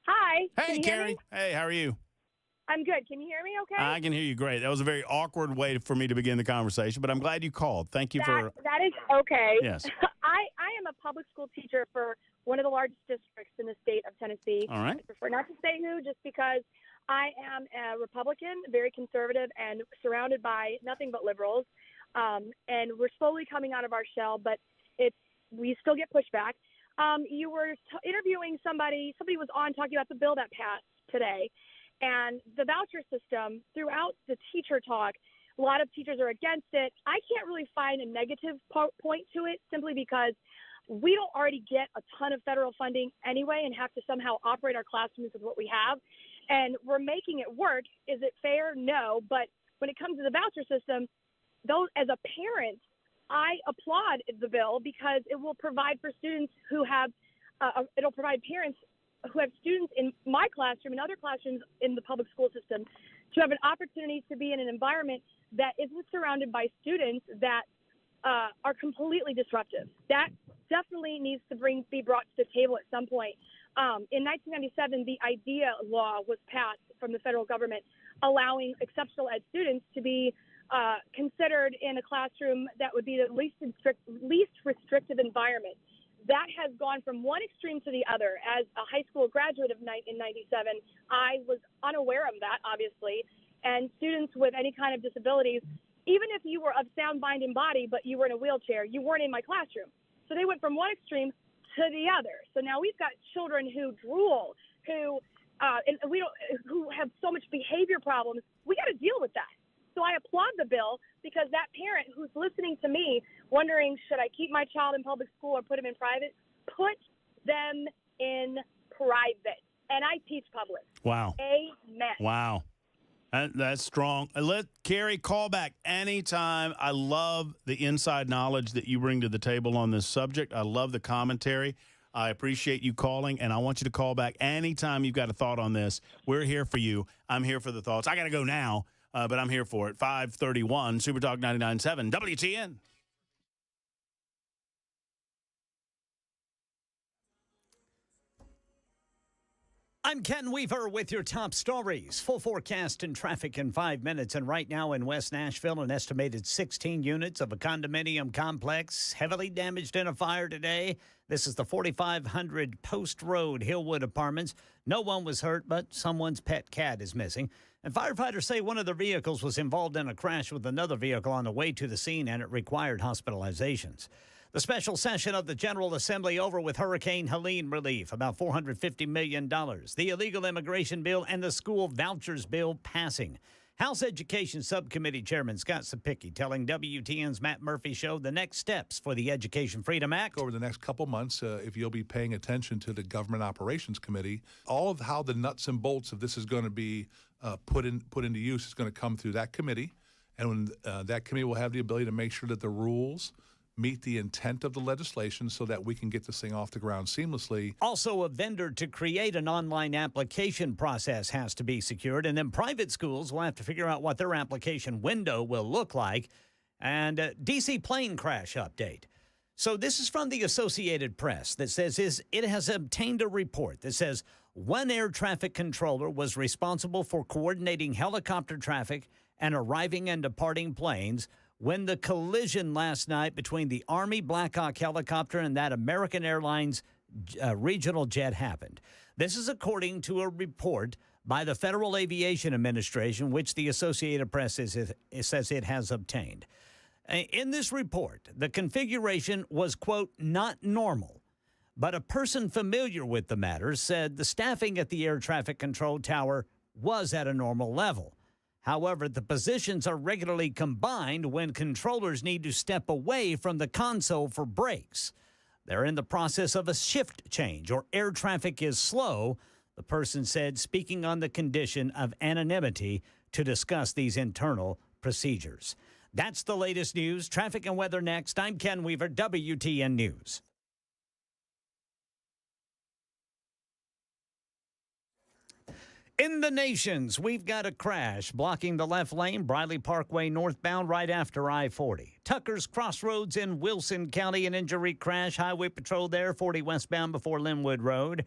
Hi. Hey, Carey. Hey, how are you? I'm good. Can you hear me okay? I can hear you great. That was a very awkward way for me to begin the conversation, but I'm glad you called. Thank you for... That is okay. Yes. I am a public school teacher for one of the largest districts in the state of Tennessee. All right. I prefer not to say who, just because I am a Republican, very conservative, and surrounded by nothing but liberals. And we're slowly coming out of our shell, but we still get pushback. You were interviewing somebody was on talking about the bill that passed today. And the voucher system, throughout the teacher talk, a lot of teachers are against it. I can't really find a negative point to it, simply because we don't already get a ton of federal funding anyway and have to somehow operate our classrooms with what we have. And we're making it work. Is it fair? No. But when it comes to the voucher system, as a parent, I applaud the bill, because it will provide for students who have it'll provide parents who have students in my classroom and other classrooms in the public school system to have an opportunity to be in an environment that isn't surrounded by students that are completely disruptive. That definitely needs to be brought to the table at some point. In 1997, the IDEA law was passed from the federal government, allowing exceptional ed students to be considered in a classroom that would be the least restrictive environment. That has gone from one extreme to the other. As a high school graduate in 97, I was unaware of that, obviously. And students with any kind of disabilities, even if you were of sound mind and body, but you were in a wheelchair, you weren't in my classroom. So they went from one extreme to the other. So now we've got children who drool, who have so much behavior problems. We got to deal with that. So I applaud the bill, because that parent who's listening to me wondering, should I keep my child in public school or put him in private, put them in private. and I teach public. Wow. Amen. Wow. That's strong. Let Carrie call back anytime. I love the inside knowledge that you bring to the table on this subject. I love the commentary. I appreciate you calling, and I want you to call back anytime you've got a thought on this. We're here for you. I'm here for the thoughts. I got to go now, but I'm here for it. 531 Super Talk 99.7 WTN. I'm Ken Weaver with your top stories. Full forecast and traffic in 5 minutes. And right now in West Nashville, an estimated 16 units of a condominium complex heavily damaged in a fire today. This is the 4500 Post Road Hillwood Apartments. No one was hurt, but someone's pet cat is missing. And firefighters say one of their vehicles was involved in a crash with another vehicle on the way to the scene, and it required hospitalizations. The special session of the General Assembly over with Hurricane Helene relief, about $450 million. The illegal immigration bill and the school vouchers bill passing. House Education Subcommittee Chairman Scott Sapicki telling WTN's Matt Murphy Show the next steps for the Education Freedom Act. Over the next couple months, if you'll be paying attention to the Government Operations Committee, all of how the nuts and bolts of this is going to be put into use is going to come through that committee. And when, that committee will have the ability to make sure that the rules meet the intent of the legislation so that we can get this thing off the ground seamlessly. Also, a vendor to create an online application process has to be secured, and then private schools will have to figure out what their application window will look like. And D.C. plane crash update. So this is from the Associated Press that says it has obtained a report that says one air traffic controller was responsible for coordinating helicopter traffic and arriving and departing planes when the collision last night between the Army Black Hawk helicopter and that American Airlines regional jet happened. This is according to a report by the Federal Aviation Administration, which the Associated Press says it has obtained. In this report, the configuration was, quote, not normal, but a person familiar with the matter said the staffing at the air traffic control tower was at a normal level. However, the positions are regularly combined when controllers need to step away from the console for brakes. They're in the process of a shift change, or air traffic is slow, the person said, speaking on the condition of anonymity to discuss these internal procedures. That's the latest news. Traffic and weather next. I'm Ken Weaver, WTN News. In the Nations, we've got a crash blocking the left lane, Briley Parkway northbound right after I-40. Tucker's Crossroads in Wilson County, an injury crash. Highway Patrol there, 40 westbound before Linwood Road.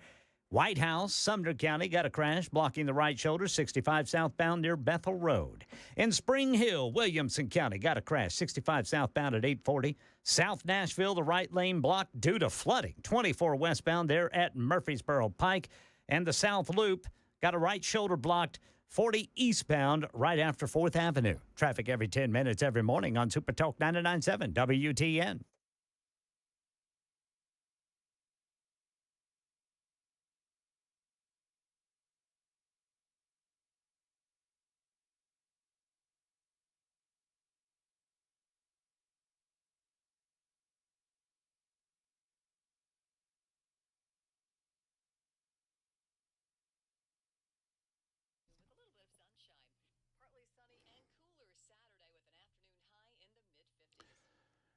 White House, Sumner County, got a crash blocking the right shoulder, 65 southbound near Bethel Road. In Spring Hill, Williamson County, got a crash, 65 southbound at 840. South Nashville, the right lane blocked due to flooding, 24 westbound there at Murfreesboro Pike. And the South Loop, got a right shoulder blocked, 40 eastbound right after 4th Avenue. Traffic every 10 minutes every morning on Super Talk 99.7 WTN.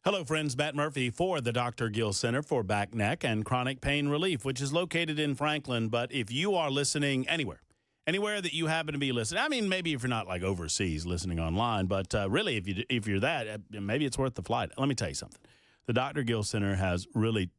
Hello, friends. Matt Murphy for the Dr. Gill Center for Back, Neck, and Chronic Pain Relief, which is located in Franklin. But if you are listening anywhere that you happen to be listening, I mean, maybe if you're not like overseas listening online, but really if you're that, maybe it's worth the flight. Let me tell you something. The Dr. Gill Center has really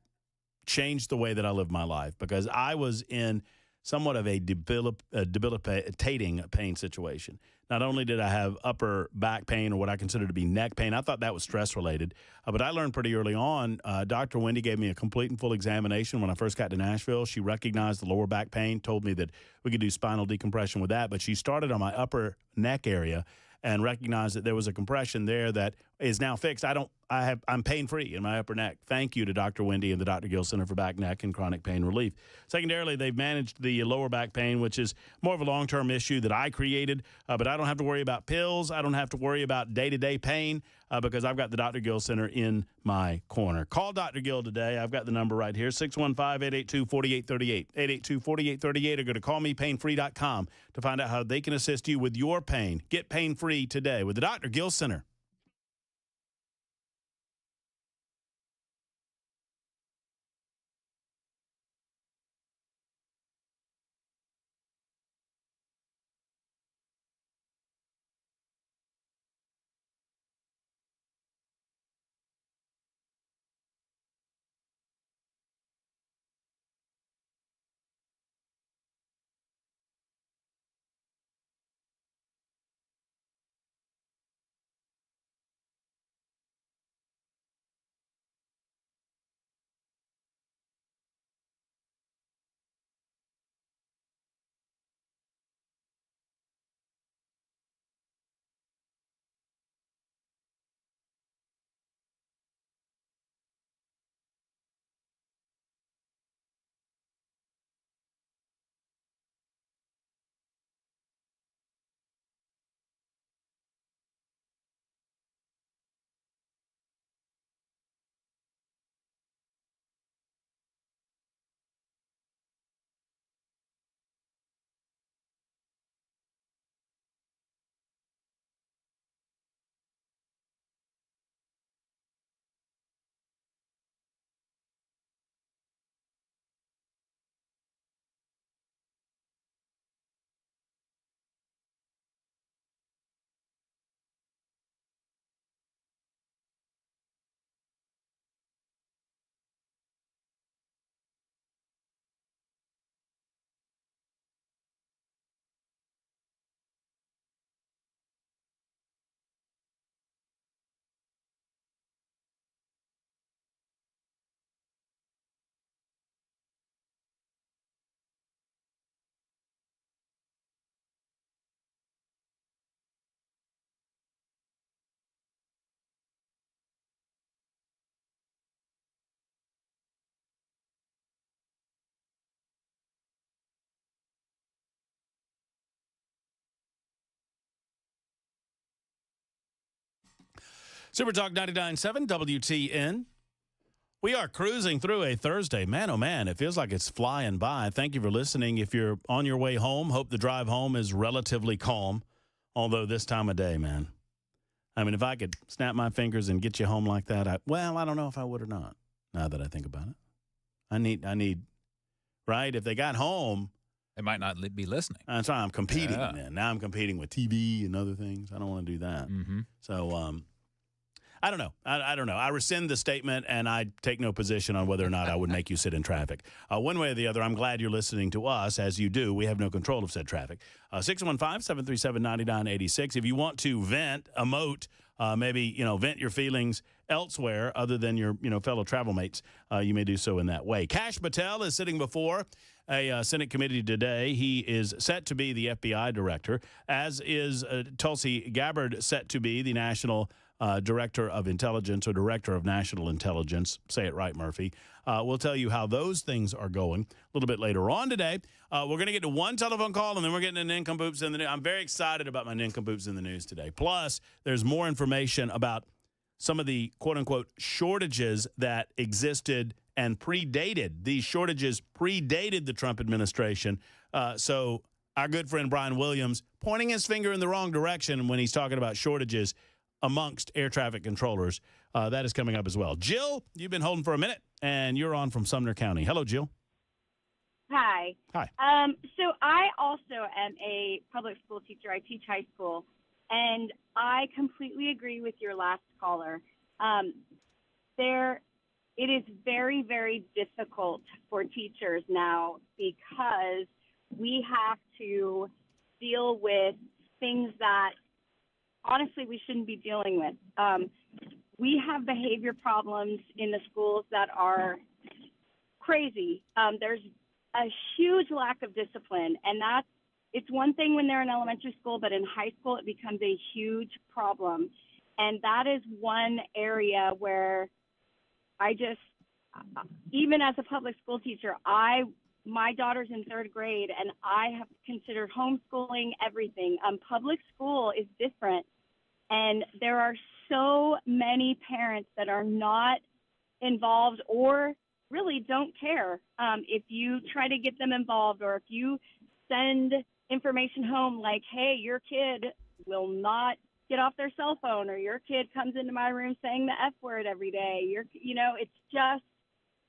changed the way that I live my life because I was in somewhat of a debilitating pain situation. Not only did I have upper back pain or what I consider to be neck pain, I thought that was stress-related. But I learned pretty early on, Dr. Wendy gave me a complete and full examination when I first got to Nashville. She recognized the lower back pain, told me that we could do spinal decompression with that. But she started on my upper neck area and recognized that there was a compression there that is now fixed. I'm pain free in my upper neck. Thank you to Dr. Wendy and the Dr. Gill Center for Back, Neck, and Chronic Pain Relief. Secondarily, they've managed the lower back pain, which is more of a long-term issue that I created, but I don't have to worry about pills. I don't have to worry about day-to-day pain because I've got the Dr. Gill Center in my corner. Call Dr. Gill today. I've got the number right here, 615-882-4838. 882-4838, or go to callmepainfree.com to find out how they can assist you with your pain. Get pain-free today with the Dr. Gill Center. Super Talk 99.7 WTN. We are cruising through a Thursday. Man, oh man, it feels like it's flying by. Thank you for listening. If you're on your way home, hope the drive home is relatively calm, although this time of day, man. I mean, if I could snap my fingers and get you home like that, I don't know if I would or not, now that I think about it. I need, right? If they got home. They might not be listening. That's why I'm competing, man. Now I'm competing with TV and other things. I don't want to do that. Mm-hmm. So, I don't know. I don't know. I rescind the statement, and I take no position on whether or not I would make you sit in traffic. One way or the other, I'm glad you're listening to us, as you do. We have no control of said traffic. 615-737-9986. If you want to vent, emote, maybe, vent your feelings elsewhere other than your, fellow travel mates, you may do so in that way. Kash Patel is sitting before a Senate committee today. He is set to be the FBI director, as is Tulsi Gabbard set to be the National Director of Intelligence or Director of National Intelligence. Say it right, Murphy. We'll tell you how those things are going a little bit later on today. We're going to get to one telephone call, and then we're getting to nincompoops in the news. I'm very excited about my nincompoops in the news today. Plus, there's more information about some of the quote-unquote shortages that existed and predated. These shortages predated the Trump administration. So our good friend Brian Williams pointing his finger in the wrong direction when he's talking about shortages amongst air traffic controllers. That is coming up as well. Jill, you've been holding for a minute, and you're on from Sumner County. Hello, Jill. Hi. Hi. So I also am a public school teacher. I teach high school, and I completely agree with your last caller. It is very, very difficult for teachers now because we have to deal with things that honestly we shouldn't be dealing with. We have behavior problems in the schools that are crazy. There's a huge lack of discipline, and it's one thing when they're in elementary school, but in high school it becomes a huge problem. And that is one area where I just, even as a public school teacher, my daughter's in 3rd grade, and I have considered homeschooling everything. Public school is different, and there are so many parents that are not involved or really don't care. If you try to get them involved, or if you send information home like, hey, your kid will not get off their cell phone, or your kid comes into my room saying the F word every day,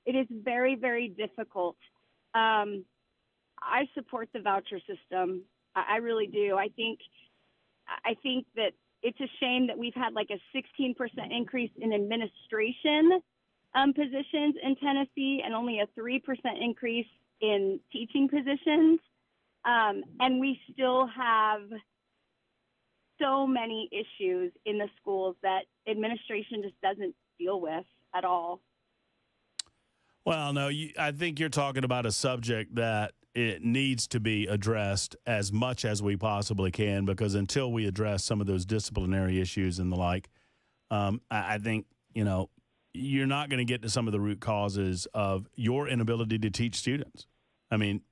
it is very, very difficult. I support the voucher system. I really do. I think that it's a shame that we've had like a 16% increase in administration positions in Tennessee and only a 3% increase in teaching positions. And we still have so many issues in the schools that administration just doesn't deal with at all. Well, no, I think you're talking about a subject that it needs to be addressed as much as we possibly can, because until we address some of those disciplinary issues and the like, I think, you're not going to get to some of the root causes of your inability to teach students. I mean,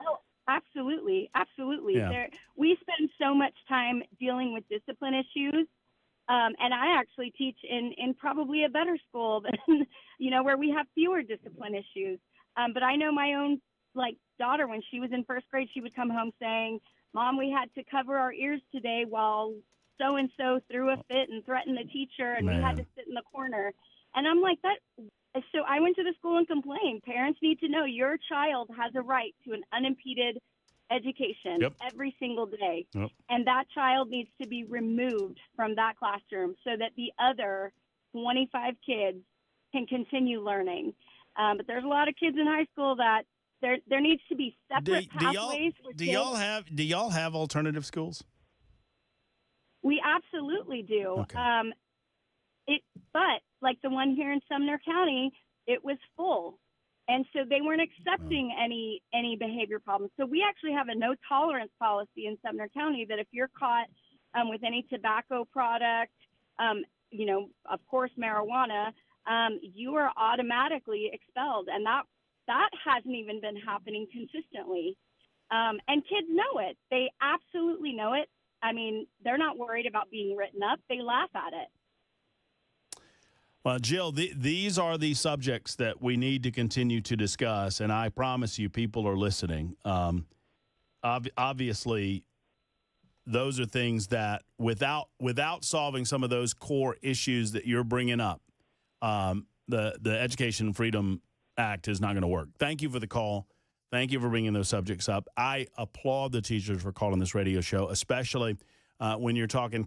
oh, absolutely. Absolutely. Yeah. We spend so much time dealing with discipline issues. And I actually teach in probably a better school than, where we have fewer discipline issues. But I know my own daughter, when she was in 1st grade, she would come home saying, Mom, we had to cover our ears today while so-and-so threw a fit and threatened the teacher, and we had to sit in the corner. And I'm like, that. So I went to the school and complained. Parents need to know your child has a right to an unimpeded education every single day. Yep. And that child needs to be removed from that classroom so that the other 25 kids can continue learning. But there's a lot of kids in high school that there needs to be separate pathways. Do y'all have alternative schools? We absolutely do. Okay. But like the one here in Sumner County, it was full. And so they weren't accepting any behavior problems. So we actually have a no tolerance policy in Sumner County that if you're caught with any tobacco product, of course, marijuana, you are automatically expelled. And that hasn't even been happening consistently. And kids know it. They absolutely know it. I mean, they're not worried about being written up. They laugh at it. Well, Jill, these are the subjects that we need to continue to discuss, and I promise you people are listening. Obviously, those are things that without solving some of those core issues that you're bringing up, the Education Freedom Act is not going to work. Thank you for the call. Thank you for bringing those subjects up. I applaud the teachers for calling this radio show, especially when you're talking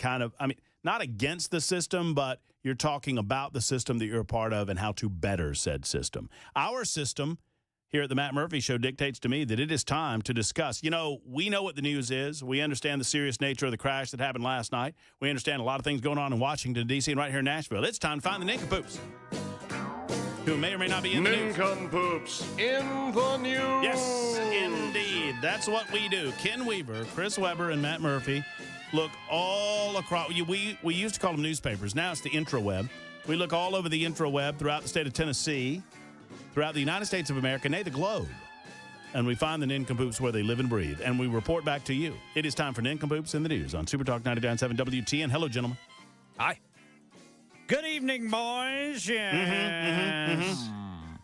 not against the system, but you're talking about the system that you're a part of and how to better said system. Our system here at the Matt Murphy Show dictates to me that it is time to discuss. We know what the news is. We understand the serious nature of the crash that happened last night. We understand a lot of things going on in Washington, D.C. and right here in Nashville. It's time to find the nincompoops who may or may not be in the news. Nincompoops in the news. Yes, indeed. That's what we do. Ken Weaver, Chris Webber, and Matt Murphy look all across. We used to call them newspapers. Now it's the intraweb. We look all over the intraweb throughout the state of Tennessee, throughout the United States of America, nay, the globe. And we find the nincompoops where they live and breathe. And we report back to you. It is time for Nincompoops in the News on Super Talk 99.7 WTN. Hello, gentlemen. Hi. Good evening, boys. Yes.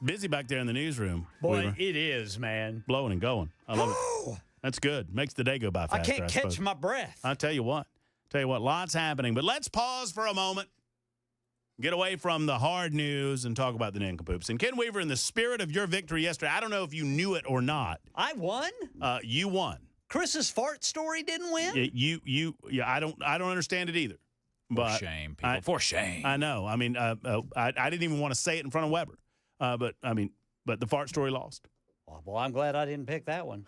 Busy back there in the newsroom. Boy, Weaver. it is, man. Blowing and going. I love it. That's good. Makes the day go by faster. I can't catch my breath. I tell you what, lots happening. But let's pause for a moment, get away from the hard news, and talk about the nincompoops. And Ken Weaver, in the spirit of your victory yesterday, I don't know if you knew it or not. I won? You won. Chris's fart story didn't win? Yeah, I don't understand it either. But for shame, people. For shame. I know. I mean, I didn't even want to say it in front of Weber. But the fart story lost. Well, I'm glad I didn't pick that one.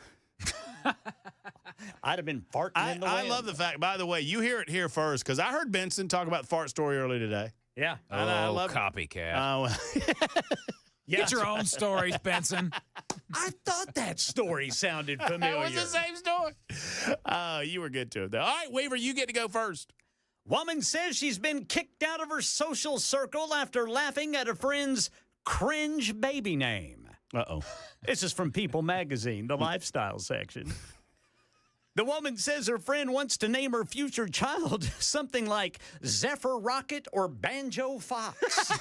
I'd have been farting in the wind. I love the fact, by the way, you hear it here first, because I heard Benson talk about the fart story earlier today. Yeah. I love copycat. Get your own stories, Benson. I thought that story sounded familiar. It was the same story. You were good to it, though. All right, Weaver, you get to go first. Woman says she's been kicked out of her social circle after laughing at a friend's cringe baby name. Uh-oh. This is from People magazine, the lifestyle section. The woman says her friend wants to name her future child something like Zephyr Rocket or Banjo Fox.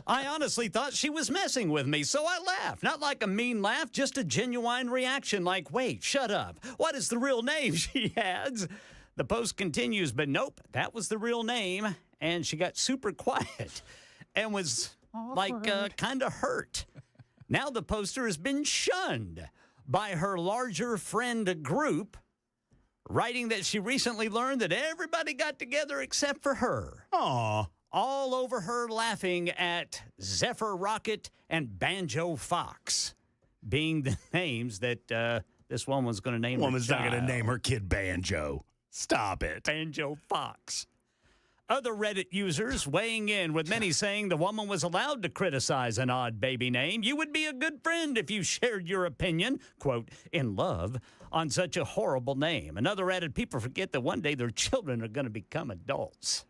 I honestly thought she was messing with me, so I laughed. Not like a mean laugh, just a genuine reaction like, wait, shut up. What is the real name, she adds. The post continues, but nope, that was the real name. And she got super quiet and was kind of hurt. Now the poster has been shunned by her larger friend group, writing that she recently learned that everybody got together except for her. Aw. All over her laughing at Zephyr Rocket and Banjo Fox being the names that this woman's going to name her Woman's not child. going to name her kid Banjo. Stop it. Banjo Fox. Other Reddit users weighing in, with many saying the woman was allowed to criticize an odd baby name. You would be a good friend if you shared your opinion, quote, in love, on such a horrible name. Another added, people forget that one day their children are going to become adults.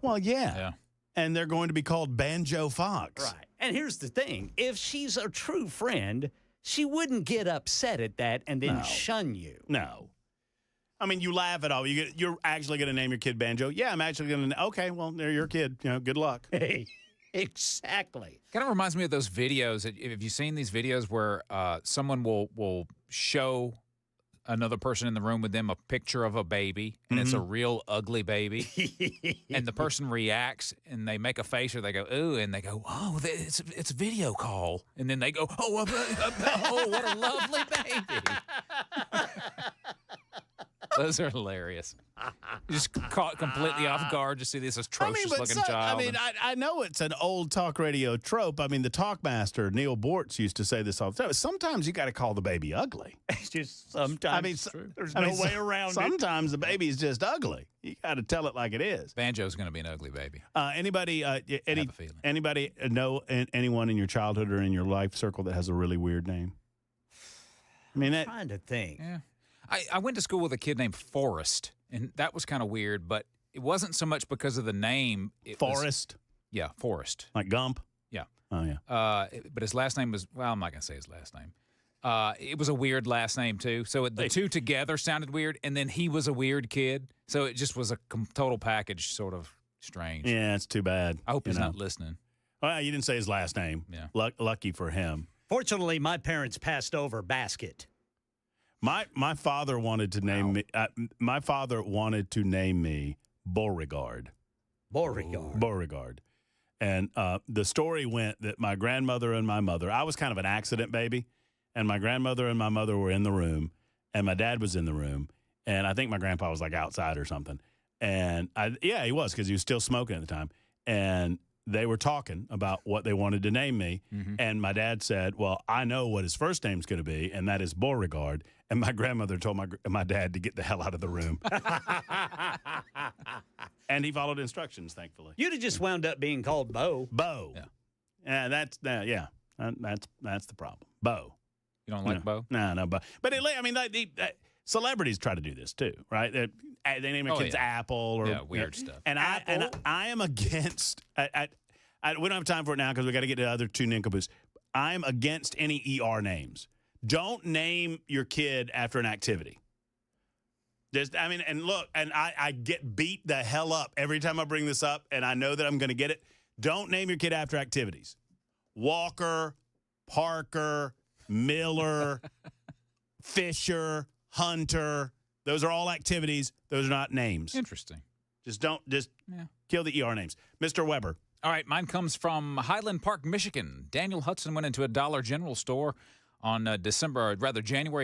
Well, yeah. And they're going to be called Banjo Fox. Right. And here's the thing. If she's a true friend, she wouldn't get upset at that and then shun you. No. I mean, you laugh at all. You're actually going to name your kid Banjo? Yeah, I'm actually going to. Okay, well, they're your kid. Good luck. Hey, exactly. Kind of reminds me of those videos. Have you seen these videos where someone will show another person in the room with them a picture of a baby, and it's a real ugly baby, and the person reacts, and they make a face, or they go, ooh, and they go, oh, it's a video call. And then they go, oh, what a lovely baby. Those are hilarious. You just caught completely off guard to see this atrocious-looking child. I know it's an old talk radio trope. I mean, the talkmaster, Neil Bortz, used to say this all the time. Sometimes you got to call the baby ugly. It's just sometimes. There's no way around it. Sometimes the baby is just ugly. You got to tell it like it is. Banjo's going to be an ugly baby. Anybody know anyone in your childhood or in your life circle that has a really weird name? I'm trying to think. Yeah. I went to school with a kid named Forrest, and that was kind of weird, but it wasn't so much because of the name. Forrest? Yeah, Forrest. Like Gump? Yeah. Oh, yeah. But his last name was, well, I'm not going to say his last name. It was a weird last name, too. So the two together sounded weird, and then he was a weird kid. So it just was a total package, sort of strange. Yeah, it's too bad. I hope he's not listening. Well, you didn't say his last name. Yeah. Lucky for him. Fortunately, my parents passed over Basket. My father wanted to name me. My father wanted to name me Beauregard. Beauregard. And the story went that my grandmother and my mother. I was kind of an accident baby, and my grandmother and my mother were in the room, and my dad was in the room, and I think my grandpa was like outside or something. And he was, because he was still smoking at the time, and they were talking about what they wanted to name me, and my dad said, well, I know what his first name's going to be, and that is Beauregard. And my grandmother told my dad to get the hell out of the room. And he followed instructions, thankfully. You'd have just wound up being called Bo. Bo. Yeah. That's the problem. Bo. You don't like Bo? No, Bo. But celebrities try to do this too, right? They name their kids Apple or weird stuff. And I am against. We don't have time for it now because we got to get to the other two nincompoops. I'm against any ER names. Don't name your kid after an activity. I get beat the hell up every time I bring this up, and I know that I'm going to get it. Don't name your kid after activities. Walker, Parker, Miller, Fisher, Hunter. Those are all activities. Those are not names. Interesting. Just kill the ER names. Mr. Weber. All right, mine comes from Highland Park, Michigan. Daniel Hudson went into a Dollar General store on January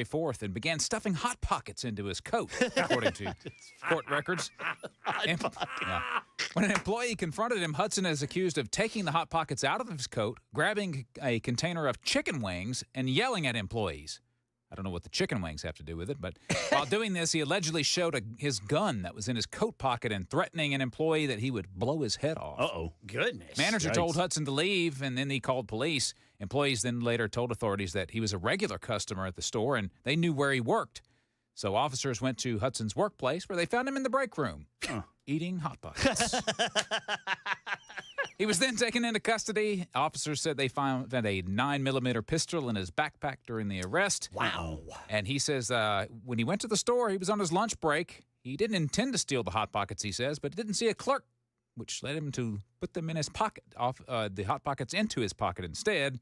4th, and began stuffing Hot Pockets into his coat, according to court records. When an employee confronted him, Hudson is accused of taking the Hot Pockets out of his coat, grabbing a container of chicken wings, and yelling at employees. I don't know what the chicken wings have to do with it, but while doing this, he allegedly showed his gun that was in his coat pocket and threatening an employee that he would blow his head off. Uh-oh. Goodness. Manager told Hudson to leave, and then he called police. Employees then later told authorities that he was a regular customer at the store, and they knew where he worked. So officers went to Hudson's workplace where they found him in the break room eating Hot Pockets. He was then taken into custody. Officers said they found a 9mm pistol in his backpack during the arrest. Wow. And he says when he went to the store, he was on his lunch break. He didn't intend to steal the Hot Pockets, he says, but didn't see a clerk, which led him to put them in his pocket, the Hot Pockets into his pocket instead.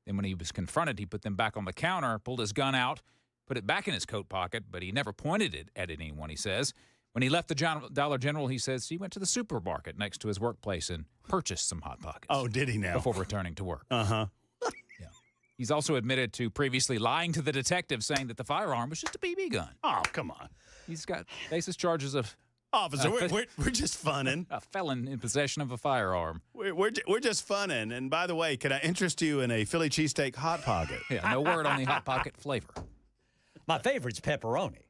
Then when he was confronted, he put them back on the counter, pulled his gun out, put it back in his coat pocket, but he never pointed it at anyone, he says. When he left the Dollar General, he says he went to the supermarket next to his workplace and purchased some Hot Pockets. Oh, did he now? Before returning to work. Uh-huh. Yeah. He's also admitted to previously lying to the detective, saying that the firearm was just a BB gun. Oh, come on. He's got basis charges of... Officer, we're just funning. A felon in possession of a firearm. We're just funning. And by the way, can I interest you in a Philly cheesesteak Hot Pocket? Yeah, no word on the Hot Pocket flavor. My favorite's pepperoni.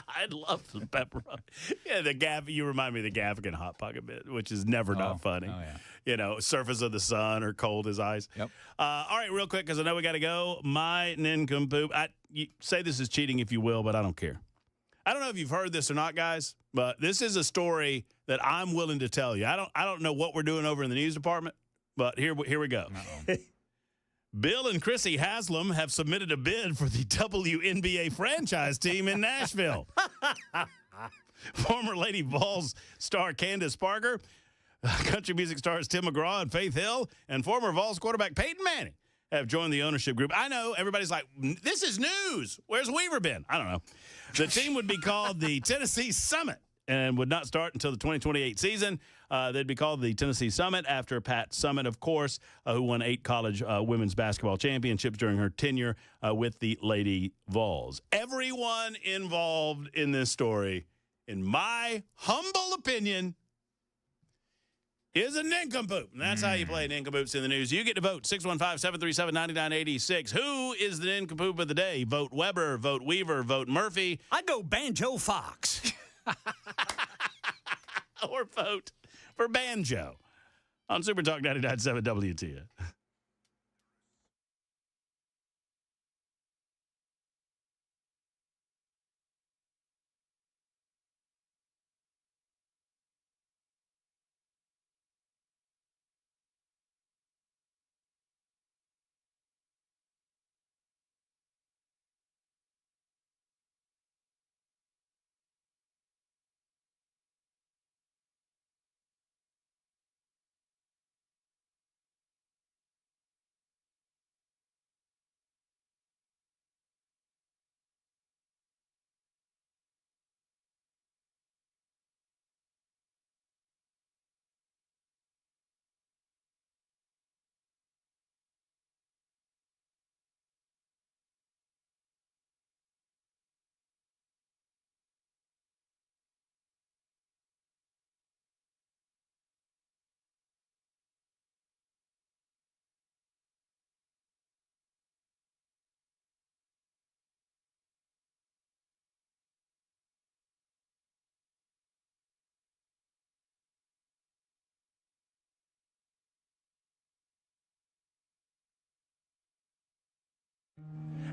I'd love some pepperoni. Yeah, you remind me of the Gaffigan Hot Pocket bit, which is never not funny. Oh, yeah. You know, surface of the sun or cold as ice. Yep. All right, real quick, because I know we got to go. My nincompoop. You say this is cheating if you will, but I don't care. I don't know if you've heard this or not, guys, but this is a story that I'm willing to tell you. I don't know what we're doing over in the news department, but here we go. Bill and Chrissy Haslam have submitted a bid for the WNBA franchise team in Nashville. Former Lady Vols star Candace Parker, country music stars Tim McGraw and Faith Hill, and former Vols quarterback Peyton Manning have joined the ownership group. I know everybody's like, this is news. Where's Weaver been? I don't know. The team would be called the Tennessee Summit and would not start until the 2028 season. They'd be called the Tennessee Summit after Pat Summitt, of course, who won 8 college women's basketball championships during her tenure with the Lady Vols. Everyone involved in this story, in my humble opinion, is a nincompoop. And that's how you play nincompoops in the news. You get to vote, 615-737-9986. Who is the nincompoop of the day? Vote Weber, vote Weaver, vote Murphy. I'd go Banjo Fox. Or vote for Banjo on Super Talk 99.7 WTN.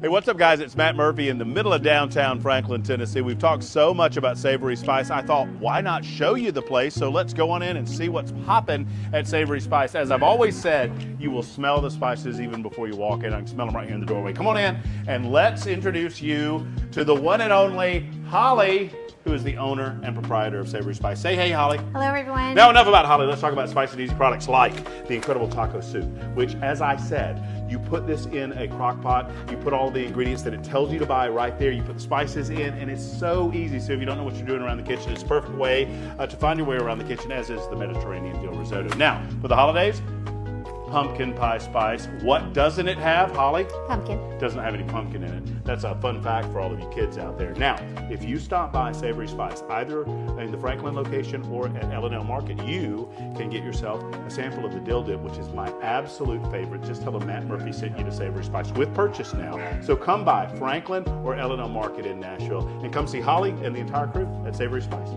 Hey, what's up, guys? It's Matt Murphy in the middle of downtown Franklin, Tennessee. We've talked so much about Savory Spice. I thought, why not show you the place? So let's go on in and see what's popping at Savory Spice. As I've always said, you will smell the spices even before you walk in. I can smell them right here in the doorway. Come on in and let's introduce you to the one and only Holly, who is the owner and proprietor of Savory Spice. Say hey, Holly. Hello, everyone. Now, enough about Holly. Let's talk about spicy and easy products like the incredible taco soup, which, as I said, you put this in a crock pot, you put all the ingredients that it tells you to buy right there, you put the spices in, and it's so easy. So if you don't know what you're doing around the kitchen, it's a perfect way to find your way around the kitchen, as is the Mediterranean dill risotto. Now, for the holidays, pumpkin pie spice. What doesn't it have, Holly? Pumpkin. Doesn't have any pumpkin in it. That's a fun fact for all of you kids out there. Now, if you stop by Savory Spice, either in the Franklin location or at L&L Market, you can get yourself a sample of the dill dip, which is my absolute favorite. Just tell them Matt Murphy sent you to Savory Spice with purchase now. So come by Franklin or L&L Market in Nashville and come see Holly and the entire crew at Savory Spice.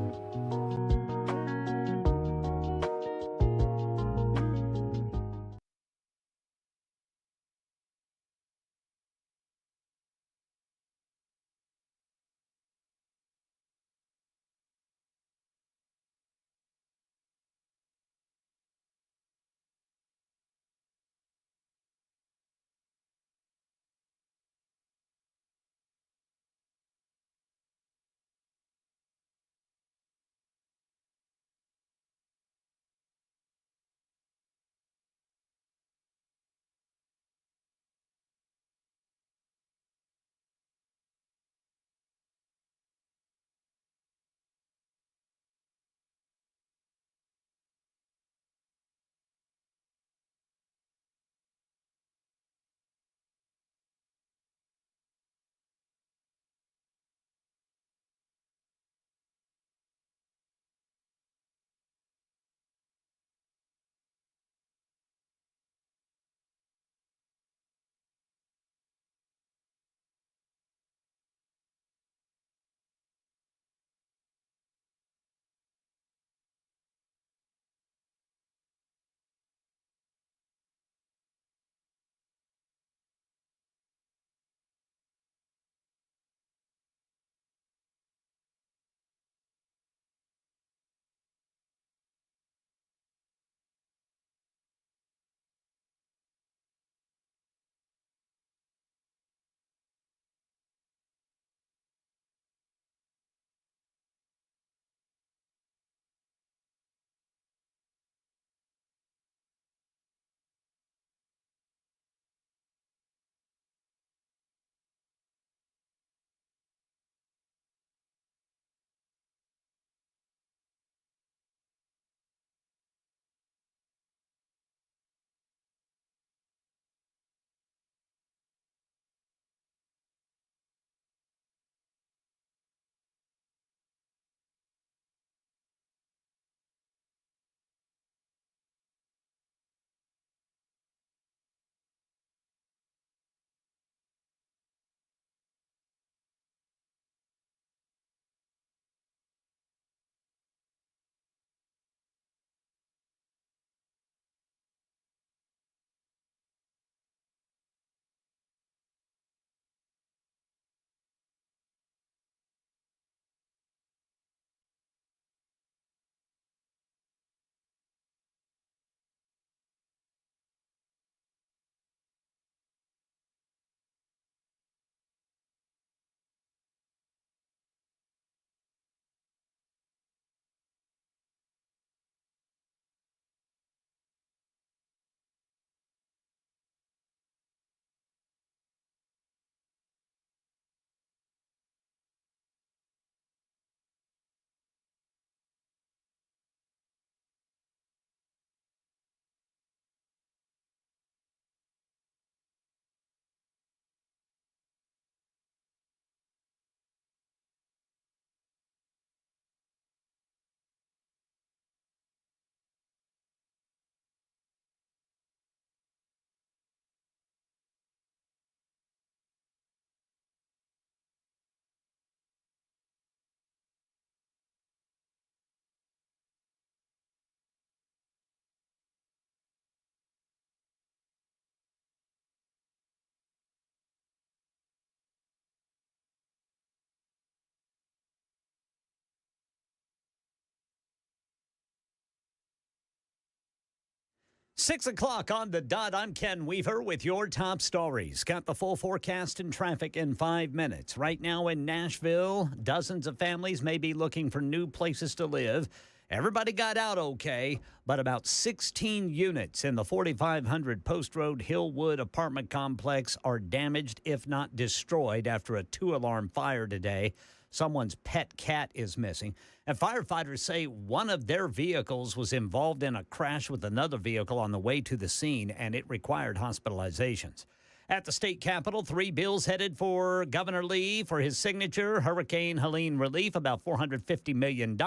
6 o'clock on the dot. I'm Ken Weaver with your top stories. Got the full forecast and traffic in 5 minutes. Right now in Nashville, dozens of families may be looking for new places to live. Everybody got out okay, but about 16 units in the 4500 Post Road Hillwood apartment complex are damaged, if not destroyed, after a 2-alarm fire today. Someone's pet cat is missing. And firefighters say one of their vehicles was involved in a crash with another vehicle on the way to the scene, and it required hospitalizations. At the state capitol, 3 bills headed for Governor Lee for his signature. Hurricane Helene relief, about $450 million.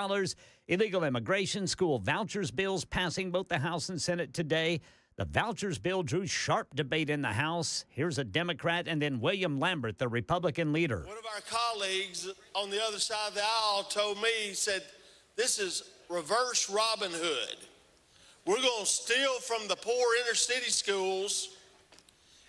Illegal immigration, school vouchers bills passing both the House and Senate today. The vouchers bill drew sharp debate in the House. Here's a Democrat, and then William Lambert, the Republican leader. One of our colleagues on the other side of the aisle told me, he said, this is reverse Robin Hood. We're going to steal from the poor inner city schools,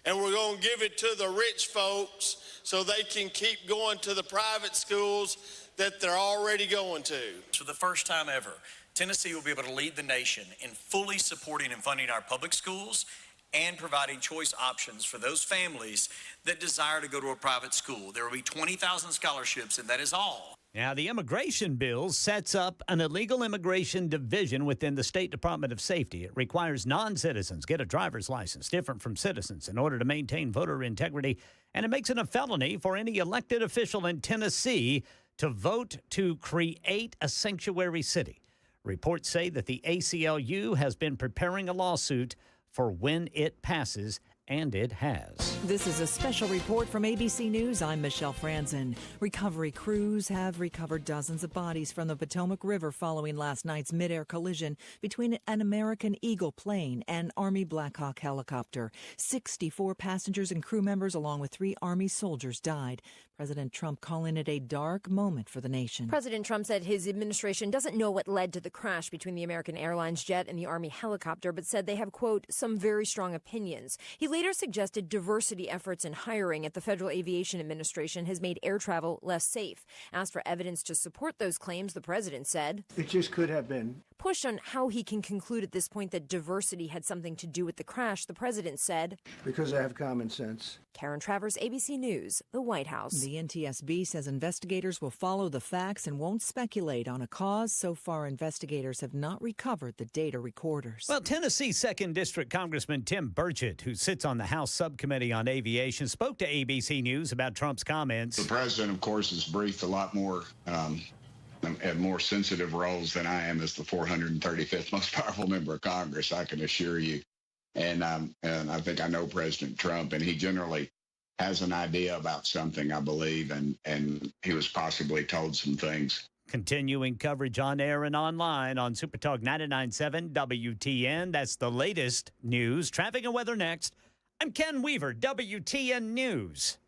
and we're going to give it to the rich folks so they can keep going to the private schools that they're already going to. For the first time ever, Tennessee will be able to lead the nation in fully supporting and funding our public schools and providing choice options for those families that desire to go to a private school. There will be 20,000 scholarships, and that is all. Now, the immigration bill sets up an illegal immigration division within the State Department of Safety. It requires non-citizens get a driver's license different from citizens in order to maintain voter integrity, and it makes it a felony for any elected official in Tennessee to vote to create a sanctuary city. Reports say that the ACLU has been preparing a lawsuit for when it passes, and it has. This is a special report from ABC News. I'm Michelle Franzen. Recovery crews have recovered dozens of bodies from the Potomac River following last night's midair collision between an American Eagle plane and Army Black Hawk helicopter. 64 passengers and crew members, along with 3 Army soldiers, died. President Trump calling it a dark moment for the nation. President Trump said his administration doesn't know what led to the crash between the American Airlines jet and the Army helicopter, but said they have, quote, some very strong opinions. He later suggested diversity efforts in hiring at the Federal Aviation Administration has made air travel less safe. Asked for evidence to support those claims, the president said, it just could have been. Pushed on how he can conclude at this point that diversity had something to do with the crash, the president said, because I have common sense. Karen Travers, ABC News, the White House. The NTSB says investigators will follow the facts and won't speculate on a cause. So far, investigators have not recovered the data recorders. Well, Tennessee 2nd District Congressman Tim Burchett, who sits on the House Subcommittee on Aviation, spoke to ABC News about Trump's comments. The president, of course, is briefed a lot more and more sensitive roles than I am as the 435th most powerful member of Congress, I can assure you. And I think I know President Trump, and he generally has an idea about something, I believe, and he was possibly told some things. Continuing coverage on air and online on Supertalk 99.7 WTN. That's the latest news. Traffic and weather next. I'm Ken Weaver, WTN News.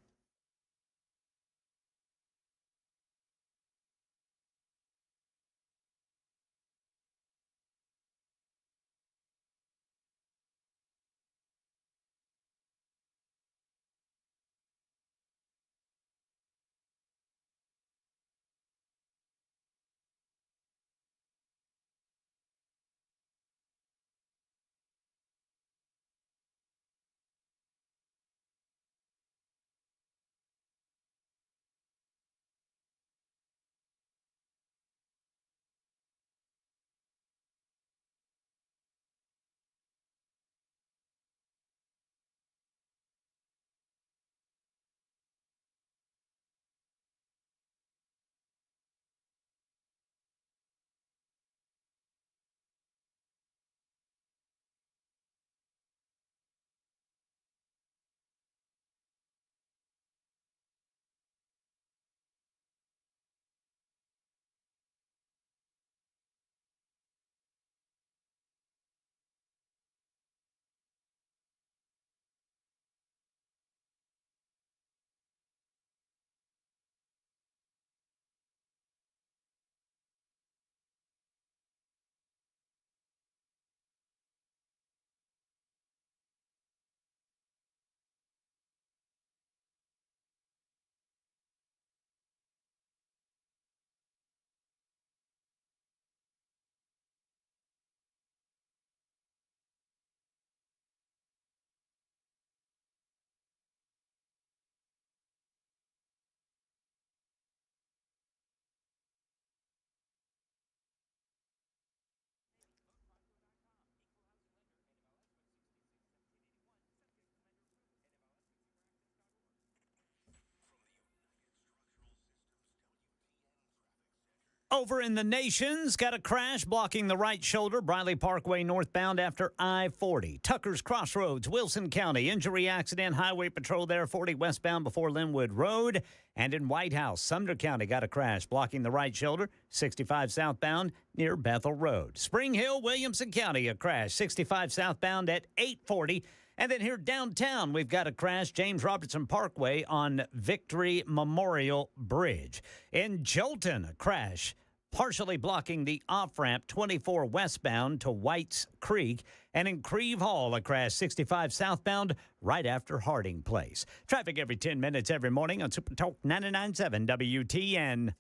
Over in the Nations, got a crash blocking the right shoulder, Briley Parkway northbound after I-40. Tucker's Crossroads, Wilson County, injury accident, highway patrol there, 40 westbound before Linwood Road. And in White House, Sumner County got a crash blocking the right shoulder, 65 southbound near Bethel Road. Spring Hill, Williamson County, a crash, 65 southbound at 840. And then here downtown, we've got a crash, James Robertson Parkway on Victory Memorial Bridge. In Jolton, a crash, partially blocking the off-ramp 24 westbound to White's Creek. And in Creve Hall, a crash 65 southbound right after Harding Place. Traffic every 10 minutes every morning on Super Talk 99.7 WTN.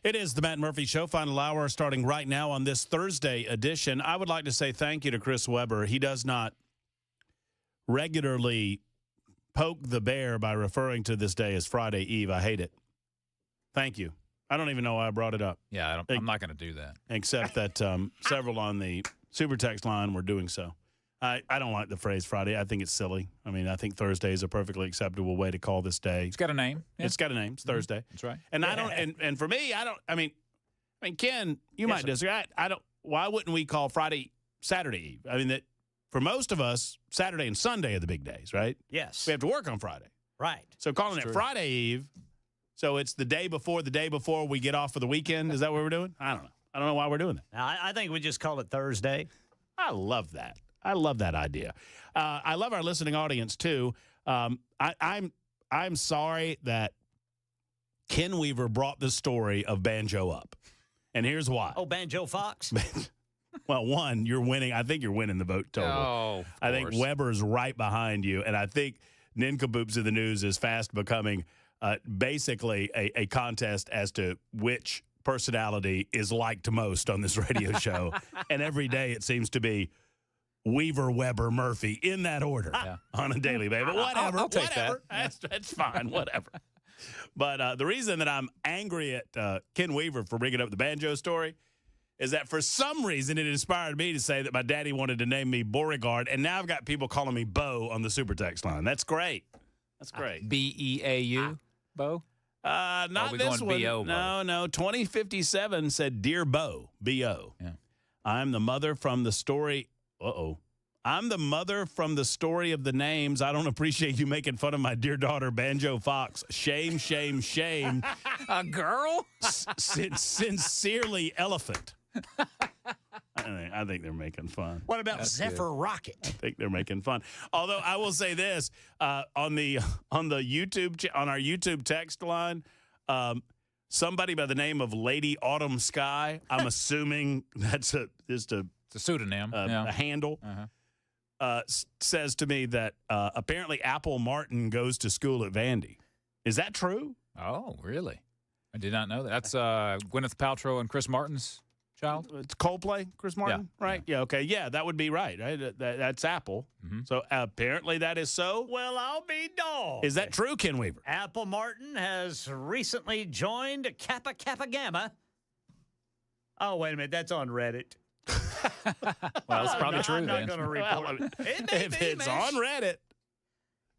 It is the Matt Murphy Show, final hour starting right now on this Thursday edition. I would like to say thank you to Chris Webber. He does not regularly poke the bear by referring to this day as Friday Eve. I hate it. Thank you. I don't even know why I brought it up. Yeah, I'm not going to do that. Except that several on the super text line were doing so. I don't like the phrase Friday. I think it's silly. I mean, I think Thursday is a perfectly acceptable way to call this day. It's got a name. Yeah. It's got a name. It's Thursday. That's right. And I don't. And for me, I don't. I mean, Ken, you might disagree. I don't. Why wouldn't we call Friday Saturday Eve? I mean, that for most of us, Saturday and Sunday are the big days, right? Yes. We have to work on Friday. Right. So calling it Friday Eve, so it's the day before we get off for the weekend. Is that what we're doing? I don't know. I don't know why we're doing that. Now, I think we just call it Thursday. I love that. I love that idea. I love our listening audience too. I'm sorry that Ken Weaver brought the story of Banjo up, and here's why. Oh, Banjo Fox. Well, one, you're winning. I think you're winning the vote total. Oh, I think Weber's right behind you, and I think Nincompoops in the News is fast becoming basically a contest as to which personality is liked most on this radio show, and every day it seems to be Weaver, Weber, Murphy in that order on a daily basis. But whatever, I'll take whatever. That's fine, whatever. But the reason that I'm angry at Ken Weaver for bringing up the banjo story is that for some reason it inspired me to say that my daddy wanted to name me Beauregard, and now I've got people calling me Bo on the super text line. That's great. That's great. B-E-A-U, Bo? Not this one. B-O, Bo? No. 2057 said, Dear Bo, B-O. Yeah. I'm the mother from the story. I'm the mother from the story of the names. I don't appreciate you making fun of my dear daughter, Banjo Fox. Shame, shame, shame. A girl? Sincerely, Elephant. I think they're making fun. What about Zephyr Rocket? I think they're making fun. Although I will say this, on the YouTube on our YouTube text line, somebody by the name of Lady Autumn Sky, I'm assuming that's it's a pseudonym, a handle, says to me that apparently Apple Martin goes to school at Vandy. Is that true? Oh, really? I did not know that. That's Gwyneth Paltrow and Chris Martin's child? It's Coldplay, Chris Martin, right? Yeah, okay. Yeah, that would be right. That's Apple. Mm-hmm. So apparently that is so. Well, I'll be dogged. Is that true, Ken Weaver? Apple Martin has recently joined Kappa Kappa Gamma. Oh, wait a minute. That's on Reddit. Well, it's probably true. I'm not going to report it. If it's on Reddit.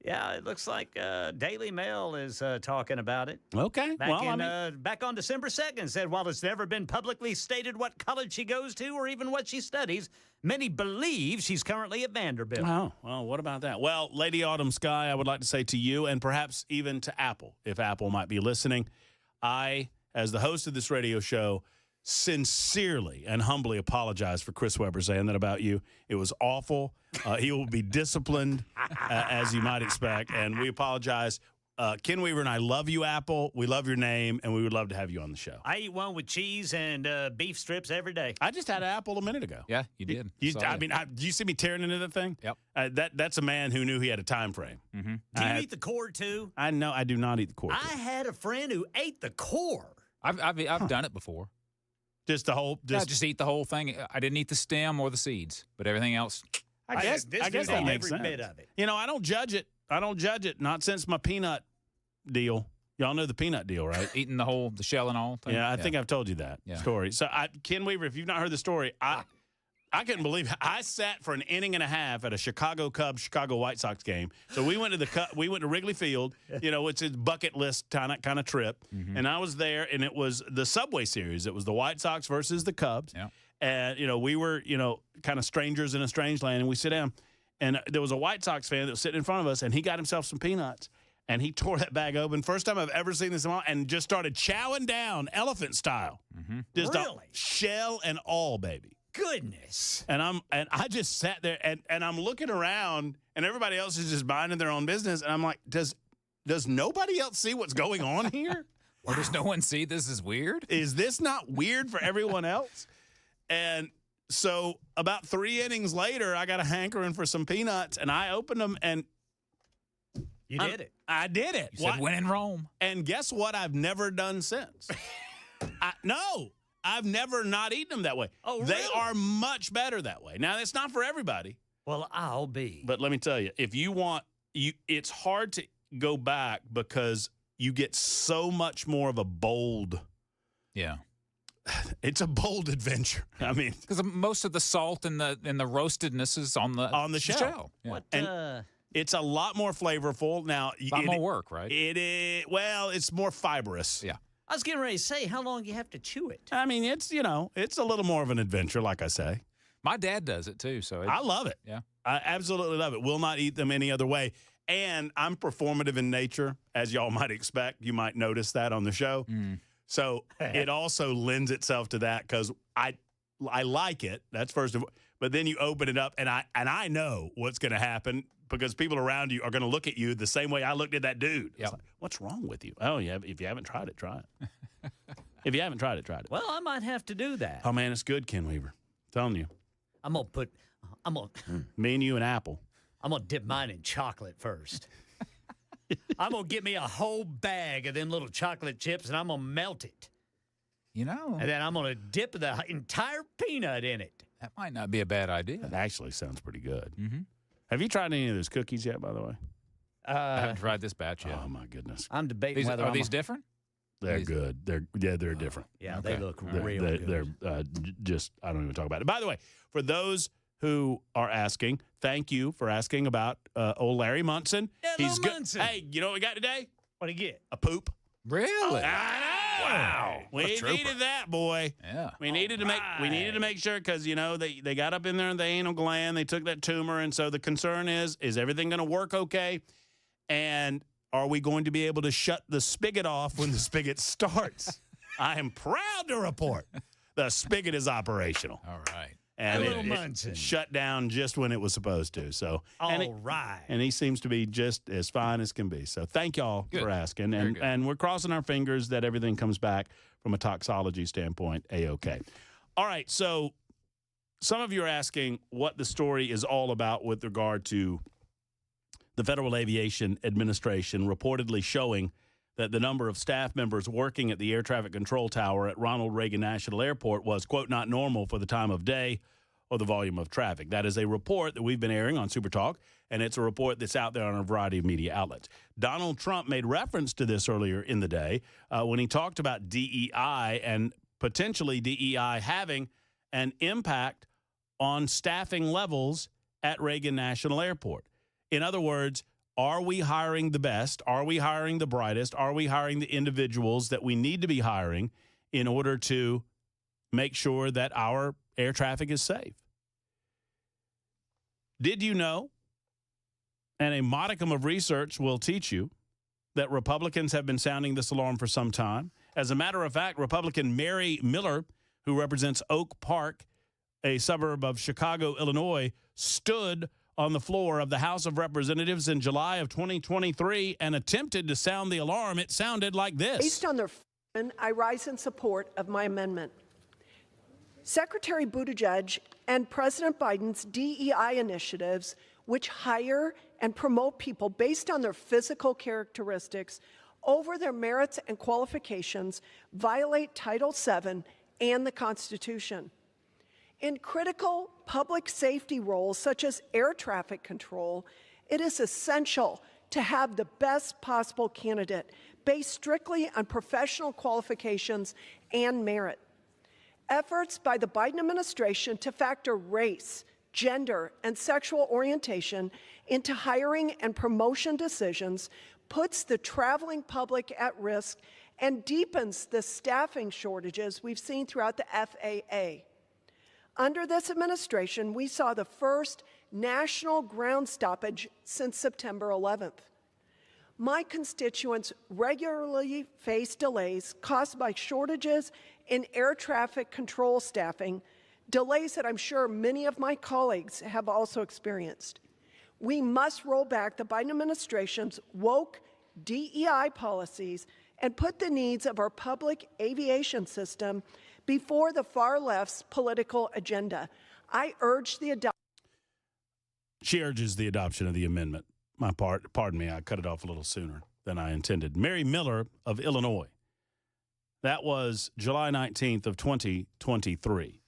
Yeah, it looks like Daily Mail is talking about it. Okay. Back on December 2nd, said while it's never been publicly stated what college she goes to or even what she studies, many believe she's currently at Vanderbilt. Oh, well, what about that? Well, Lady Autumn Sky, I would like to say to you and perhaps even to Apple, if Apple might be listening, I, as the host of this radio show, sincerely and humbly apologize for Chris Webber saying that about you. It was awful. He will be disciplined, as you might expect, and we apologize. Ken Weaver and I love you, Apple. We love your name, and we would love to have you on the show. I eat one with cheese and beef strips every day. I just had an apple a minute ago. Yeah, you did. Do you see me tearing into that thing? Yep. That's a man who knew he had a time frame. Mm-hmm. Do you eat the core too? I know I do not eat the core. I had a friend who ate the core. I've done it before. Just the whole. Just eat the whole thing. I didn't eat the stem or the seeds, but everything else. I guess that makes sense. Bit of it. You know, I don't judge it. Not since my peanut deal. Y'all know the peanut deal, right? Eating the shell and all. Thing? Yeah, I think I've told you that story. So, Ken Weaver, if you've not heard the story, I couldn't believe it. I sat for an inning and a half at a Chicago Cubs Chicago White Sox game. So we went to Wrigley Field. You know, it's a bucket list kind of trip, and I was there, and it was the Subway Series. It was the White Sox versus the Cubs, and we were kind of strangers in a strange land, and we sit down. And there was a White Sox fan that was sitting in front of us, and he got himself some peanuts, and he tore that bag open. First time I've ever seen this, and just started chowing down elephant style. Mm-hmm. Just really? Shell and all, baby. Goodness. And I just sat there, and I'm looking around, and everybody else is just minding their own business, and I'm like, does nobody else see what's going on here? Or does no one see this is weird? Is this not weird for everyone else? And so about 3 innings later, I got a hankering for some peanuts, and I opened them, and you did it. I did it. You said when in Rome. And guess what? I've never done since. I've never not eaten them that way. Oh, really? They are much better that way. Now, it's not for everybody. Well, I'll be. But let me tell you, if you want, it's hard to go back because you get so much more of a bold. Yeah. It's a bold adventure. I mean, because most of the salt and the roastedness is on the shell. Yeah. And it's a lot more flavorful. Now, a lot more work, right? It is. Well, it's more fibrous. Yeah. I was getting ready to say, how long do you have to chew it? I mean, it's a little more of an adventure, like I say. My dad does it too, so I love it. Yeah, I absolutely love it. Will not eat them any other way. And I'm performative in nature, as y'all might expect. You might notice that on the show. So it also lends itself to that because I like it. That's first of all. But then you open it up, and I know what's going to happen because people around you are going to look at you the same way I looked at that dude. Yeah. Like, what's wrong with you? Oh, yeah. If you haven't tried it, try it. If you haven't tried it, try it. Well, I might have to do that. Oh, man, it's good, Ken Weaver. I'm telling you. Me and you and Apple. I'm going to dip mine in chocolate first. I'm going to get me a whole bag of them little chocolate chips, and I'm going to melt it. You know. And then I'm going to dip the entire peanut in it. That might not be a bad idea. That actually sounds pretty good. Mm-hmm. Have you tried any of those cookies yet, by the way? I haven't tried this batch yet. Oh, my goodness. I'm debating whether are these different? They're good. They're different. Yeah, okay. They look real good. They're just, I don't even talk about it. By the way, for those who are asking, thank you for asking about old Larry Munson. Yeah, He's good. Munson. Hey, you know what we got today? What'd he get? A poop. Really? I know. Wow. We needed that, boy. Yeah. We needed to make sure because they got up in there in the anal gland, they took that tumor, and so the concern is everything going to work okay? And are we going to be able to shut the spigot off when the spigot starts? I am proud to report the spigot is operational. All right. And it shut down just when it was supposed to. So right. And he seems to be just as fine as can be. So thank y'all for asking. And we're crossing our fingers that everything comes back from a toxology standpoint A-OK. All right. So some of you are asking what the story is all about with regard to the Federal Aviation Administration reportedly showing that the number of staff members working at the air traffic control tower at Ronald Reagan National Airport was, quote, not normal for the time of day or the volume of traffic. That is a report that we've been airing on Super Talk, and it's a report that's out there on a variety of media outlets. Donald Trump made reference to this earlier in the day when he talked about DEI and potentially DEI having an impact on staffing levels at Reagan National Airport. In other words, are we hiring the best? Are we hiring the brightest? Are we hiring the individuals that we need to be hiring in order to make sure that our air traffic is safe? Did you know, and a modicum of research will teach you, that Republicans have been sounding this alarm for some time? As a matter of fact, Republican Mary Miller, who represents Oak Park, a suburb of Chicago, Illinois, stood on the floor of the House of Representatives in July of 2023 and attempted to sound the alarm. It sounded like this. Based on their I rise in support of my amendment. Secretary Buttigieg and President Biden's DEI initiatives, which hire and promote people based on their physical characteristics over their merits and qualifications, violate Title VII and the Constitution. In critical public safety roles such as air traffic control, it is essential to have the best possible candidate based strictly on professional qualifications and merit. Efforts by the Biden administration to factor race, gender, and sexual orientation into hiring and promotion decisions puts the traveling public at risk and deepens the staffing shortages we've seen throughout the FAA. Under this administration, we saw the first national ground stoppage since September 11th. My constituents regularly face delays caused by shortages in air traffic control staffing, delays that I'm sure many of my colleagues have also experienced. We must roll back the Biden administration's woke DEI policies and put the needs of our public aviation system before the far left's political agenda. I urge the adoption. She urges the adoption of the amendment. Pardon me, I cut it off a little sooner than I intended. Mary Miller of Illinois. That was July 19th of 2023.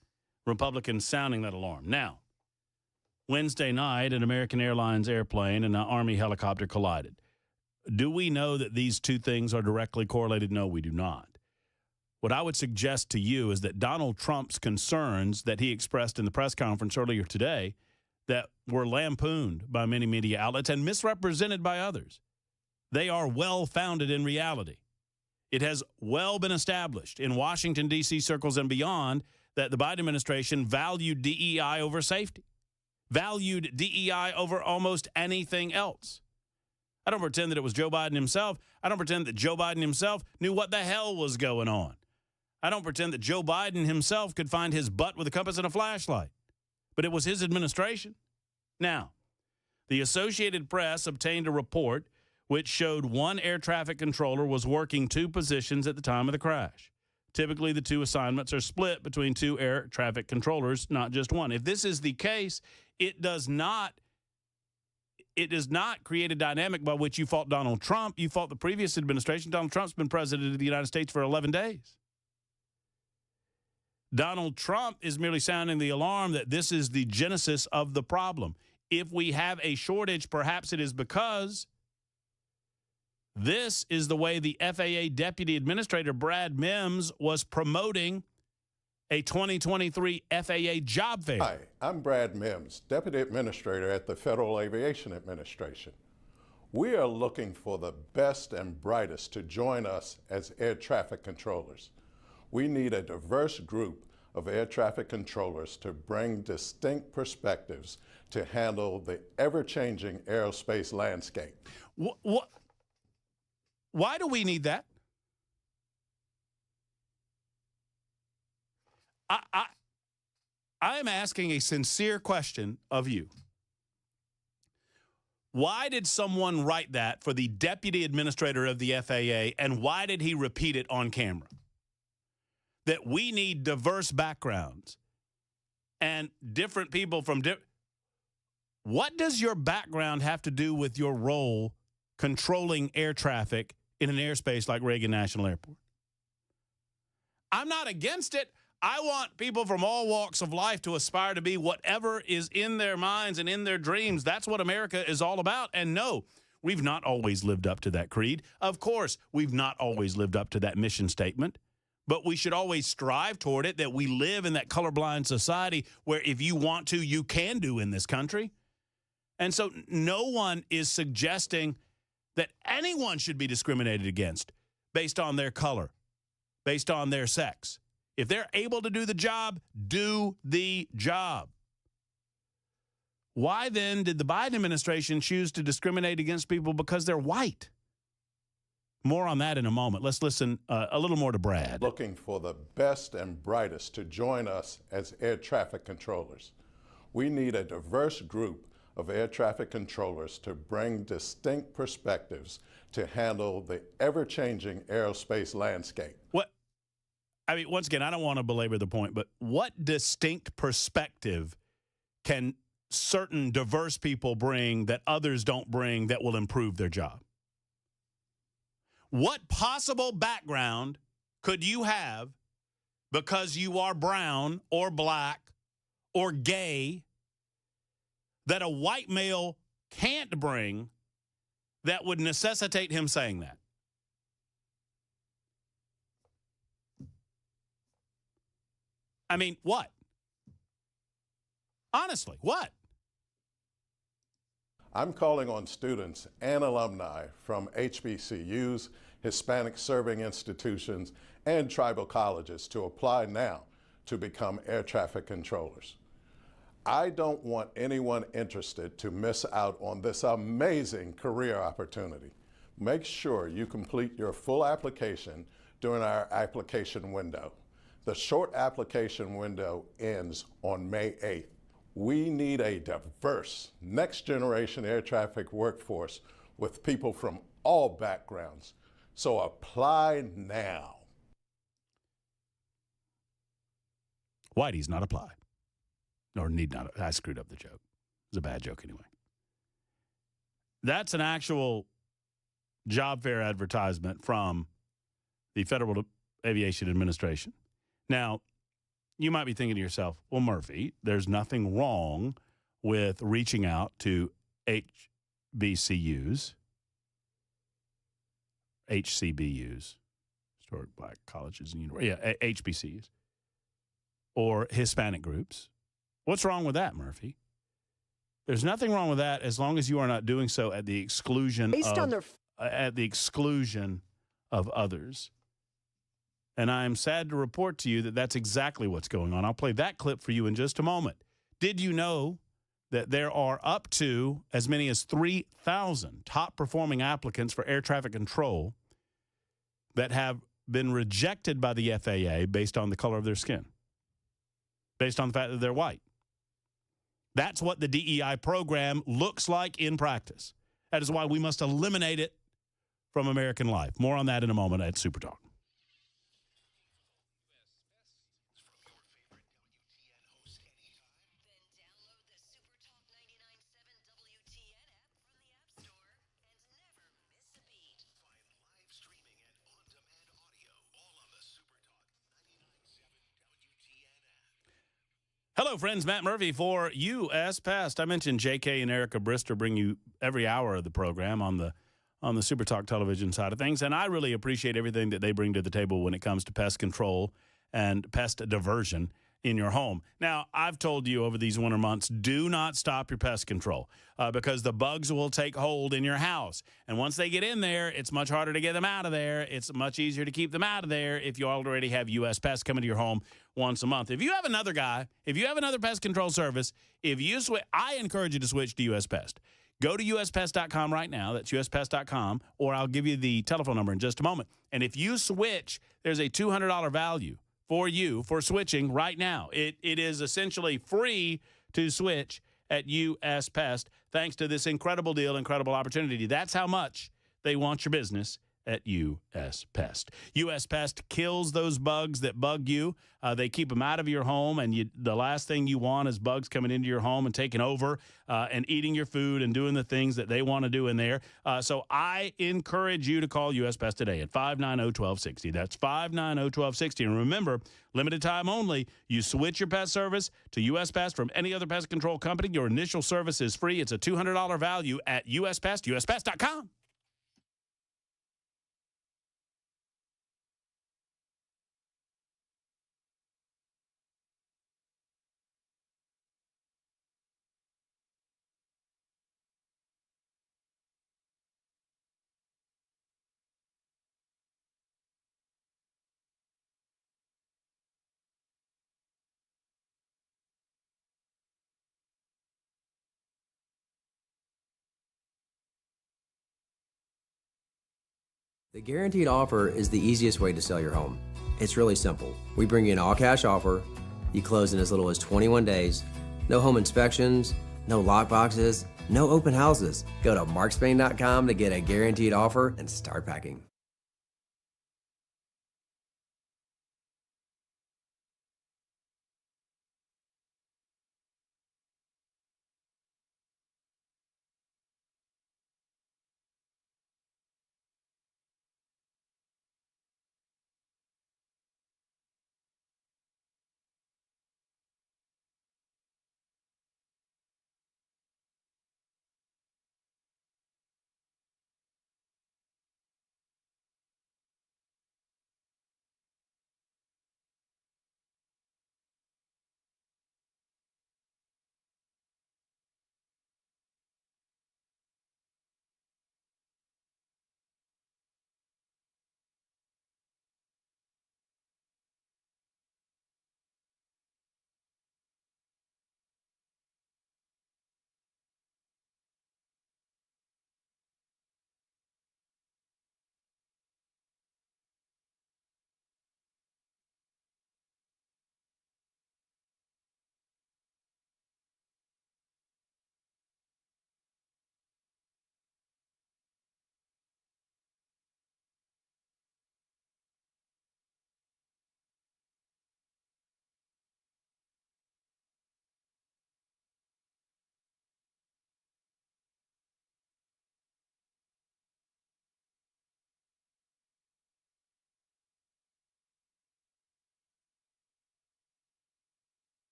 Republicans sounding that alarm. Now, Wednesday night, an American Airlines airplane and an Army helicopter collided. Do we know that these two things are directly correlated? No, we do not. What I would suggest to you is that Donald Trump's concerns that he expressed in the press conference earlier today that were lampooned by many media outlets and misrepresented by others, they are well-founded in reality. It has well been established in Washington, D.C. circles and beyond that the Biden administration valued DEI over safety, valued DEI over almost anything else. I don't pretend that it was Joe Biden himself. I don't pretend that Joe Biden himself knew what the hell was going on. I don't pretend that Joe Biden himself could find his butt with a compass and a flashlight. But it was his administration. Now, the Associated Press obtained a report which showed one air traffic controller was working two positions at the time of the crash. Typically, the two assignments are split between two air traffic controllers, not just one. If this is the case, it does not create a dynamic by which you fault Donald Trump. You fault the previous administration. Donald Trump's been president of the United States for 11 days. Donald Trump is merely sounding the alarm that this is the genesis of the problem. If we have a shortage, perhaps it is because this is the way the FAA Deputy Administrator Brad Mims was promoting a 2023 FAA job fair. Hi, I'm Brad Mims, Deputy Administrator at the Federal Aviation Administration. We are looking for the best and brightest to join us as air traffic controllers. We need a diverse group of air traffic controllers to bring distinct perspectives to handle the ever-changing aerospace landscape. What? Why do we need that? I am asking a sincere question of you. Why did someone write that for the Deputy Administrator of the FAA, and why did he repeat it on camera? That we need diverse backgrounds and different people from different. What does your background have to do with your role controlling air traffic in an airspace like Reagan National Airport? I'm not against it. I want people from all walks of life to aspire to be whatever is in their minds and in their dreams. That's what America is all about. And no, we've not always lived up to that creed. Of course, we've not always lived up to that mission statement. But we should always strive toward it, that we live in that colorblind society where if you want to, you can do in this country. And so no one is suggesting that anyone should be discriminated against based on their color, based on their sex. If they're able to do the job, do the job. Why then did the Biden administration choose to discriminate against people because they're white? More on that in a moment. Let's listen a little more to Brad. Looking for the best and brightest to join us as air traffic controllers. We need a diverse group of air traffic controllers to bring distinct perspectives to handle the ever-changing aerospace landscape. I mean, once again, I don't want to belabor the point, but what distinct perspective can certain diverse people bring that others don't bring that will improve their job? What possible background could you have because you are brown or black or gay that a white male can't bring that would necessitate him saying that? I mean, what? Honestly, what? I'm calling on students and alumni from HBCUs, Hispanic serving institutions, and tribal colleges to apply now to become air traffic controllers. I don't want anyone interested to miss out on this amazing career opportunity. Make sure you complete your full application during our application window. The short application window ends on May 8th. We need a diverse, next-generation air traffic workforce with people from all backgrounds. So apply now. Whitey's not apply. Or need not. I screwed up the joke. It was a bad joke anyway. That's an actual job fair advertisement from the Federal Aviation Administration. Now, you might be thinking to yourself, well, Murphy, there's nothing wrong with reaching out to HBCUs, HCBUs, Historic Black Colleges and Universities, HBCUs, or Hispanic groups. What's wrong with that, Murphy? There's nothing wrong with that as long as you are not doing so at the exclusion of others. And I'm sad to report to you that that's exactly what's going on. I'll play that clip for you in just a moment. Did you know that there are up to as many as 3,000 top-performing applicants for air traffic control that have been rejected by the FAA based on the color of their skin, based on the fact that they're white? That's what the DEI program looks like in practice. That is why we must eliminate it from American life. More on that in a moment at Super Talk. Hello, friends. Matt Murphy for U.S. Pest. I mentioned J.K. and Erica Brister bring you every hour of the program on the Super Talk television side of things, and I really appreciate everything that they bring to the table when it comes to pest control and pest diversion in your home. Now, I've told you over these winter months, do not stop your pest control because the bugs will take hold in your house. And once they get in there, it's much harder to get them out of there. It's much easier to keep them out of there if you already have U.S. Pest coming to your home once a month. If you have another guy, if you have another pest control service, I encourage you to switch to U.S. Pest. Go to uspest.com right now. That's uspest.com, or I'll give you the telephone number in just a moment. And if you switch, there's a $200 value for you for switching right now. It is essentially free to switch at U.S. Pest thanks to this incredible deal, incredible opportunity. That's how much they want your business at U.S. Pest. U.S. Pest kills those bugs that bug you. They keep them out of your home, and the last thing you want is bugs coming into your home and taking over and eating your food and doing the things that they want to do in there. So I encourage you to call U.S. Pest today at 590-1260. That's 590-1260. And remember, limited time only. You switch your pest service to U.S. Pest from any other pest control company. Your initial service is free. It's a $200 value at U.S. Pest, uspest.com. The guaranteed offer is the easiest way to sell your home. It's really simple. We bring you an all-cash offer. You close in as little as 21 days. No home inspections, No lockboxes, no open houses. Go to markspain.com to get a guaranteed offer and start packing.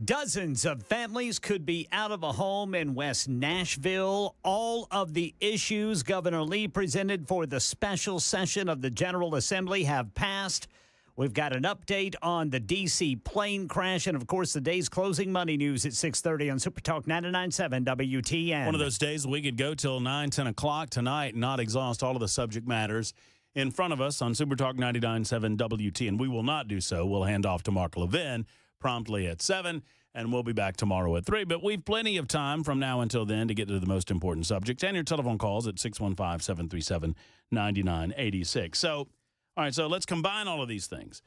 Dozens of families could be out of a home in West Nashville. All of the issues Governor Lee presented for the special session of the General Assembly have passed. We've got an update on the D.C. plane crash and, of course, the day's closing money news at 6:30 on Super Talk 99.7 WTN. One of those days we could go till 9, 10 o'clock tonight and not exhaust all of the subject matters in front of us on Super Talk 99.7 WTN. We will not do so. We'll hand off to Mark Levin promptly at 7, and we'll be back tomorrow at 3. But we've plenty of time from now until then to get to the most important subjects and your telephone calls at 615-737-9986. So, all right, so let's combine all of these things.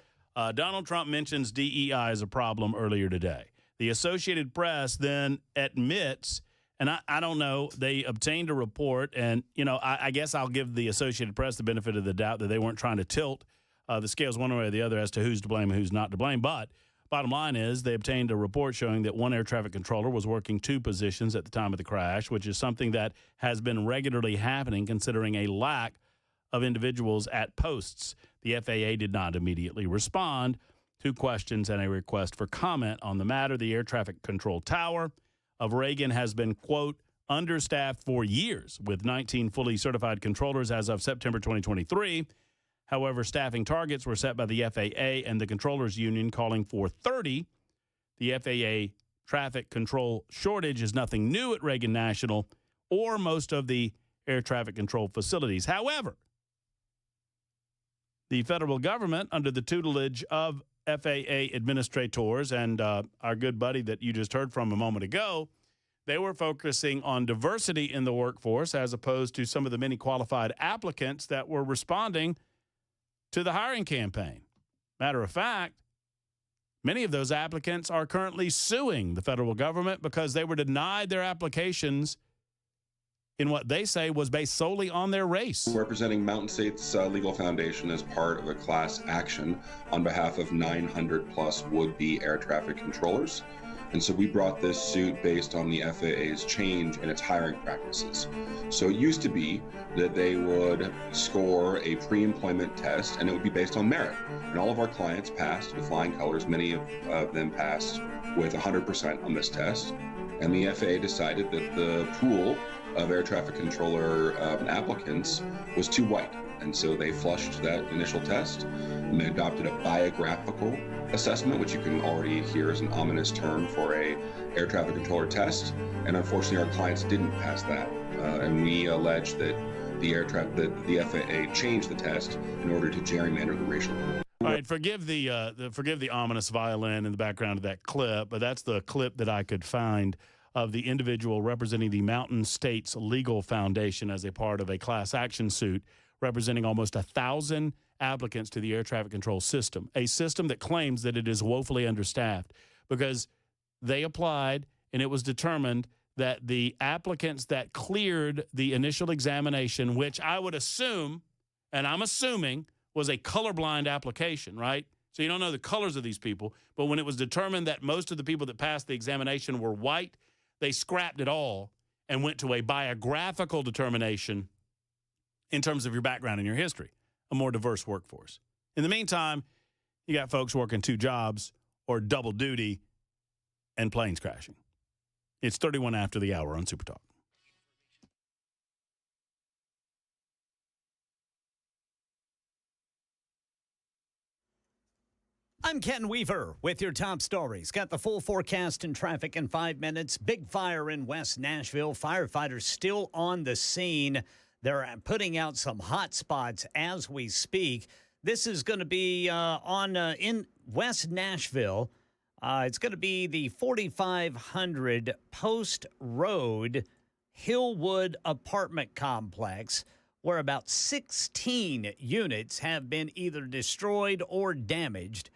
Donald Trump mentions DEI as a problem earlier today. The Associated Press then admits, and I don't know, they obtained a report, and, you know, I guess I'll give the Associated Press the benefit of the doubt that they weren't trying to tilt the scales one way or the other as to who's to blame and who's not to blame. But bottom line is they obtained a report showing that one air traffic controller was working 2 positions at the time of the crash, which is something that has been regularly happening considering a lack of individuals at posts. The FAA did not immediately respond to questions and a request for comment on the matter. The air traffic control tower of Reagan has been, quote, understaffed for years with 19 fully certified controllers as of September 2023. However, staffing targets were set by the FAA and the Controllers Union calling for 30. The FAA traffic control shortage is nothing new at Reagan National or most of the air traffic control facilities. However, the federal government, under the tutelage of FAA administrators and our good buddy that you just heard from a moment ago, they were focusing on diversity in the workforce as opposed to some of the many qualified applicants that were responding to the hiring campaign. Matter of fact, many of those applicants are currently suing the federal government because they were denied their applications in what they say was based solely on their race. Representing Mountain States Legal Foundation as part of a class action on behalf of 900 plus would-be air traffic controllers. And so we brought this suit based on the FAA's change in its hiring practices. So it used to be that they would score a pre-employment test and it would be based on merit. And all of our clients passed with flying colors. Many of them passed with 100% on this test. And the FAA decided that the pool of air traffic controller applicants was too white. And so they flushed that initial test and they adopted a biographical assessment, which you can already hear as an ominous term for a air traffic controller test. And unfortunately, our clients didn't pass that. And we allege that the FAA changed the test in order to gerrymander the racial pool. All right, forgive the ominous violin in the background of that clip, but that's the clip that I could find of the individual representing the Mountain States Legal Foundation as a part of a class action suit representing almost 1,000 applicants to the air traffic control system, a system that claims that it is woefully understaffed because they applied and it was determined that the applicants that cleared the initial examination, which I would assume, and I'm assuming, was a colorblind application, right? So you don't know the colors of these people, but when it was determined that most of the people that passed the examination were white, they scrapped it all and went to a biographical determination in terms of your background and your history, a more diverse workforce. In the meantime, you got folks working 2 jobs or double duty and planes crashing. It's 31 after the hour on Super Talk. I'm Ken Weaver with your top stories. Got the full forecast and traffic in 5 minutes. Big fire in West Nashville. Firefighters still on the scene. They're putting out some hot spots as we speak. This is going to be in West Nashville. It's going to be the 4500 Post Road Hillwood apartment complex, where about 16 units have been either destroyed or damaged.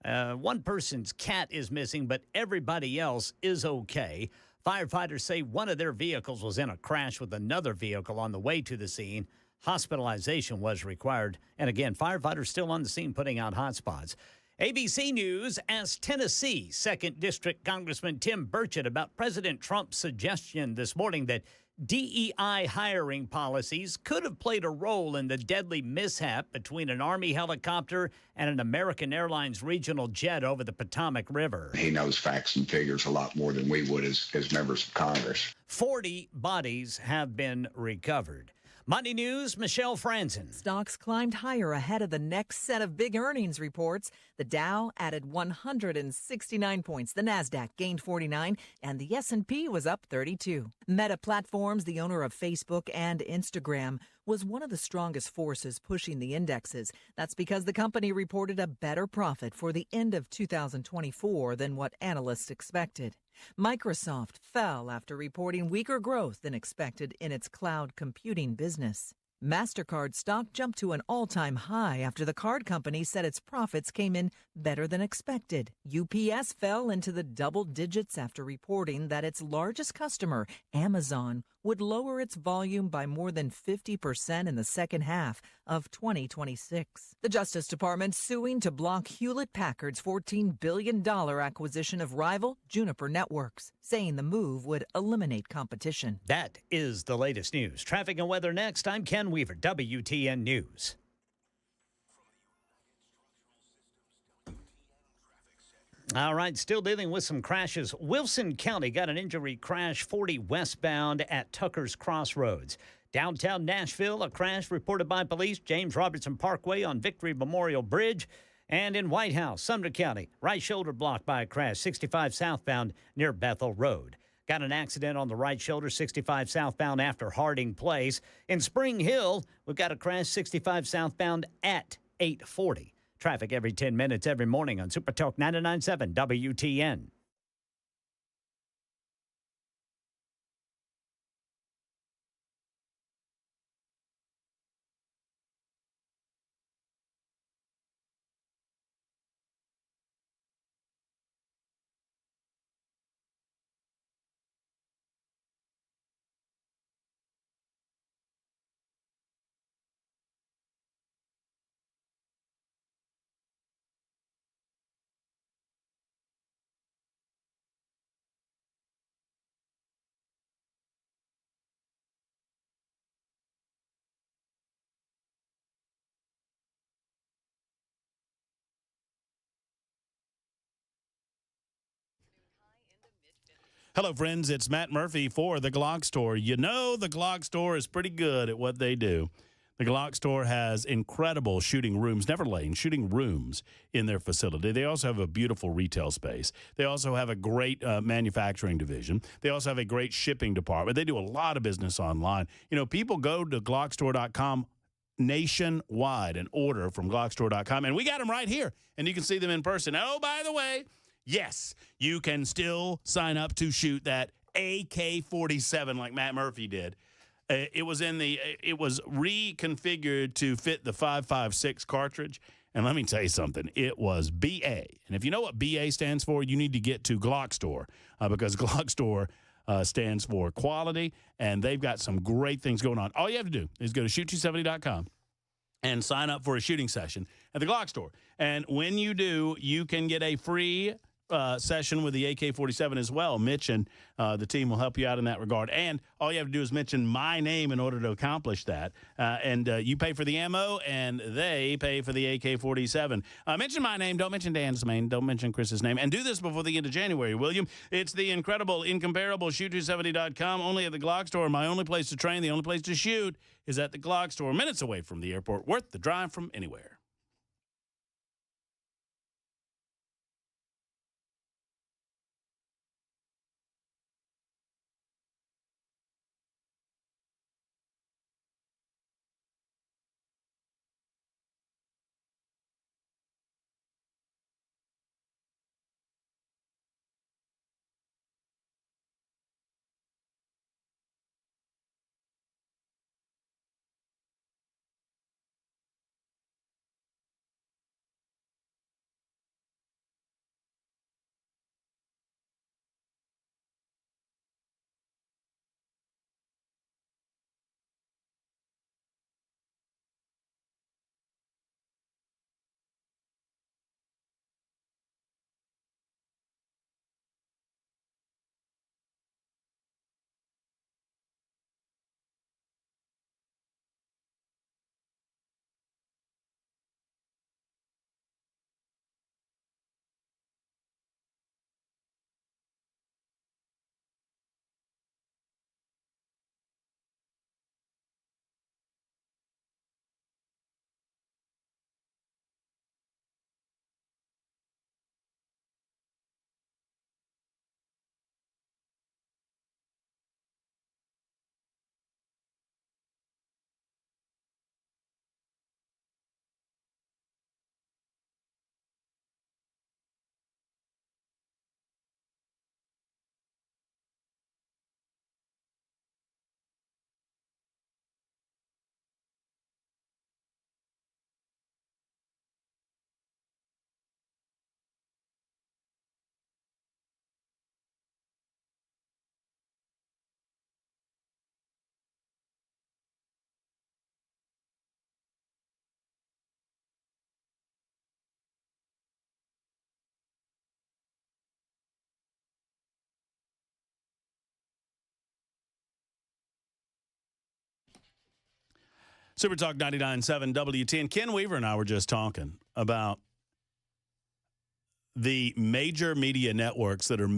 One person's cat is missing, but everybody else is okay. Firefighters say one of their vehicles was in a crash with another vehicle on the way to the scene. Hospitalization was required. And again, firefighters still on the scene putting out hotspots. ABC News asked Tennessee 2nd District Congressman Tim Burchett about President Trump's suggestion this morning that DEI hiring policies could have played a role in the deadly mishap between an Army helicopter and an American Airlines regional jet over the Potomac River. He knows facts and figures a lot more than we would as members of Congress. 40 bodies have been recovered. Money News, Michelle Franzen. Stocks climbed higher ahead of the next set of big earnings reports. The Dow added 169 points. The Nasdaq gained 49, and the S&P was up 32. Meta Platforms, the owner of Facebook and Instagram, was one of the strongest forces pushing the indexes. That's because the company reported a better profit for the end of 2024 than what analysts expected. Microsoft fell after reporting weaker growth than expected in its cloud computing business. MasterCard stock jumped to an all-time high after the card company said its profits came in better than expected. UPS fell into the double digits after reporting that its largest customer, Amazon, would lower its volume by more than 50% in the second half of 2026. The Justice Department suing to block Hewlett-Packard's $14 billion acquisition of rival Juniper Networks, saying the move would eliminate competition. That is the latest news. Traffic and weather next. I'm Ken Weaver, WTN News. All right, still dealing with some crashes. Wilson County got an injury crash 40 westbound at Tucker's Crossroads. Downtown Nashville, a crash reported by police, James Robertson Parkway on Victory Memorial Bridge. And in White House, Sumner County, right shoulder blocked by a crash, 65 southbound near Bethel Road. Got an accident on the right shoulder, 65 southbound after Harding Place. In Spring Hill, we've got a crash 65 southbound at 840. Traffic every 10 minutes every morning on Super Talk 99.7 WTN. Hello, friends. It's Matt Murphy for the Glock Store. You know the Glock Store is pretty good at what they do. The Glock Store has incredible shooting rooms, never lane, shooting rooms in their facility. They also have a beautiful retail space. They also have a great manufacturing division. They also have a great shipping department. They do a lot of business online. You know, people go to GlockStore.com nationwide and order from GlockStore.com, and we got them right here, and you can see them in person. Oh, by the way, yes, you can still sign up to shoot that AK-47 like Matt Murphy did. It was reconfigured to fit the 5.56 cartridge. And let me tell you something. It was BA. And if you know what BA stands for, you need to get to Glock Store because Glock Store stands for quality, and they've got some great things going on. All you have to do is go to shoot270.com and sign up for a shooting session at the Glock Store. And when you do, you can get a free session with the AK-47 as well. Mitch and the team will help you out in that regard. And all you have to do is mention my name in order to accomplish that. And you pay for the ammo, and they pay for the AK-47. Mention my name. Don't mention Dan's name. Don't mention Chris's name. And do this before the end of January, William. It's the incredible, incomparable Shoot270.com. Only at the Glock Store. My only place to train, the only place to shoot is at the Glock Store. Minutes away from the airport. Worth the drive from anywhere. Super Talk 99.7 WTN. Ken Weaver and I were just talking about the major media networks that are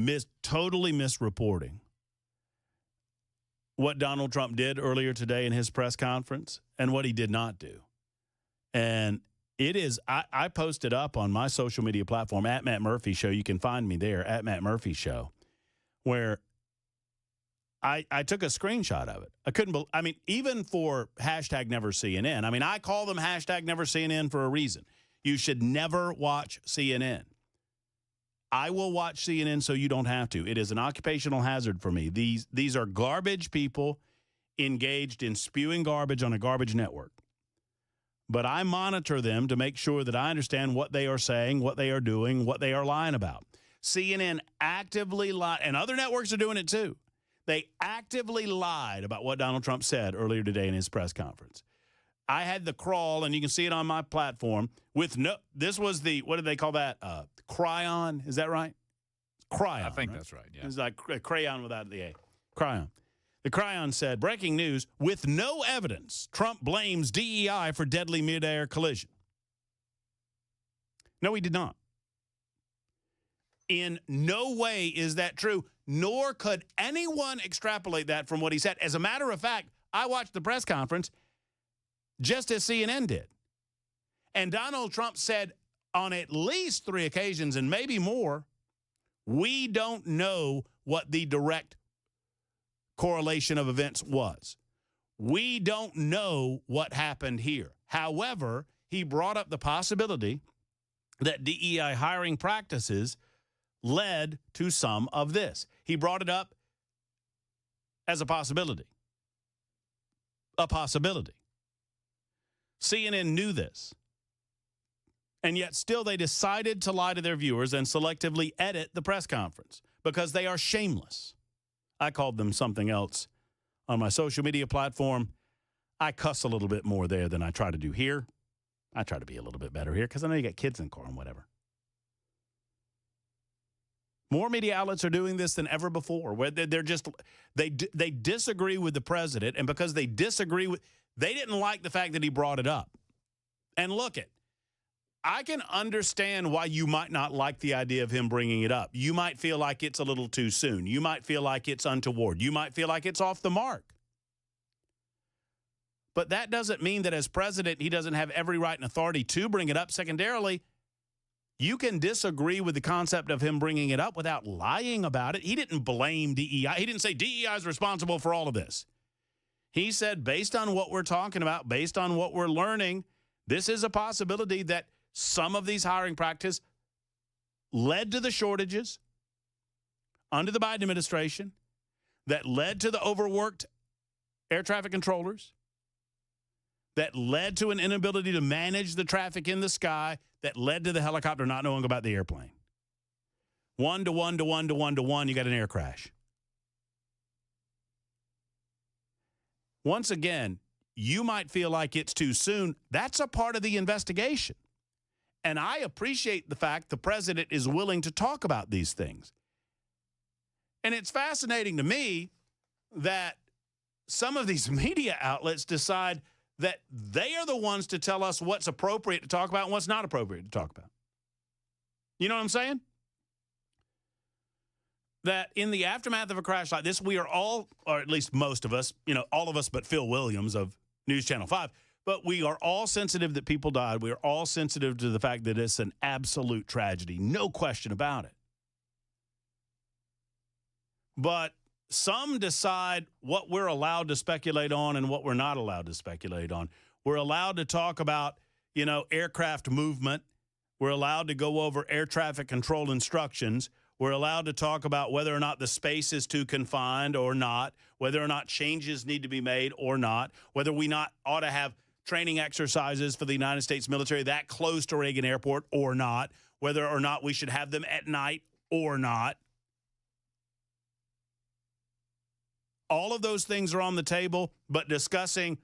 totally misreporting what Donald Trump did earlier today in his press conference and what he did not do. And it is, I posted up on my social media platform, at Matt Murphy Show. You can find me there, at Matt Murphy Show, where I took a screenshot of it. I couldn't believe, I mean, even for hashtag never CNN. I mean, I call them hashtag never CNN for a reason. You should never watch CNN. I will watch CNN so you don't have to. It is an occupational hazard for me. These are garbage people engaged in spewing garbage on a garbage network. But I monitor them to make sure that I understand what they are saying, what they are doing, what they are lying about. CNN actively lied, and other networks are doing it too. They actively lied about what Donald Trump said earlier today in his press conference. I had the crawl, and you can see it on my platform, with no, this was the, what did they call that? Cryon, is that right? Cryon. I think that's right, yeah. It's like a crayon without the A. Cryon. The Cryon said, breaking news, with no evidence, Trump blames DEI for deadly mid-air collision. No, he did not. In no way is that true, nor could anyone extrapolate that from what he said. As a matter of fact, I watched the press conference just as CNN did. And Donald Trump said on at least 3 occasions, and maybe more, we don't know what the direct correlation of events was. We don't know what happened here. However, he brought up the possibility that DEI hiring practices led to some of this. He brought it up as a possibility. A possibility. CNN knew this. And yet still they decided to lie to their viewers and selectively edit the press conference because they are shameless. I called them something else on my social media platform. I cuss a little bit more there than I try to do here. I try to be a little bit better here because I know you got kids in the car and whatever. More media outlets are doing this than ever before, where they're just they disagree with the president, and because they disagree with, they didn't like the fact that he brought it up. And look it, I can understand why you might not like the idea of him bringing it up. You might feel like it's a little too soon. You might feel like it's untoward. You might feel like it's off the mark. But that doesn't mean that as president, he doesn't have every right and authority to bring it up. Secondarily, you can disagree with the concept of him bringing it up without lying about it. He didn't blame DEI. He didn't say DEI is responsible for all of this. He said, based on what we're talking about, based on what we're learning, this is a possibility that some of these hiring practices led to the shortages under the Biden administration, that led to the overworked air traffic controllers, that led to an inability to manage the traffic in the sky, that led to the helicopter not knowing about the airplane. 1 to 1 to 1 to 1 to 1, you got an air crash. Once again, you might feel like it's too soon. That's a part of the investigation. And I appreciate the fact the president is willing to talk about these things. And it's fascinating to me that some of these media outlets decide that they are the ones to tell us what's appropriate to talk about and what's not appropriate to talk about. You know what I'm saying? That in the aftermath of a crash like this, we are all, or at least most of us, all of us but Phil Williams of News Channel 5, but we are all sensitive that people died. We are all sensitive to the fact that it's an absolute tragedy. No question about it. But some decide what we're allowed to speculate on and what we're not allowed to speculate on. We're allowed to talk about, aircraft movement. We're allowed to go over air traffic control instructions. We're allowed to talk about whether or not the space is too confined or not, whether or not changes need to be made or not, whether we not ought to have training exercises for the United States military that close to Reagan Airport or not, whether or not we should have them at night or not. All of those things are on the table, but discussing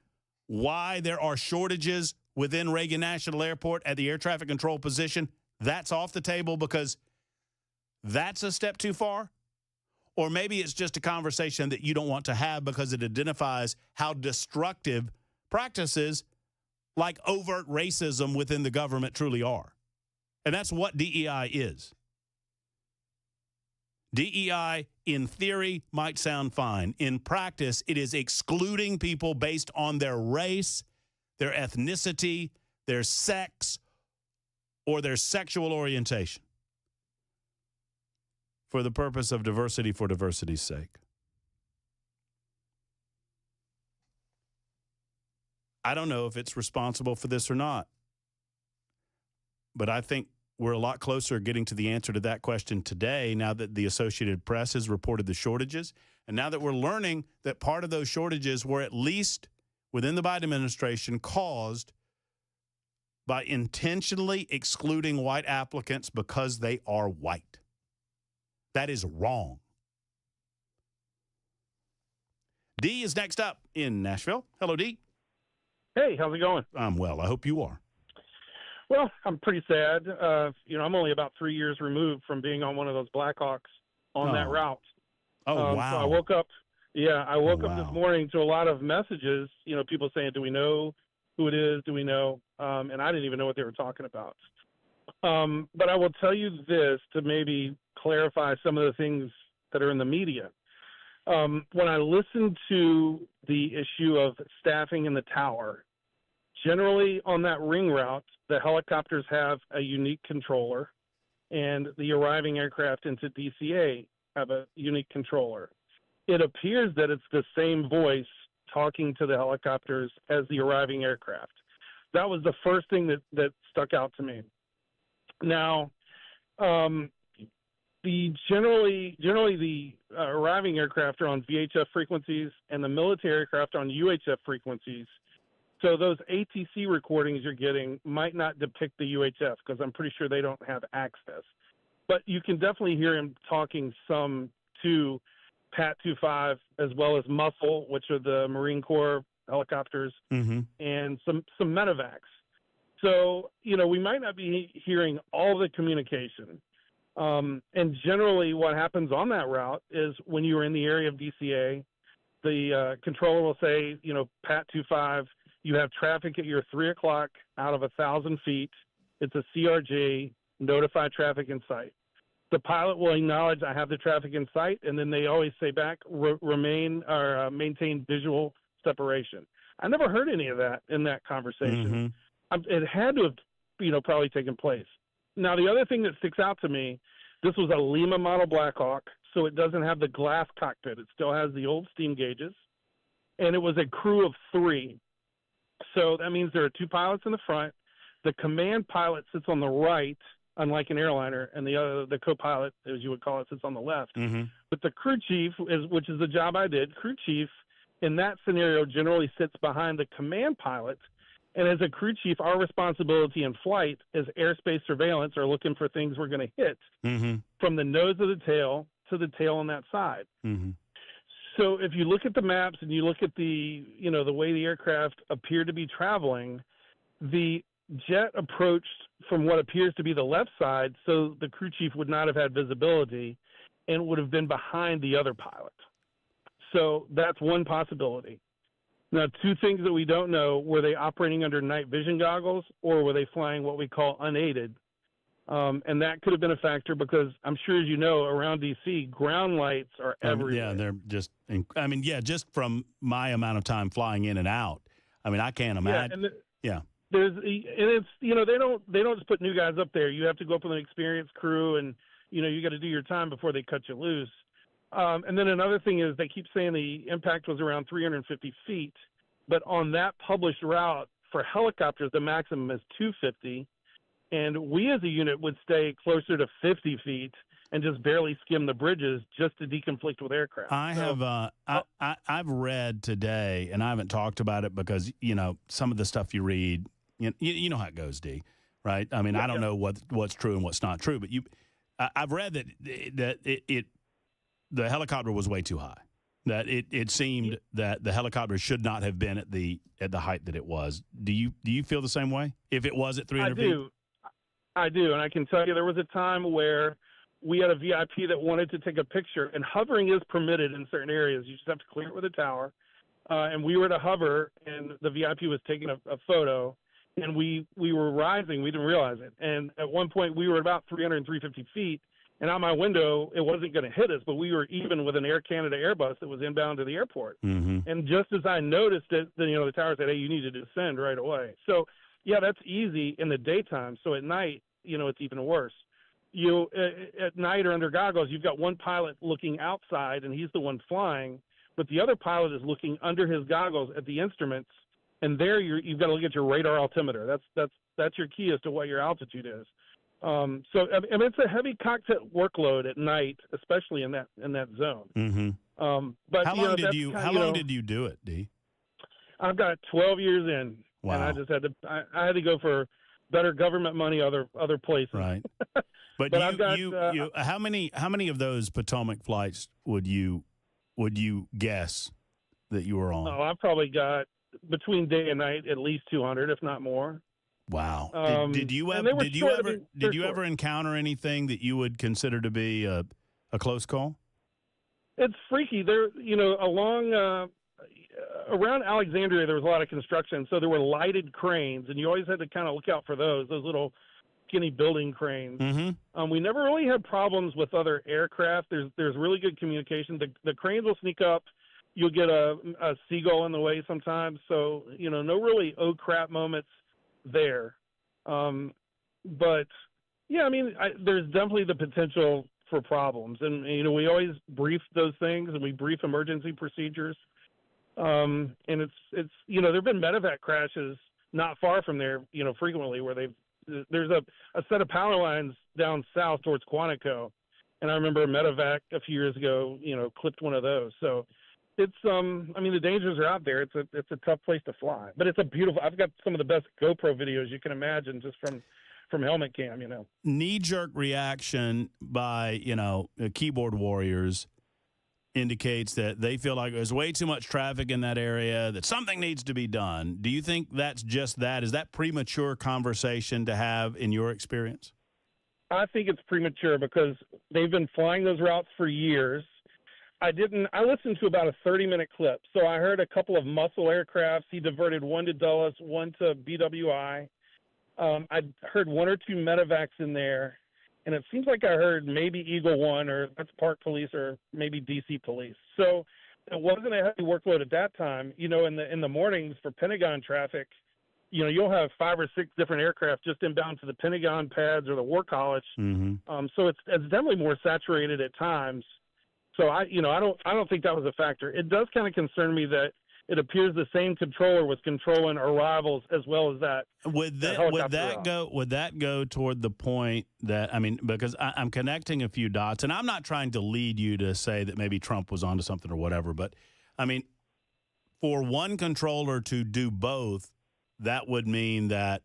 why there are shortages within Reagan National Airport at the air traffic control position, that's off the table because that's a step too far. Or maybe it's just a conversation that you don't want to have because it identifies how destructive practices like overt racism within the government truly are. And that's what DEI is. DEI, in theory, might sound fine. In practice, it is excluding people based on their race, their ethnicity, their sex, or their sexual orientation for the purpose of diversity for diversity's sake. I don't know if it's responsible for this or not, but I think we're a lot closer getting to the answer to that question today now that the Associated Press has reported the shortages, and now that we're learning that part of those shortages were at least within the Biden administration caused by intentionally excluding white applicants because they are white. That is wrong. D is next up in Nashville. Hello, D. Hey, how's it going? I'm well. I hope you are. Well, I'm pretty sad. I'm only about 3 years removed from being on one of those Blackhawks on that route. Oh, wow. So I woke up this morning to a lot of messages, people saying, do we know who it is? Do we know? And I didn't even know what they were talking about. But I will tell you this to maybe clarify some of the things that are in the media. When I listen to the issue of staffing in the tower, generally on that ring route, the helicopters have a unique controller, and the arriving aircraft into DCA have a unique controller. It appears that it's the same voice talking to the helicopters as the arriving aircraft. That was the first thing that stuck out to me. Now, generally the arriving aircraft are on VHF frequencies and the military aircraft on UHF frequencies. So those ATC recordings you're getting might not depict the UHF because I'm pretty sure they don't have access. But you can definitely hear him talking some to Pat 25 as well as Muscle, which are the Marine Corps helicopters, and some medevacs. So, we might not be hearing all the communication. And generally what happens on that route is when you are in the area of DCA, the controller will say, Pat 25, you have traffic at your 3 o'clock out of 1,000 feet. It's a CRJ, notify traffic in sight. The pilot will acknowledge I have the traffic in sight, and then they always say back, maintain visual separation. I never heard any of that in that conversation. It had to have, probably taken place. Now, the other thing that sticks out to me, this was a Lima model Black Hawk, so it doesn't have the glass cockpit. It still has the old steam gauges, and it was a crew of 3. So that means there are 2 pilots in the front. The command pilot sits on the right, unlike an airliner, and the co-pilot, as you would call it, sits on the left. But the crew chief, which is the job I did, crew chief in that scenario generally sits behind the command pilot. And as a crew chief, our responsibility in flight is airspace surveillance or looking for things we're going to hit from the nose of the tail to the tail on that side. So if you look at the maps and you look at the way the aircraft appear to be traveling, the jet approached from what appears to be the left side, so the crew chief would not have had visibility and would have been behind the other pilot. So that's one possibility. Now, 2 things that we don't know, were they operating under night vision goggles or were they flying what we call unaided? And that could have been a factor because I'm sure, as you know, around D.C., ground lights are everywhere. Yeah, they're just, just from my amount of time flying in and out, I can't imagine. There's, and it's, they don't just put new guys up there. You have to go up with an experienced crew and, you got to do your time before they cut you loose. And then another thing is they keep saying the impact was around 350 feet, but on that published route for helicopters, the maximum is 250. And we as a unit would stay closer to 50 feet and just barely skim the bridges just to deconflict with aircraft. I've read today, and I haven't talked about it because, some of the stuff you read, you know how it goes, D, right? I don't know what's true and what's not true, but I've read that the helicopter was way too high. That it seemed that the helicopter should not have been at the height that it was. Do you feel the same way? If it was at 300 feet? I do, and I can tell you there was a time where we had a VIP that wanted to take a picture, and hovering is permitted in certain areas. You just have to clear it with a tower. And we were to hover, and the VIP was taking a photo, and we were rising. We didn't realize it. And at one point, we were about 350 feet, and out my window, it wasn't going to hit us, but we were even with an Air Canada Airbus that was inbound to the airport. And just as I noticed it, the tower said, hey, you need to descend right away. So, yeah, that's easy in the daytime. So at night, it's even worse. At night or under goggles, you've got one pilot looking outside, and he's the one flying, but the other pilot is looking under his goggles at the instruments, and there you've got to look at your radar altimeter. That's your key as to what your altitude is. So it's a heavy cockpit workload at night, especially in that zone. But how long did you do it, D? I've got 12 years in, wow. And I just had to go for better government money other places. Right. But how many of those Potomac flights would you guess that you were on? Oh, I probably got between day and night at least 200, if not more. Wow. Did you ever encounter anything that you would consider to be a close call? It's freaky. There, around Alexandria, there was a lot of construction, so there were lighted cranes, and you always had to kind of look out for those little skinny building cranes. Mm-hmm. We never really had problems with other aircraft. There's really good communication. The cranes will sneak up. You'll get a seagull in the way sometimes. So, no really oh crap moments there. But, yeah, I mean, there's definitely the potential for problems. And, we always brief those things, and we brief emergency procedures. And it's there have been medevac crashes not far from there, frequently where there's a set of power lines down south towards Quantico. And I remember a medevac a few years ago, clipped one of those. So it's, the dangers are out there. It's a tough place to fly, but it's a beautiful, I've got some of the best GoPro videos you can imagine just from helmet cam, Knee-jerk reaction by, keyboard warriors indicates that they feel like there's way too much traffic in that area, that something needs to be done. Do you think that's just that? Is that premature conversation to have in your experience? I think it's premature because they've been flying those routes for years. I listened to about a 30-minute clip. So I heard a couple of muscle aircrafts. He diverted one to Dulles, one to BWI. I heard one or two medevacs in there. And it seems like I heard maybe Eagle One, or that's Park Police, or maybe DC Police. So it wasn't a heavy workload at that time. In the mornings for Pentagon traffic, you'll have 5 or 6 different aircraft just inbound to the Pentagon pads or the War College. Mm-hmm. So it's definitely more saturated at times. So I don't think that was a factor. It does kind of concern me that it appears the same controller was controlling arrivals as well as that. Would that go toward the point that, because I'm connecting a few dots, and I'm not trying to lead you to say that maybe Trump was onto something or whatever, but for one controller to do both, that would mean that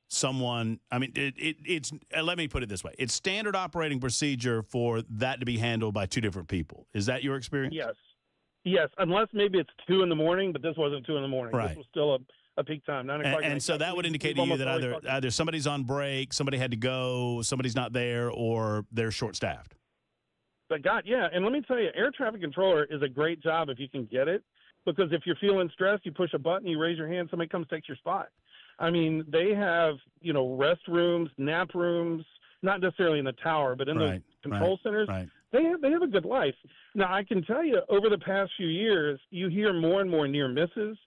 someone, it's let me put it this way. It's standard operating procedure for that to be handled by 2 different people. Is that your experience? Yes, unless maybe it's 2 in the morning, but this wasn't 2 in the morning. Right. This was still a peak time, 9 o'clock. And so that would indicate to you that either somebody's on break, somebody had to go, somebody's not there, or they're short-staffed. But God, yeah, and let me tell you, air traffic controller is a great job if you can get it, because if you're feeling stressed, you push a button, you raise your hand, somebody comes takes your spot. They have, restrooms, nap rooms, not necessarily in the tower, but in the control centers. Right. They have a good life. Now, I can tell you, over the past few years, you hear more and more near misses,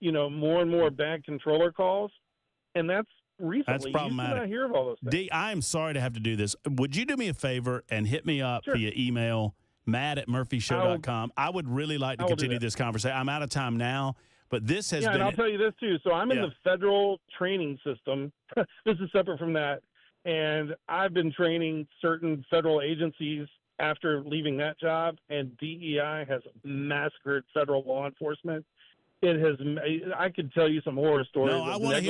more and more bad controller calls, and that's recently. That's problematic. You used to not hear of all those things. D, I'm sorry to have to do this. Would you do me a favor and hit me up via email, matt@murphyshow.com? I would really like to continue this conversation. I'm out of time now, but this has been. And I'll tell you this, too. So I'm in the federal training system. This is separate from that. And I've been training certain federal agencies after leaving that job, and DEI has massacred federal law enforcement. It has. I could tell you some horror stories. No, I want to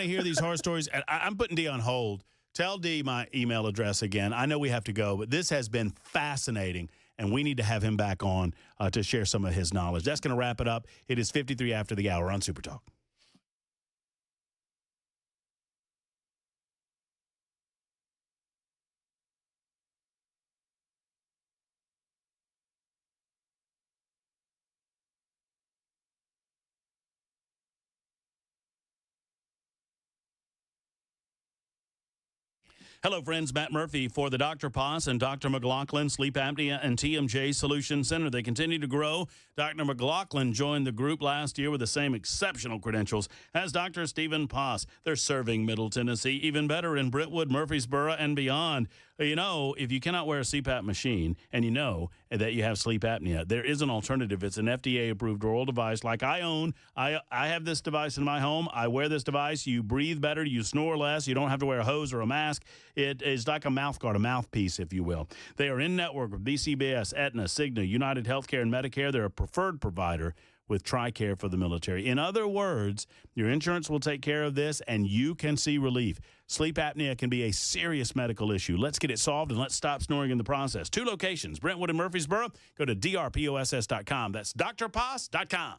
hear these horror stories. And I'm putting D on hold. Tell D my email address again. I know we have to go, but this has been fascinating, and we need to have him back on to share some of his knowledge. That's going to wrap it up. It is 53 after the hour on Super Talk. Hello, friends. Matt Murphy for the Dr. Poss and Dr. McLaughlin Sleep Apnea and TMJ Solution Center. They continue to grow. Dr. McLaughlin joined the group last year with the same exceptional credentials as Dr. Stephen Poss. They're serving Middle Tennessee, even better in Brentwood, Murfreesboro, and beyond. If you cannot wear a CPAP machine and you know that you have sleep apnea, there is an alternative. It's an FDA-approved oral device like I own. I have this device in my home. I wear this device. You breathe better. You snore less. You don't have to wear a hose or a mask. It is like a mouth guard, a mouthpiece, if you will. They are in network with BCBS, Aetna, Cigna, United Healthcare, and Medicare. They're a preferred provider with TRICARE for the military. In other words, your insurance will take care of this, and you can see relief. Sleep apnea can be a serious medical issue. Let's get it solved, and let's stop snoring in the process. 2 locations, Brentwood and Murfreesboro. Go to drposs.com. That's drposs.com.